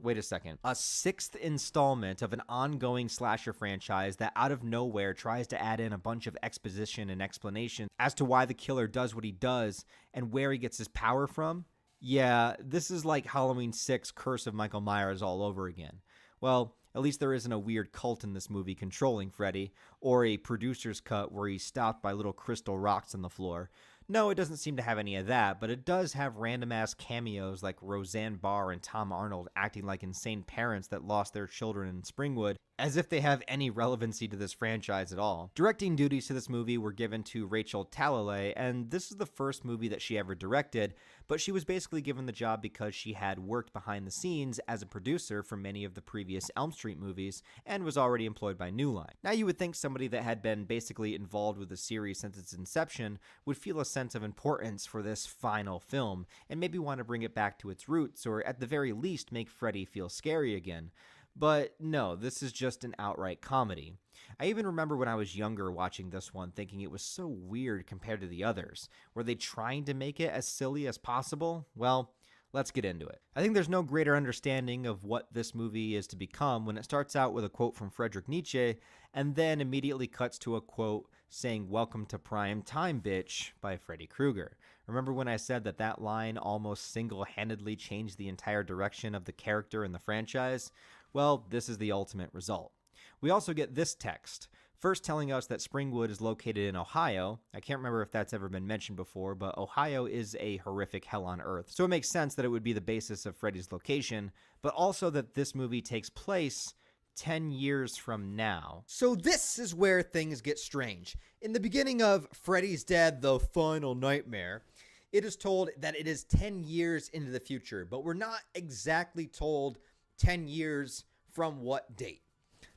Wait a second. A 6th installment of an ongoing slasher franchise that out of nowhere tries to add in a bunch of exposition and explanation as to why the killer does what he does and where he gets his power from? Yeah, this is like Halloween 6 Curse of Michael Myers all over again. Well, at least there isn't a weird cult in this movie controlling Freddy, or a producer's cut where he's stopped by little crystal rocks on the floor. No, it doesn't seem to have any of that, but it does have random-ass cameos like Roseanne Barr and Tom Arnold acting like insane parents that lost their children in Springwood, as if they have any relevancy to this franchise at all. Directing duties to this movie were given to Rachel Talalay, and this is the first movie that she ever directed, but she was basically given the job because she had worked behind the scenes as a producer for many of the previous Elm Street movies and was already employed by New Line. Now you would think somebody that had been basically involved with the series since its inception would feel a sense of importance for this final film and maybe want to bring it back to its roots, or at the very least make Freddy feel scary again. But no, this is just an outright comedy. I even remember when I was younger watching this one thinking it was so weird compared to the others. Were they trying to make it as silly as possible? Well, let's get into it. I think there's no greater understanding of what this movie is to become when it starts out with a quote from Friedrich Nietzsche and then immediately cuts to a quote saying "Welcome to prime time, bitch" by Freddy Krueger. Remember when I said that that line almost single-handedly changed the entire direction of the character in the franchise? Well, this is the ultimate result. We also get this text, first telling us that Springwood is located in Ohio. I can't remember if that's ever been mentioned before, but Ohio is a horrific hell on earth, so it makes sense that it would be the basis of Freddy's location, but also that this movie takes place 10 years from now. So this is where things get strange. In the beginning of Freddy's Dead, The Final Nightmare, it is told that it is 10 years into the future, but we're not exactly told 10 years from what date.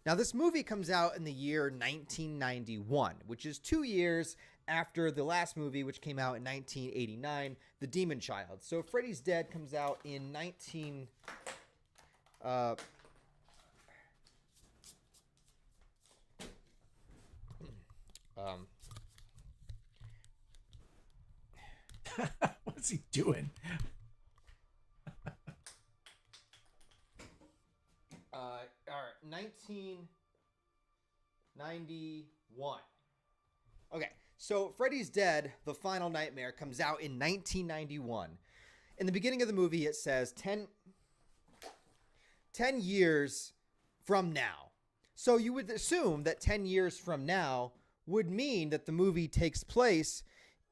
Now, this movie comes out in the year 1991, which is 2 years after the last movie, which came out in 1989, The Demon Child. So Freddy's Dead comes out in 19... What's he doing? All right, 1991. Okay, so Freddy's Dead, The Final Nightmare comes out in 1991. In the beginning of the movie, it says 10 years from now. So you would assume that 10 years from now would mean that the movie takes place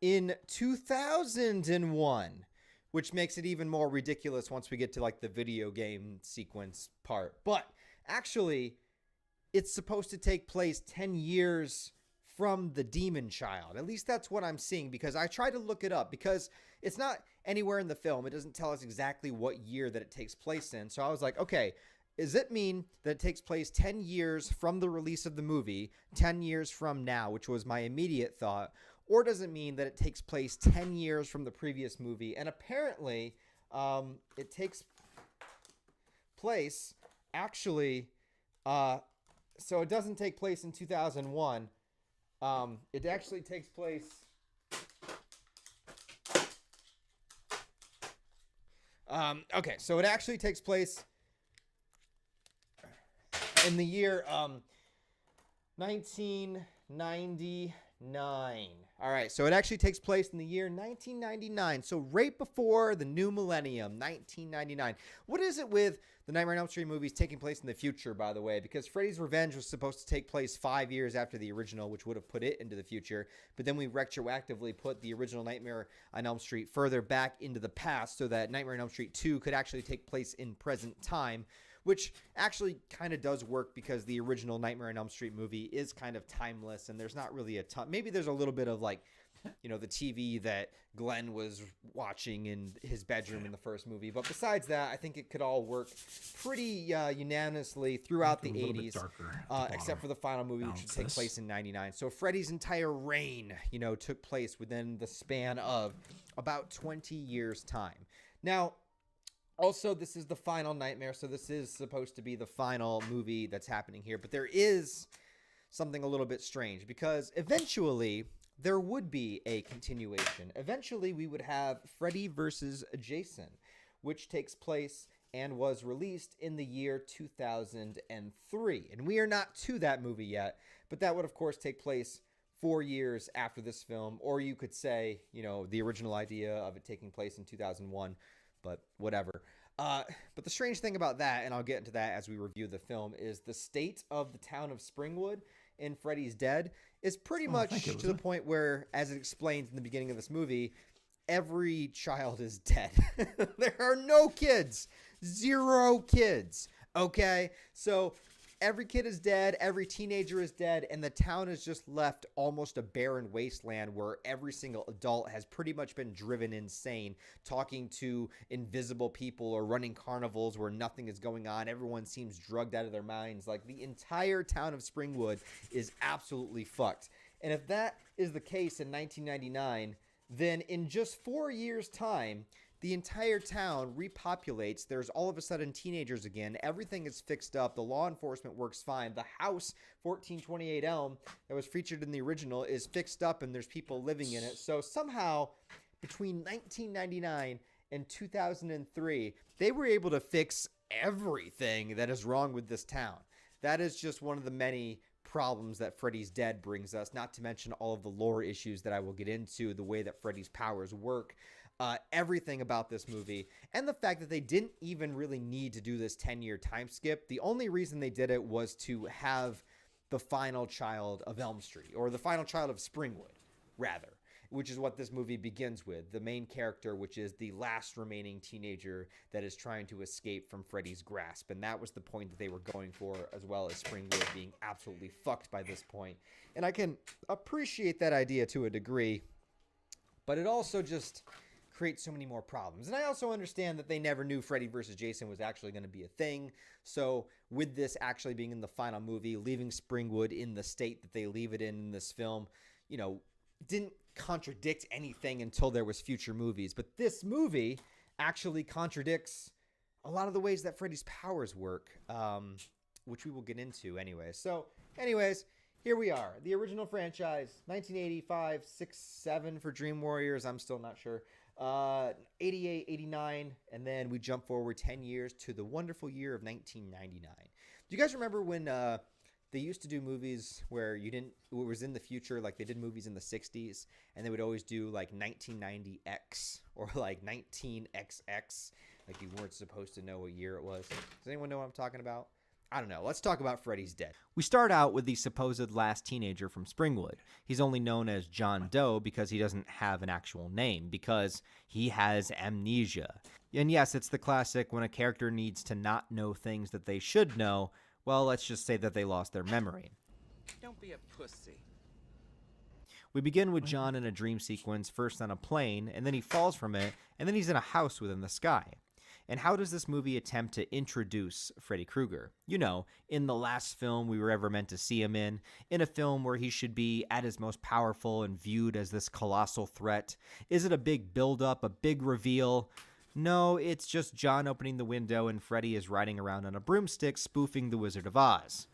in 2001, which makes it even more ridiculous once we get to like the video game sequence part. But actually, it's supposed to take place 10 years from the Demon Child. At least that's what I'm seeing, because I tried to look it up because it's not anywhere in the film. It doesn't tell us exactly what year that it takes place in. So I was like, okay, does it mean that it takes place 10 years from the release of the movie, 10 years from now, which was my immediate thought, or does it mean that it takes place 10 years from the previous movie? And apparently, it takes place, actually, so it doesn't take place in 2001. It actually takes place... okay, so it actually takes place in the year 1999. All right, so it actually takes place in the year 1999. So right before the new millennium, 1999. What is it with the Nightmare on Elm Street movies taking place in the future, by the way? Because Freddy's Revenge was supposed to take place 5 years after the original, which would have put it into the future. But then we retroactively put the original Nightmare on Elm Street further back into the past so that Nightmare on Elm Street 2 could actually take place in present time, which actually kind of does work because the original Nightmare on Elm Street movie is kind of timeless, and there's not really a ton. Maybe there's a little bit of like, you know, the TV that Glenn was watching in his bedroom in the first movie. But besides that, I think it could all work pretty unanimously throughout the 80s, except for the final movie, which would take place in 99. So Freddy's entire reign, you know, took place within the span of about 20 years' time. Now, also, this is the final nightmare, so this is supposed to be the final movie that's happening here. But there is something a little bit strange, because eventually there would be a continuation. Eventually, we would have Freddy versus Jason, which takes place and was released in the year 2003. And we are not to that movie yet, but that would, of course, take place 4 years after this film. Or you could say, you know, the original idea of it taking place in 2001 but whatever. But the strange thing about that, and I'll get into that as we review the film, is the state of the town of Springwood in Freddy's Dead is pretty much to the point where, as it explains in the beginning of this movie, every child is dead. There are no kids. 0 kids. Okay? So every kid is dead. Every teenager is dead. And the town is just left almost a barren wasteland where every single adult has pretty much been driven insane, talking to invisible people or running carnivals where nothing is going on. Everyone seems drugged out of their minds. Like, the entire town of Springwood is absolutely fucked. And if that is the case in 1999, then in just 4 years' time, the entire town repopulates. There's all of a sudden teenagers again. Everything is fixed up. The law enforcement works fine. The house, 1428 Elm, that was featured in the original, is fixed up and there's people living in it. So somehow, between 1999 and 2003, they were able to fix everything that is wrong with this town. That is just one of the many problems that Freddy's Dead brings us, not to mention all of the lore issues that I will get into, the way that Freddy's powers work. Everything about this movie, and the fact that they didn't even really need to do this 10-year time skip. The only reason they did it was to have the final child of Elm Street, or the final child of Springwood, rather, which is what this movie begins with. The main character, which is the last remaining teenager that is trying to escape from Freddy's grasp, and that was the point that they were going for, as well as Springwood being absolutely fucked by this point. And I can appreciate that idea to a degree, but it also just creates so many more problems. And I also understand that they never knew Freddy versus Jason was actually going to be a thing. So with this actually being in the final movie, leaving Springwood in the state that they leave it in this film, you know, didn't contradict anything until there was future movies. But this movie actually contradicts a lot of the ways that Freddy's powers work, which we will get into anyway. So anyways, here we are. The original franchise, 1985, 6, 7 for Dream Warriors. I'm still not sure. 88, 89, and then we jump forward 10 years to the wonderful year of 1999. Do you guys remember when they used to do movies where it was in the future, like they did movies in the 60s, and they would always do like 1990X or like 19XX, like you weren't supposed to know what year it was. Does anyone know what I'm talking about? I don't know. Let's talk about Freddy's Dead. We start out with the supposed last teenager from Springwood. He's only known as John Doe because he doesn't have an actual name, because he has amnesia. And yes, it's the classic when a character needs to not know things that they should know. Well, let's just say that they lost their memory. Don't be a pussy. We begin with John in a dream sequence, first on a plane, and then he falls from it, and then he's in a house within the sky. And how does this movie attempt to introduce Freddy Krueger? You know, in the last film we were ever meant to see him in a film where he should be at his most powerful and viewed as this colossal threat. Is it a big build-up, a big reveal? No, it's just John opening the window and Freddy is riding around on a broomstick spoofing The Wizard of Oz.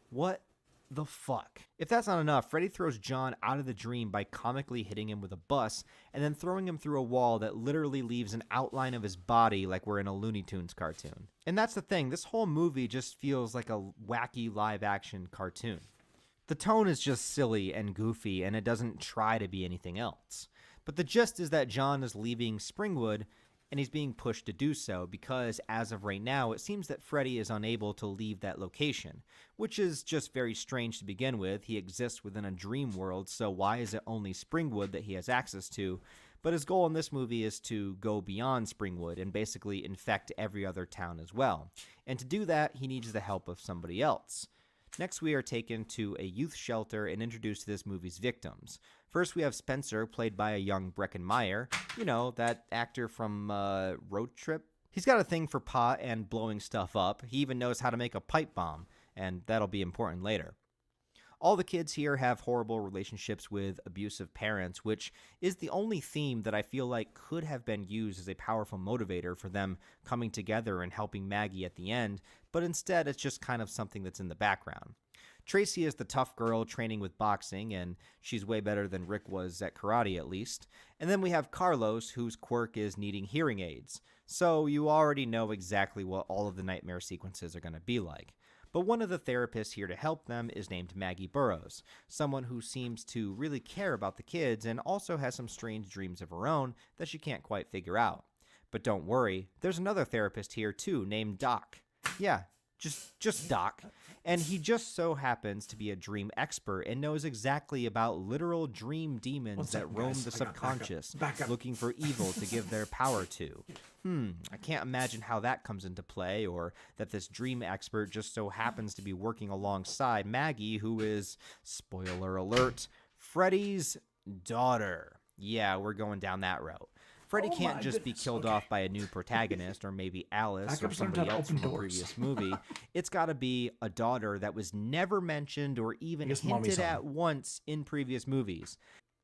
What the fuck? If that's not enough, Freddy throws John out of the dream by comically hitting him with a bus and then throwing him through a wall that literally leaves an outline of his body like we're in a Looney Tunes cartoon. And that's the thing, this whole movie just feels like a wacky live-action cartoon. The tone is just silly and goofy, and it doesn't try to be anything else. But the gist is that John is leaving Springwood, and he's being pushed to do so because, as of right now, it seems that Freddy is unable to leave that location, which is just very strange to begin with. He exists within a dream world, so why is it only Springwood that he has access to? But his goal in this movie is to go beyond Springwood and basically infect every other town as well. And to do that, he needs the help of somebody else. Next, we are taken to a youth shelter and introduced to this movie's victims. First, we have Spencer, played by a young Breckin Meyer. You know, that actor from Road Trip. He's got a thing for pot and blowing stuff up. He even knows how to make a pipe bomb, and that'll be important later. All the kids here have horrible relationships with abusive parents, which is the only theme that I feel like could have been used as a powerful motivator for them coming together and helping Maggie at the end, but instead it's just kind of something that's in the background. Tracy is the tough girl training with boxing, and she's way better than Rick was at karate at least. And then we have Carlos, whose quirk is needing hearing aids. So you already know exactly what all of the nightmare sequences are going to be like. But one of the therapists here to help them is named Maggie Burrows, someone who seems to really care about the kids and also has some strange dreams of her own that she can't quite figure out. But don't worry, there's another therapist here too named Doc. Yeah, just Doc. And he just so happens to be a dream expert and knows exactly about literal dream demons that roam the subconscious, looking for evil to give their power to. I can't imagine how that comes into play, or that this dream expert just so happens to be working alongside Maggie, who is, spoiler alert, Freddy's daughter. Yeah, we're going down that route. Freddy can't just be killed off by a new protagonist, or maybe Alice or somebody else from a previous movie. It's got to be a daughter that was never mentioned or even hinted at once in previous movies.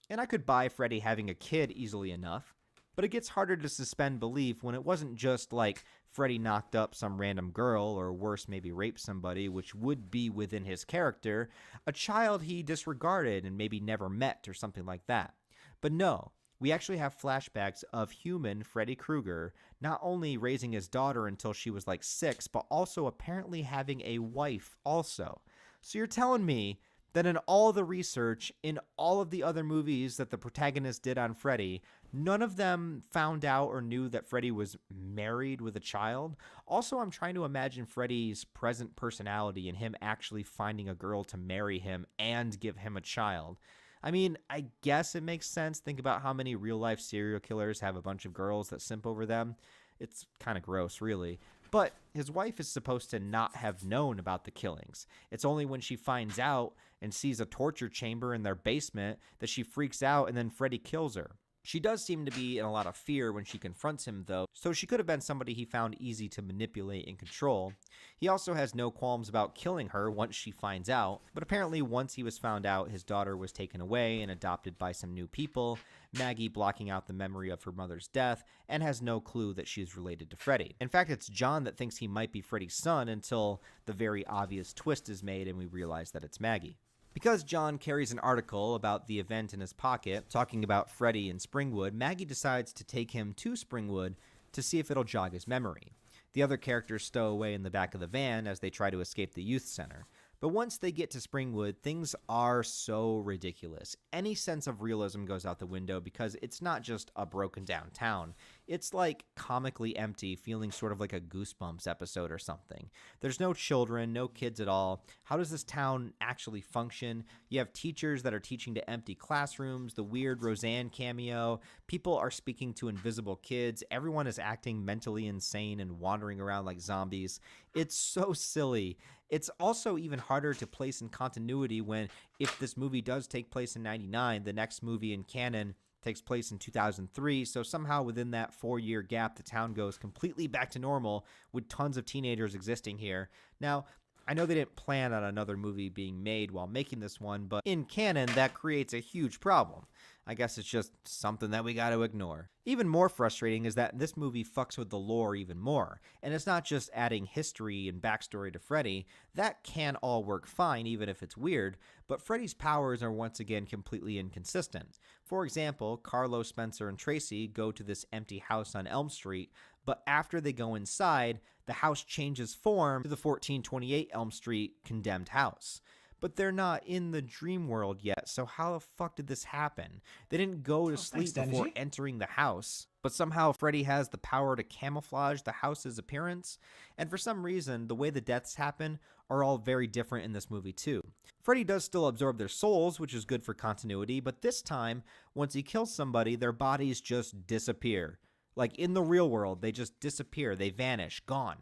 And I could buy Freddy having a kid easily enough, but it gets harder to suspend belief when it wasn't just like Freddy knocked up some random girl, or worse, maybe raped somebody, which would be within his character, a child he disregarded and maybe never met or something like that. But no. We actually have flashbacks of human Freddy Krueger not only raising his daughter until she was like 6, but also apparently having a wife also. So you're telling me that in all the research, in all of the other movies that the protagonist did on Freddy, none of them found out or knew that Freddy was married with a child? Also, I'm trying to imagine Freddy's present personality and him actually finding a girl to marry him and give him a child. I mean, I guess it makes sense. Think about how many real-life serial killers have a bunch of girls that simp over them. It's kind of gross, really. But his wife is supposed to not have known about the killings. It's only when she finds out and sees a torture chamber in their basement that she freaks out, and then Freddy kills her. She does seem to be in a lot of fear when she confronts him, though, so she could have been somebody he found easy to manipulate and control. He also has no qualms about killing her once she finds out, but apparently once he was found out, his daughter was taken away and adopted by some new people, Maggie blocking out the memory of her mother's death, and has no clue that she is related to Freddy. In fact, it's John that thinks he might be Freddy's son until the very obvious twist is made and we realize that it's Maggie. Because John carries an article about the event in his pocket, talking about Freddy in Springwood, Maggie decides to take him to Springwood to see if it'll jog his memory. The other characters stow away in the back of the van as they try to escape the youth center. But once they get to Springwood, things are so ridiculous. Any sense of realism goes out the window because it's not just a broken down town. It's like comically empty, feeling sort of like a Goosebumps episode or something. There's no children, no kids at all. How does this town actually function? You have teachers that are teaching to empty classrooms, the weird Roseanne cameo. People are speaking to invisible kids. Everyone is acting mentally insane and wandering around like zombies. It's so silly. It's also even harder to place in continuity when, if this movie does take place in 99, the next movie in canon takes place in 2003, so somehow within that 4-year gap, the town goes completely back to normal with tons of teenagers existing here. Now, I know they didn't plan on another movie being made while making this one, but in canon, that creates a huge problem. I guess it's just something that we got to ignore. Even more frustrating is that this movie fucks with the lore even more, and it's not just adding history and backstory to Freddy. That can all work fine, even if it's weird, but Freddy's powers are once again completely inconsistent. For example, Carlos, Spencer, and Tracy go to this empty house on Elm Street, but after they go inside, the house changes form to the 1428 Elm Street condemned house. But they're not in the dream world yet, so how the fuck did this happen? They didn't go to sleep before entering the house, but somehow Freddy has the power to camouflage the house's appearance, and for some reason, the way the deaths happen are all very different in this movie too. Freddy does still absorb their souls, which is good for continuity, but this time, once he kills somebody, their bodies just disappear. Like in the real world, they just disappear, they vanish, gone.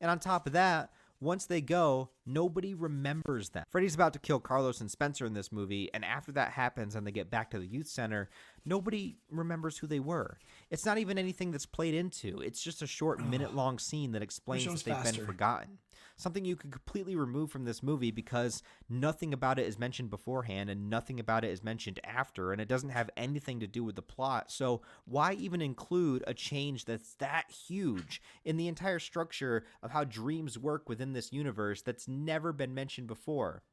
And on top of that, once they go, nobody remembers them. Freddy's about to kill Carlos and Spencer in this movie, and after that happens and they get back to the youth center, nobody remembers who they were. It's not even anything that's played into. It's just a short minute-long scene that explains that they've been forgotten. Something you could completely remove from this movie because nothing about it is mentioned beforehand and nothing about it is mentioned after, and it doesn't have anything to do with the plot. So why even include a change that's that huge in the entire structure of how dreams work within this universe that's never been mentioned before?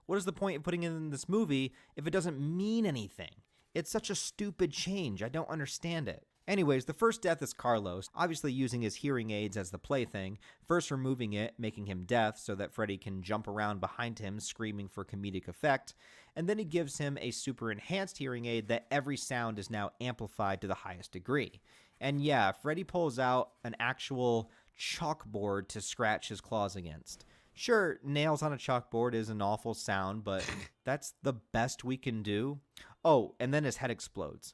What is the point of putting it in this movie if it doesn't mean anything? It's such a stupid change. I don't understand it. Anyways, the first death is Carlos, obviously using his hearing aids as the plaything, first removing it, making him deaf so that Freddy can jump around behind him screaming for comedic effect, and then he gives him a super enhanced hearing aid that every sound is now amplified to the highest degree. And yeah, Freddy pulls out an actual chalkboard to scratch his claws against. Sure, nails on a chalkboard is an awful sound, but that's the best we can do. Oh, and then his head explodes.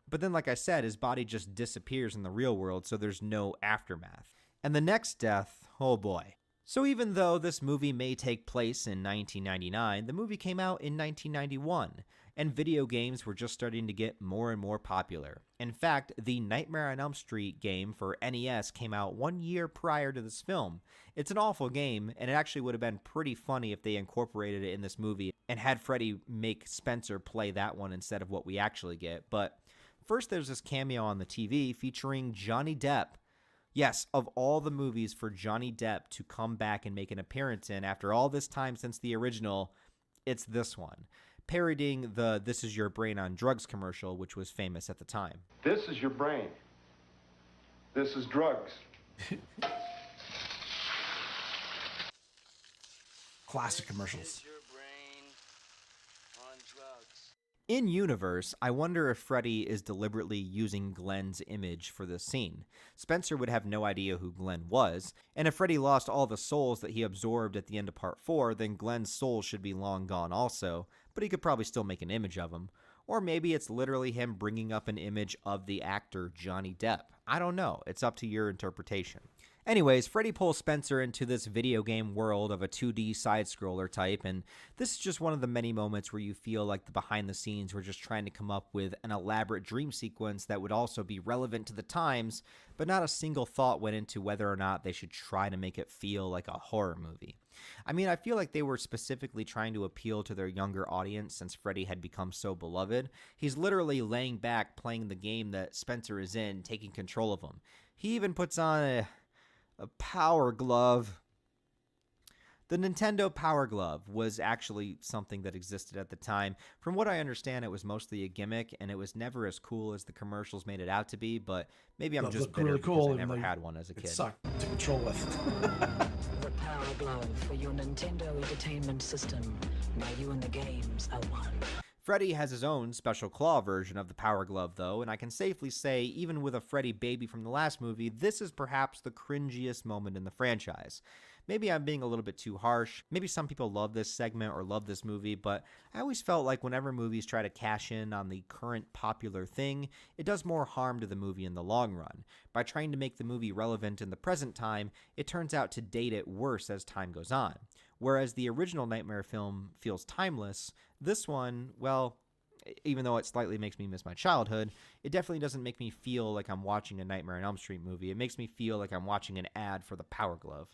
But then, like I said, his body just disappears in the real world, so there's no aftermath. And the next death, oh boy. So even though this movie may take place in 1999, the movie came out in 1991, and video games were just starting to get more and more popular. In fact, the Nightmare on Elm Street game for NES came out 1 year prior to this film. It's an awful game, and it actually would have been pretty funny if they incorporated it in this movie and had Freddy make Spencer play that one instead of what we actually get. But first there's this cameo on the TV featuring Johnny Depp. Yes, of all the movies for Johnny Depp to come back and make an appearance in after all this time since the original, it's this one, parodying the "This Is Your Brain on Drugs" commercial, which was famous at the time. This is your brain. This is drugs. Classic commercials. Your brain on drugs. In universe, I wonder if Freddy is deliberately using Glenn's image for this scene. Spencer would have no idea who Glenn was, and if Freddy lost all the souls that he absorbed at the end of part 4, then Glenn's soul should be long gone also, but he could probably still make an image of him. Or maybe it's literally him bringing up an image of the actor Johnny Depp. I don't know. It's up to your interpretation. Anyways, Freddy pulls Spencer into this video game world of a 2D side-scroller type, and this is just one of the many moments where you feel like the behind the scenes were just trying to come up with an elaborate dream sequence that would also be relevant to the times, but not a single thought went into whether or not they should try to make it feel like a horror movie. I mean, I feel like they were specifically trying to appeal to their younger audience since Freddy had become so beloved. He's literally laying back playing the game that Spencer is in, taking control of him. He even puts on a power glove. The Nintendo Power Glove was actually something that existed at the time. From what I understand, it was mostly a gimmick, and it was never as cool as the commercials made it out to be, but maybe I'm just bitter really because cool, I never had one as a kid. It sucked to control with. The Power Glove for your Nintendo Entertainment System. Now you and the games are one. Freddy has his own special claw version of the Power Glove, though, and I can safely say, even with a Freddy baby from the last movie, this is perhaps the cringiest moment in the franchise. Maybe I'm being a little bit too harsh. Maybe some people love this segment or love this movie, but I always felt like whenever movies try to cash in on the current popular thing, it does more harm to the movie in the long run. By trying to make the movie relevant in the present time, it turns out to date it worse as time goes on. Whereas the original Nightmare film feels timeless, this one, well, even though it slightly makes me miss my childhood, it definitely doesn't make me feel like I'm watching a Nightmare on Elm Street movie. It makes me feel like I'm watching an ad for the Power Glove.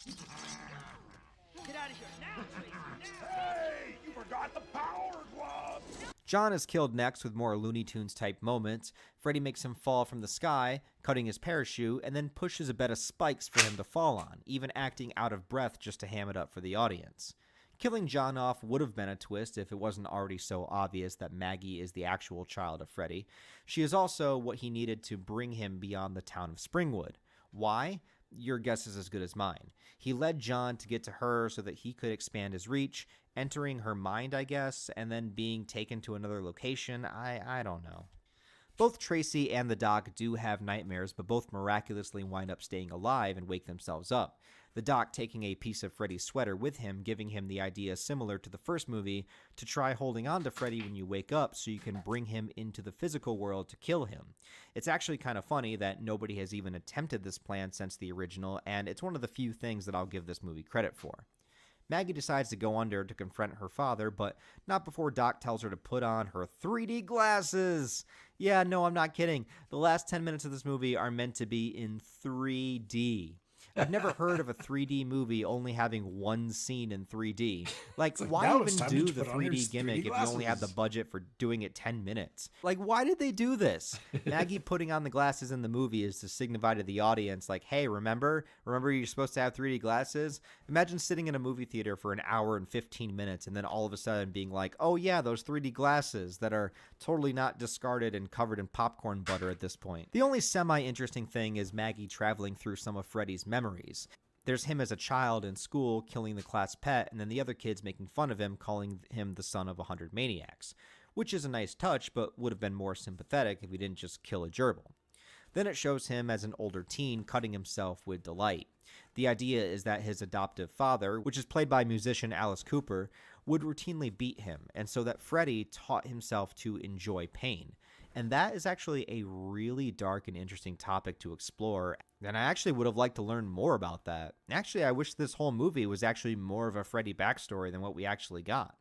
Get out of here now, please. Hey, you forgot the Power Glove! John is killed next with more Looney Tunes type moments. Freddy makes him fall from the sky, cutting his parachute, and then pushes a bed of spikes for him to fall on, even acting out of breath just to ham it up for the audience. Killing John off would have been a twist if it wasn't already so obvious that Maggie is the actual child of Freddy. She is also what he needed to bring him beyond the town of Springwood. Why? Your guess is as good as mine. He led John to get to her so that he could expand his reach, entering her mind, I guess, and then being taken to another location. I don't know. Both Tracy and the Doc do have nightmares, but both miraculously wind up staying alive and wake themselves up. The Doc taking a piece of Freddy's sweater with him, giving him the idea similar to the first movie to try holding on to Freddy when you wake up so you can bring him into the physical world to kill him. It's actually kind of funny that nobody has even attempted this plan since the original, and it's one of the few things that I'll give this movie credit for. Maggie decides to go under to confront her father, but not before Doc tells her to put on her 3D glasses. Yeah, no, I'm not kidding. The last 10 minutes of this movie are meant to be in 3D. I've never heard of a 3D movie only having one scene in 3D. Like why even do the 3D gimmick if you only have the budget for doing it 10 minutes? Like, why did they do this? Maggie putting on the glasses in the movie is to signify to the audience, like, hey, remember you're supposed to have 3D glasses? Imagine sitting in a movie theater for an hour and 15 minutes and then all of a sudden being like, oh yeah, those 3D glasses that are totally not discarded and covered in popcorn butter at this point. The only semi-interesting thing is Maggie traveling through some of Freddy's memories. There's him as a child in school killing the class pet, and then the other kids making fun of him, calling him the son of 100 maniacs. which is a nice touch, but would have been more sympathetic if he didn't just kill a gerbil. Then it shows him as an older teen cutting himself with delight. The idea is that his adoptive father, which is played by musician Alice Cooper, would routinely beat him, and so that Freddy taught himself to enjoy pain. And that is actually a really dark and interesting topic to explore, and I actually would have liked to learn more about that. Actually, I wish this whole movie was actually more of a Freddy backstory than what we actually got.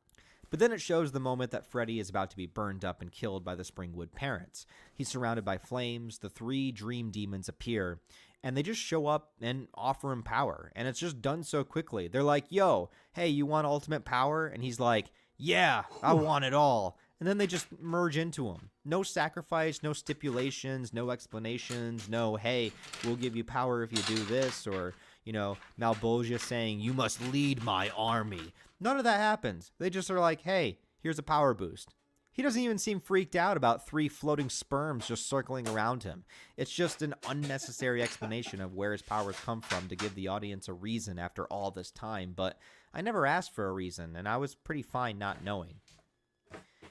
But then it shows the moment that Freddy is about to be burned up and killed by the Springwood parents. He's surrounded by flames, the 3 dream demons appear, and they just show up and offer him power. And it's just done so quickly. They're like, yo, hey, you want ultimate power? And he's like, yeah, I want it all. And then they just merge into him. No sacrifice, no stipulations, no explanations, no, hey, we'll give you power if you do this, or, Malbolgia saying, you must lead my army. None of that happens. They just are like, hey, here's a power boost. He doesn't even seem freaked out about 3 floating sperms just circling around him. It's just an unnecessary explanation of where his powers come from to give the audience a reason after all this time, but I never asked for a reason, and I was pretty fine not knowing.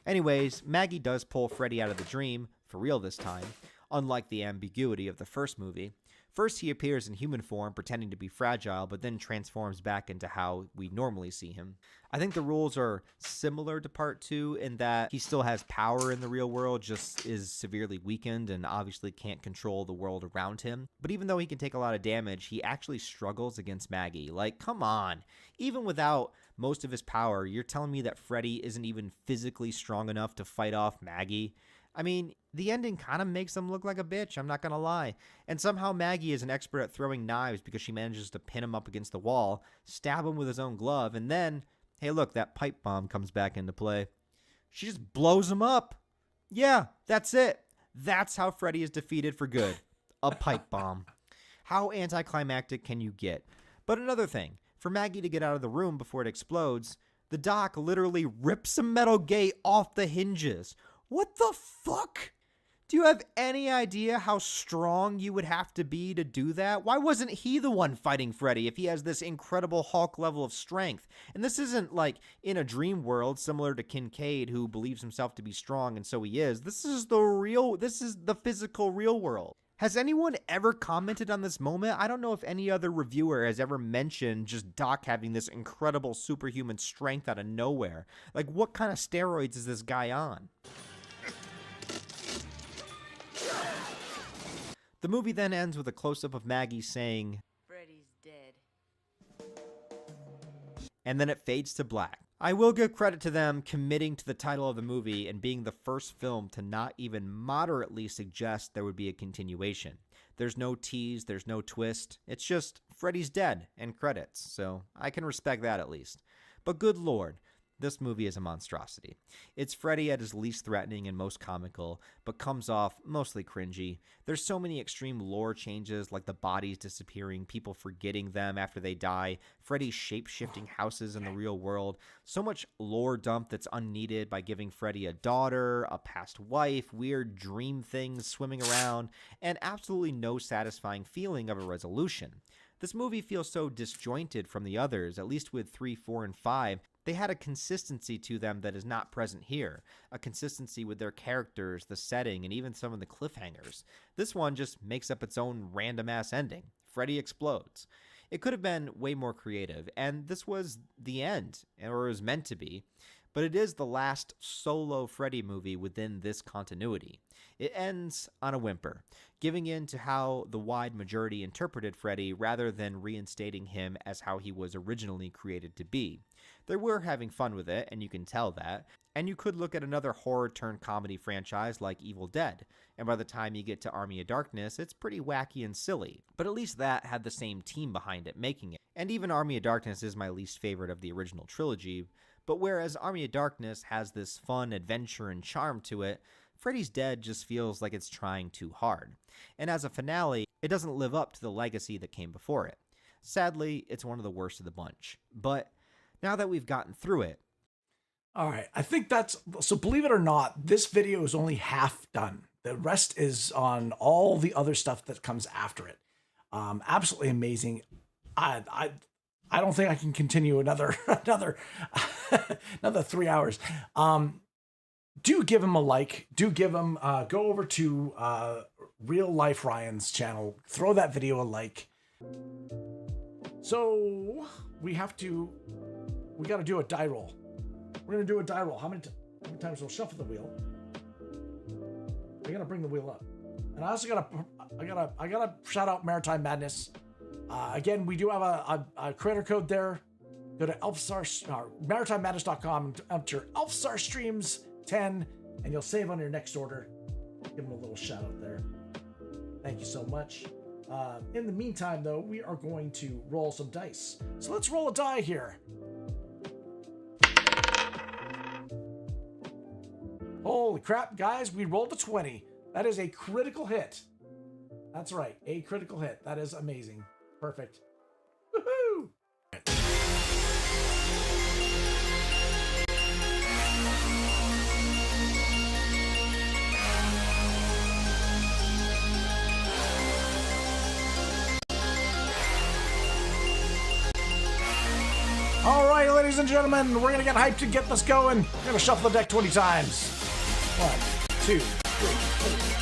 Anyways, Maggie does pull Freddy out of the dream, for real this time, unlike the ambiguity of the first movie. First, he appears in human form, pretending to be fragile, but then transforms back into how we normally see him. I think the rules are similar to Part 2 in that he still has power in the real world, just is severely weakened and obviously can't control the world around him. But even though he can take a lot of damage, he actually struggles against Maggie. Like, come on. Even without most of his power, you're telling me that Freddy isn't even physically strong enough to fight off Maggie? I mean, the ending kind of makes him look like a bitch, I'm not going to lie. And somehow Maggie is an expert at throwing knives because she manages to pin him up against the wall, stab him with his own glove, and then, hey look, that pipe bomb comes back into play. She just blows him up. Yeah, that's it. That's how Freddy is defeated for good. A pipe bomb. How anticlimactic can you get? But another thing, for Maggie to get out of the room before it explodes, the doc literally rips a metal gate off the hinges. What the fuck? Do you have any idea how strong you would have to be to do that? Why wasn't he the one fighting Freddy if he has this incredible Hulk level of strength? And this isn't like in a dream world similar to Kincaid, who believes himself to be strong, and so he is. This is the physical real world. Has anyone ever commented on this moment? I don't know if any other reviewer has ever mentioned just Doc having this incredible superhuman strength out of nowhere. Like, what kind of steroids is this guy on? The movie then ends with a close-up of Maggie saying, Freddy's dead. And then it fades to black. I will give credit to them committing to the title of the movie and being the first film to not even moderately suggest there would be a continuation. There's no tease, there's no twist. It's just Freddy's dead and credits, so I can respect that at least. But good lord, this movie is a monstrosity. It's Freddy at his least threatening and most comical, but comes off mostly cringy. There's so many extreme lore changes, like the bodies disappearing, people forgetting them after they die, Freddy's shape-shifting houses in the real world, so much lore dump that's unneeded by giving Freddy a daughter, a past wife, weird dream things swimming around, and absolutely no satisfying feeling of a resolution. This movie feels so disjointed from the others, at least with 3, 4, and 5. They had a consistency to them that is not present here. A consistency with their characters, the setting, and even some of the cliffhangers. This one just makes up its own random-ass ending. Freddy explodes. It could have been way more creative, and this was the end, or it was meant to be. But it is the last solo Freddy movie within this continuity. It ends on a whimper, giving in to how the wide majority interpreted Freddy rather than reinstating him as how he was originally created to be. They were having fun with it, and you can tell that. And you could look at another horror-turned-comedy franchise like Evil Dead, and by the time you get to Army of Darkness, it's pretty wacky and silly. But at least that had the same team behind it making it. And even Army of Darkness is my least favorite of the original trilogy, but whereas Army of Darkness has this fun adventure and charm to it, Freddy's Dead just feels like it's trying too hard. And as a finale, it doesn't live up to the legacy that came before it. Sadly, it's one of the worst of the bunch. But now that we've gotten through it... All right, I think so believe it or not, this video is only half done. The rest is on all the other stuff that comes after it. Absolutely amazing. I don't think I can continue another 3 hours. do give him a like. Do give him, go over to Real Life Ryan's channel. Throw that video a like. So we got to do a die roll. We're going to do a die roll. How many times we'll shuffle the wheel? I got to bring the wheel up. And I also I gotta shout out Maritime Madness. Again, we do have a creator code there. Go to maritimemadness.com and enter Elfstar Streams 10, and you'll save on your next order. Give them a little shout out there. Thank you so much. In the meantime, though, we are going to roll some dice. So let's roll a die here. Holy crap, guys, we rolled a 20. That is a critical hit. That's right, a critical hit. That is amazing. Perfect. Woohoo! All right, ladies and gentlemen, we're gonna get hyped to get this going. We're gonna shuffle the deck 20 times. 1, 2, 3,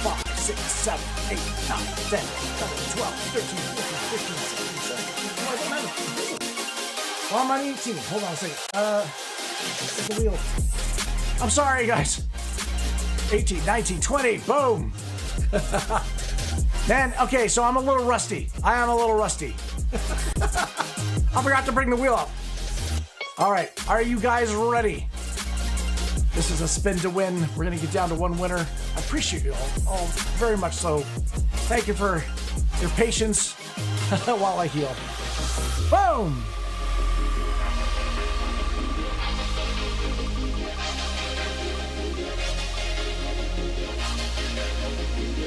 4, 5, 6, 7, 8, 9, 10, 11, 12, 13, 14, 15, 16, 17, 18. Well, I'm on 18. Hold on a second. The wheel. I'm sorry, guys. 18, 19, 20. Boom. Man, okay, so I'm a little rusty. I am a little rusty. I forgot to bring the wheel up. All right, are you guys ready? This is a spin to win. We're gonna get down to one winner. I appreciate you all very much so. Thank you for your patience while I heal. Boom!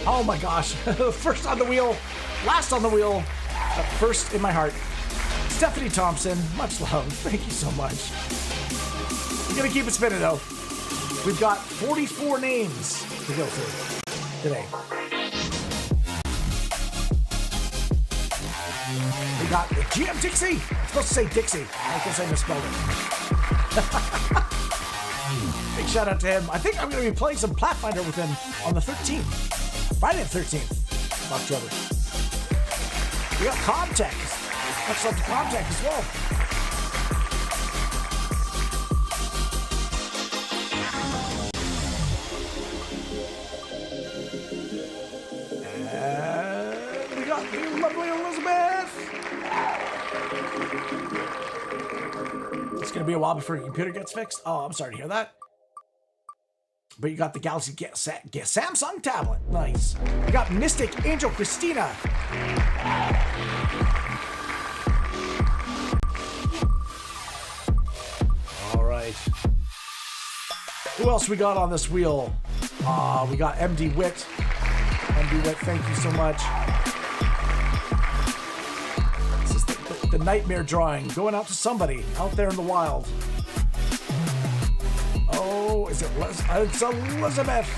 Oh my gosh. First on the wheel, last on the wheel, but first in my heart. Stephanie Thompson, much love. Thank you so much. We're gonna keep it spinning though. We've got 44 names to go through today. We got GM Dixie. I'm supposed to say Dixie. I guess I misspelled it. Big shout out to him. I think I'm gonna be playing some Pathfinder with him on the 13th. Friday the 13th of October. We got Comtech. Much love to Comtech as well. And we got the lovely Elizabeth. It's going to be a while before your computer gets fixed. Oh, I'm sorry to hear that. But you got the Galaxy Samsung tablet. Nice. We got Mystic Angel Christina. All right. Who else we got on this wheel? We got MD Witt. MD Witt, thank you so much. This is the nightmare drawing going out to somebody out there in the wild. Oh, is it? It's Elizabeth.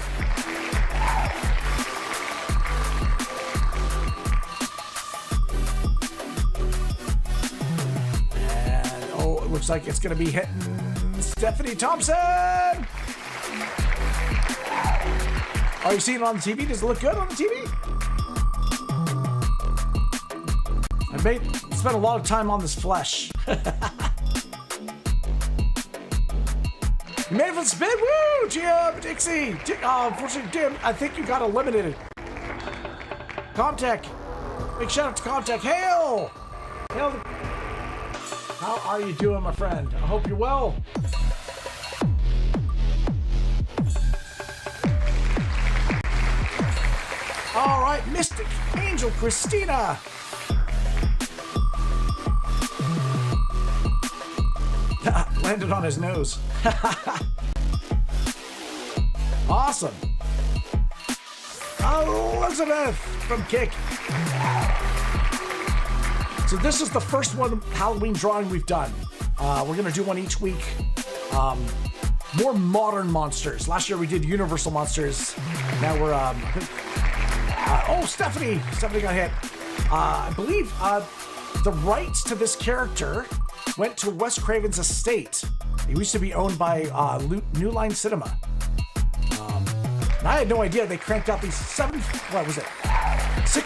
And oh, it looks like it's going to be hitting Stephanie Thompson. Are you seeing it on the TV? Does it look good on the TV? I spent a lot of time on this flesh. You made it for the spin? Woo! GM Dixie! Unfortunately, Jim, I think you got eliminated. Comtech. Big shout out to Comtech. Hail! Hail! How are you doing, my friend? I hope you're well. All right, Mystic Angel Christina. Landed on his nose. Awesome. Elizabeth from Kick. So this is the first one Halloween drawing we've done. We're going to do one each week. More modern monsters. Last year we did Universal monsters. Now we're... oh, Stephanie. Stephanie got hit. I believe the rights to this character went to Wes Craven's estate. It used to be owned by New Line Cinema. And I had no idea they cranked out these 6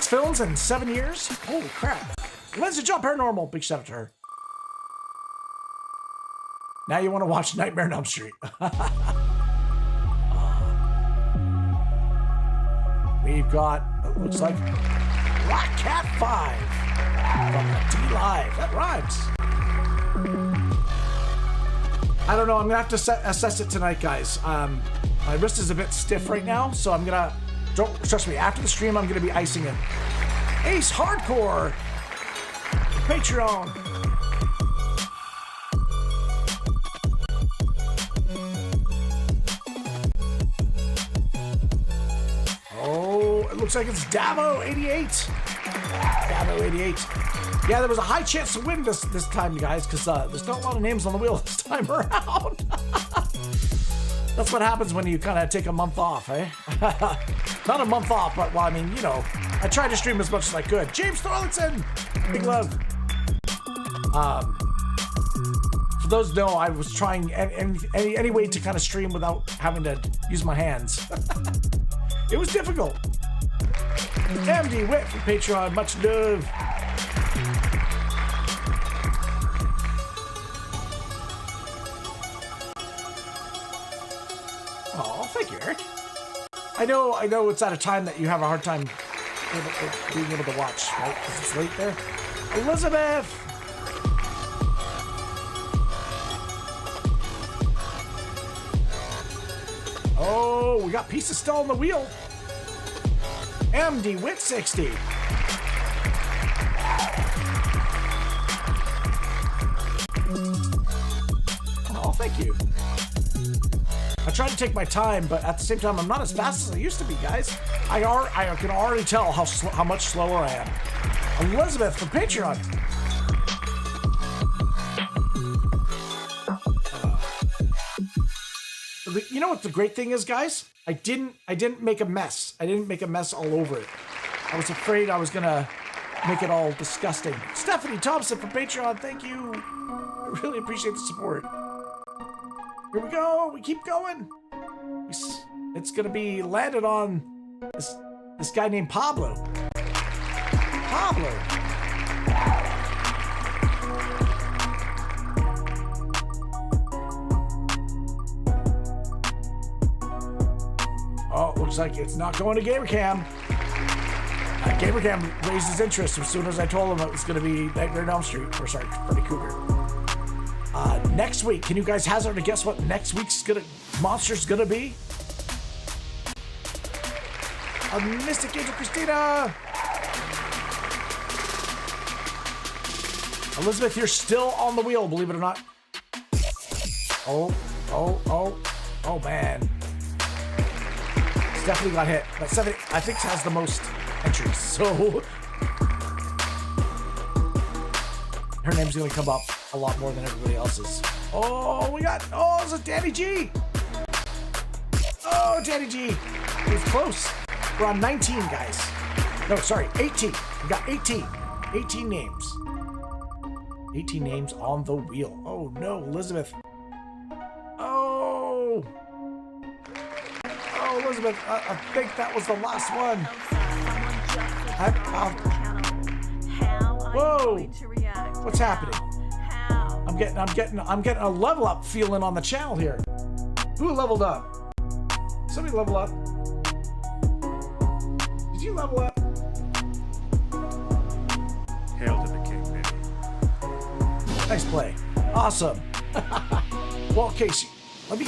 films in 7 years? Holy crap. Lindsay John Paranormal, big shout out to her. Now you want to watch Nightmare on Elm Street. We've got, it looks like, Black Cat 5 from D-Live. That rhymes. I don't know. I'm going to have to assess it tonight, guys. My wrist is a bit stiff right now, so I'm going to, trust me, after the stream, I'm going to be icing it. Ace Hardcore. Patreon. Oh, it looks like it's Davo88. Davo88. Yeah, there was a high chance to win this time, you guys, because there's not a lot of names on the wheel this time around. That's what happens when you kind of take a month off, eh? Not a month off, but, well, I mean, you know, I tried to stream as much as I could. James Thorlington, big love. For those who know, I was trying any way to kind of stream without having to use my hands. It was difficult. MD Wit from Patreon, much love. Oh, thank you, Eric. I know it's at a time that you have a hard time being able to watch, right? Because it's late there. Elizabeth! Oh, we got pieces still on the wheel. MD Wit 60. Oh, thank you. I try to take my time, but at the same time, I'm not as fast as I used to be, guys. I can already tell how much slower I am. Elizabeth from Patreon. You know what the great thing is, guys? I didn't make a mess. I didn't make a mess all over it. I was afraid I was gonna make it all disgusting. Stephanie Thompson from Patreon, thank you. I really appreciate the support. Here we go. We keep going. It's gonna be landed on this guy named Pablo. Pablo. Oh, looks like it's not going to Gamercam. Gamercam raised his interest as soon as I told him it was going to be Nightmare on Elm Street. Or sorry, Freddy Krueger. Next week, can you guys hazard a guess what next week's monster's gonna be? Mystic Angel Christina. Elizabeth, you're still on the wheel, believe it or not. Oh man. Definitely got hit, but 70, I think, has the most entries, so her name's gonna come up a lot more than everybody else's. Oh, this is Danny G. Oh, Danny G. It was close. We're on 19, guys. No, sorry, 18. We got 18. 18 names. 18 names on the wheel. Oh no, Elizabeth. Oh, Elizabeth, I think that was the last one. Whoa! What's happening? I'm getting a level up feeling on the channel here. Who leveled up? Somebody level up. Did you level up? Hail to the king, baby. Nice play. Awesome. Well, Casey, let me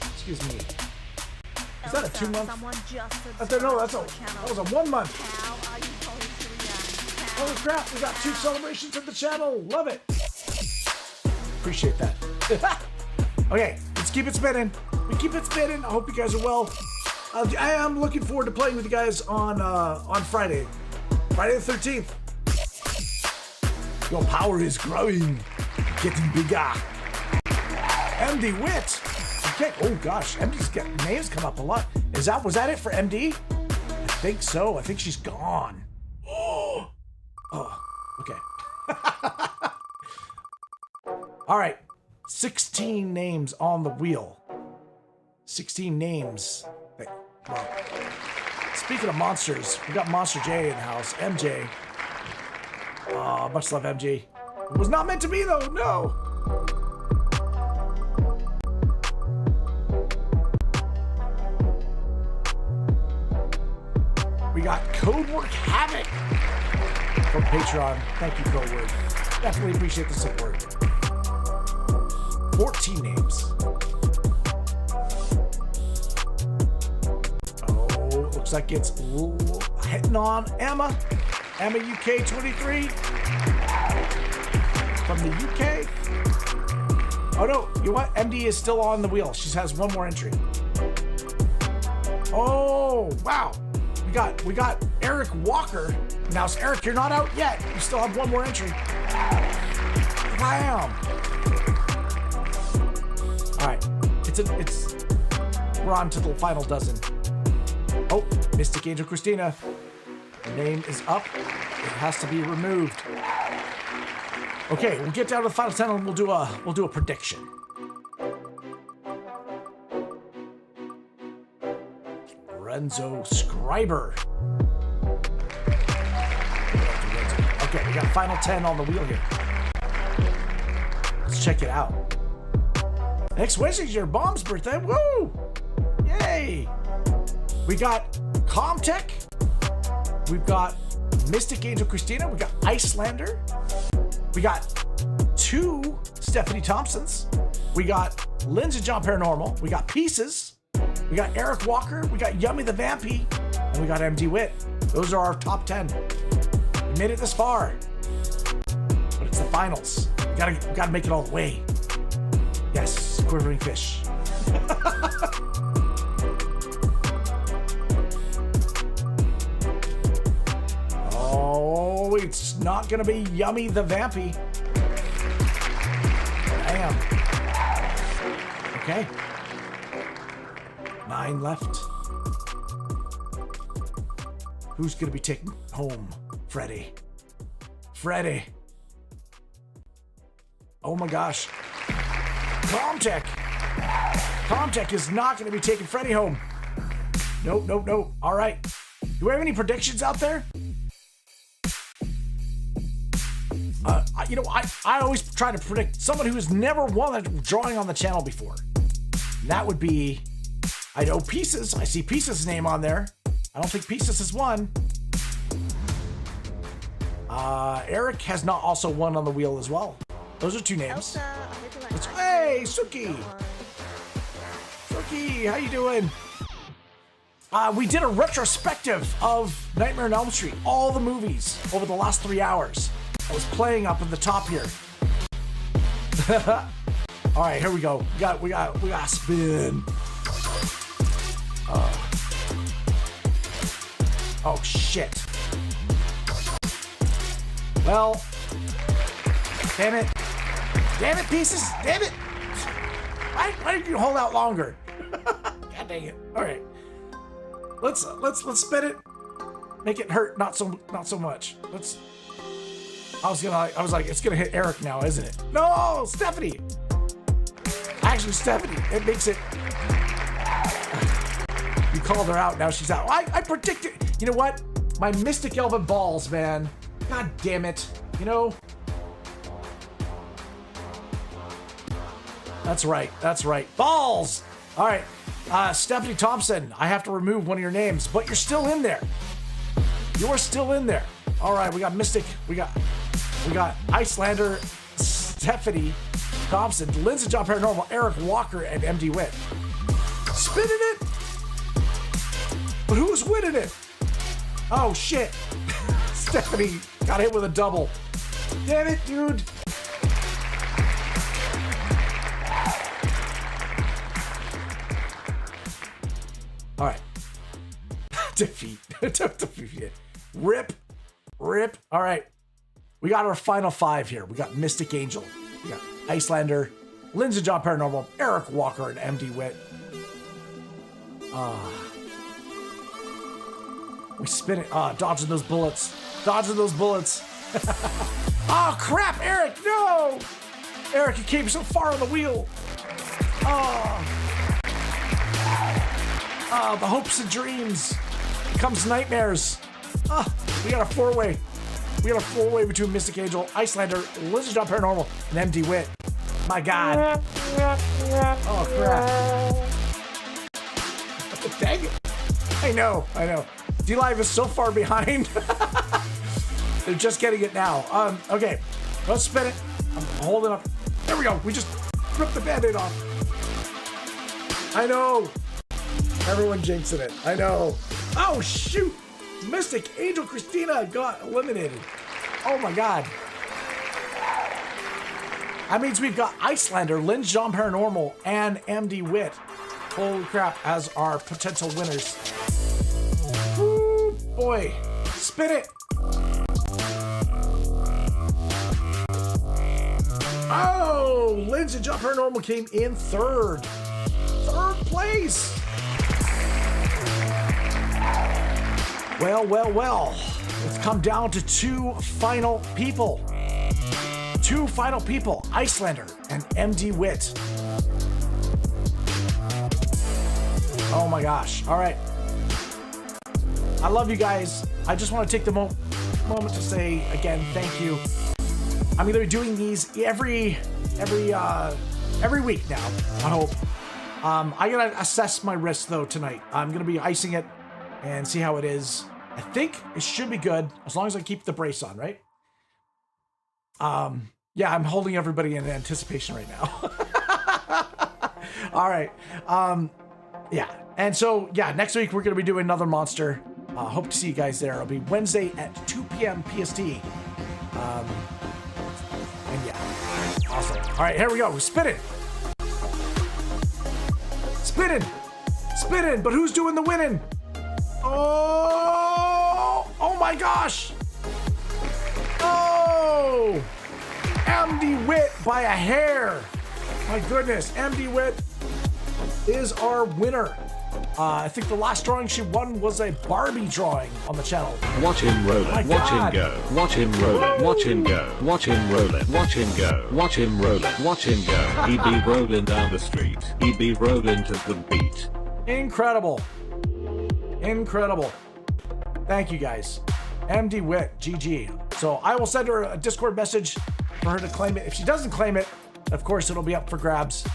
excuse me. Is that a 2 month? No, that was a 1 month. Holy crap, we got 2 celebrations at the channel. Love it. Appreciate that. Okay, let's keep it spinning. We keep it spinning. I hope you guys are well. I am looking forward to playing with you guys on Friday. Friday the 13th. Your power is growing. Getting bigger. MD Wit. Okay. Oh gosh, MD's names come up a lot. Was that it for MD? I think so. I think she's gone. Oh, okay. All right. 16 names on the wheel. 16 names. Well, speaking of monsters, we got Monster J in the house. MJ. Much love, MJ. It was not meant to be, though. No. We got Codework Havoc from Patreon. Thank you, Codework. Definitely appreciate the support. 14 names. Oh, looks like it's hitting on Emma. Emma UK 23 from the UK. Oh no, you know what? MD is still on the wheel. She has one more entry. Oh, wow. We got Eric Walker. Now, Eric, you're not out yet. You still have one more entry. Bam. All right, we're on to the final dozen. Oh, Mystic Angel Christina. Her name is up. It has to be removed. Okay, we'll get down to the final 10 and we'll do a prediction. Renzo Scriber. Okay, we got final 10 on the wheel here. Let's check it out. Next Wednesday's your mom's birthday. Woo! Yay! We got Comtech. We've got Mystic Angel Christina. We got Icelander. We got 2 Stephanie Thompsons. We got Lindsay John Paranormal. We got Pieces. We got Eric Walker. We got Yummy the Vampy. And we got MD Wit. Those are our top 10. We made it this far. But it's the finals. We gotta make it all the way. Yes, quivering fish. Oh, it's not gonna be Yummy the Vampy. Damn. Okay. 9 left. Who's gonna be taking home Freddy? Freddy. Oh my gosh. Comtech. Comtech is not gonna be taking Freddy home. Nope. All right. Do we have any predictions out there? I always try to predict someone who has never won a drawing on the channel before. And that would be, I know Pieces. I see Pieces' name on there. I don't think Pieces has won. Eric has not also won on the wheel as well. Those are 2 names. Hey, Suki! Suki, how you doing? We did a retrospective of Nightmare on Elm Street, all the movies over the last 3 hours. I was playing up in the top here. All right, here we go. We got spin. Oh shit. Well, damn it, Pieces, damn it. Why did you hold out longer? God dang it. All right, let's spin it. Make it hurt, not so much. I was like, it's gonna hit Eric now, isn't it? No, Stephanie. Actually, Stephanie, it makes it. You called her out, now she's out. I predicted. You know what? My Mystic Elven balls, man. God damn it. You know. That's right. Balls. All right, Stephanie Thompson. I have to remove one of your names, but you're still in there. You're still in there. All right, we got Mystic. We got Icelander, Stephanie Thompson, Lindsay John Paranormal, Eric Walker, and MD Wit. Spinning it. But who's winning it? Oh shit. Stephanie got hit with a double. Damn it, dude. All right. Defeat. Rip. All right. We got our final 5 here. We got Mystic Angel. We got Icelander, Lindsay John Paranormal, Eric Walker, and MD Wit. We spin it. Dodging those bullets. Oh, crap, Eric, no! Eric, you came so far on the wheel. Oh. The hopes and dreams becomes nightmares. We got a four-way. We got a four-way between Mystic Angel, Icelander, Lizard John Paranormal, and MD Wit. My God. Oh, crap. Dang it. I know. D-Live is so far behind. They're just getting it now. Okay, let's spin it. I'm holding up. There we go. We just ripped the Band-Aid off. I know. Everyone jinxing it. I know. Oh, shoot. Mystic Angel Christina got eliminated. Oh, my God. That means we've got Icelander, Lynn John Paranormal, and MD Wit. Holy crap, as our potential winners. Woo, boy. Spin it. Oh, Lindsay John Paranormal came in third. Third place. Well. It's come down to two final people. Icelander and MD Wit. Oh my gosh. All right. I love you guys. I just want to take the moment to say again, thank you. I'm going to be doing these every week now, I hope. I got to assess my wrist though tonight. I'm going to be icing it and see how it is. I think it should be good as long as I keep the brace on, right? Yeah, I'm holding everybody in anticipation right now. All right. Yeah. And so, yeah, next week we're going to be doing another monster. Hope to see you guys there. It'll be Wednesday at 2 p.m. PST. And yeah, awesome. All right, here we go. We're spinning. But who's doing the winning? Oh my gosh. Oh, MD Wit by a hair. My goodness, MD Wit is our winner. I think the last drawing she won was a Barbie drawing on the channel. Watch him roll it, watch him go. Watch him roll it, watch him go. Watch him roll it, watch him go. Watch him roll it, watch him go. He be rolling down the street. He be rolling to the beat. Incredible. Thank you guys. MD Wit, GG. So I will send her a Discord message for her to claim it. If she doesn't claim it, of course it'll be up for grabs.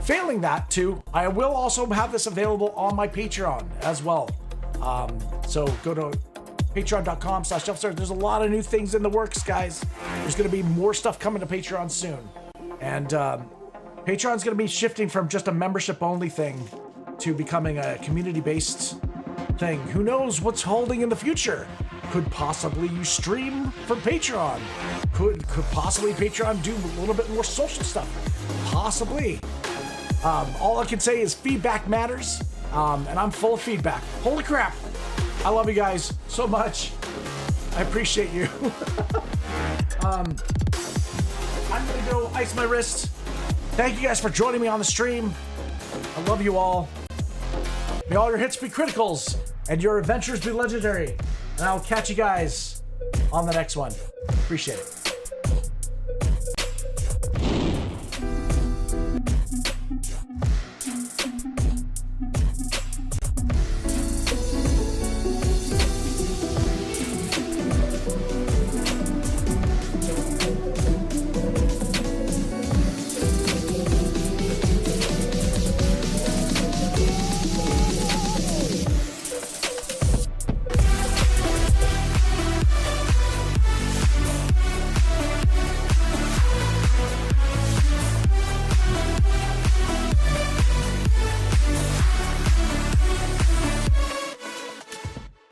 Failing that too, I will also have this available on my Patreon as well. So go to patreon.com/shelfstar. There's a lot of new things in the works, guys. There's going to be more stuff coming to Patreon soon. And Patreon's going to be shifting from just a membership only thing to becoming a community-based thing. Who knows what's holding in the future? Could possibly you stream from Patreon? Could possibly Patreon do a little bit more social stuff? Possibly. All I can say is feedback matters, and I'm full of feedback. Holy crap. I love you guys so much. I appreciate you. I'm gonna go ice my wrist. Thank you guys for joining me on the stream. I love you all. May all your hits be criticals and your adventures be legendary. And I'll catch you guys on the next one. Appreciate it.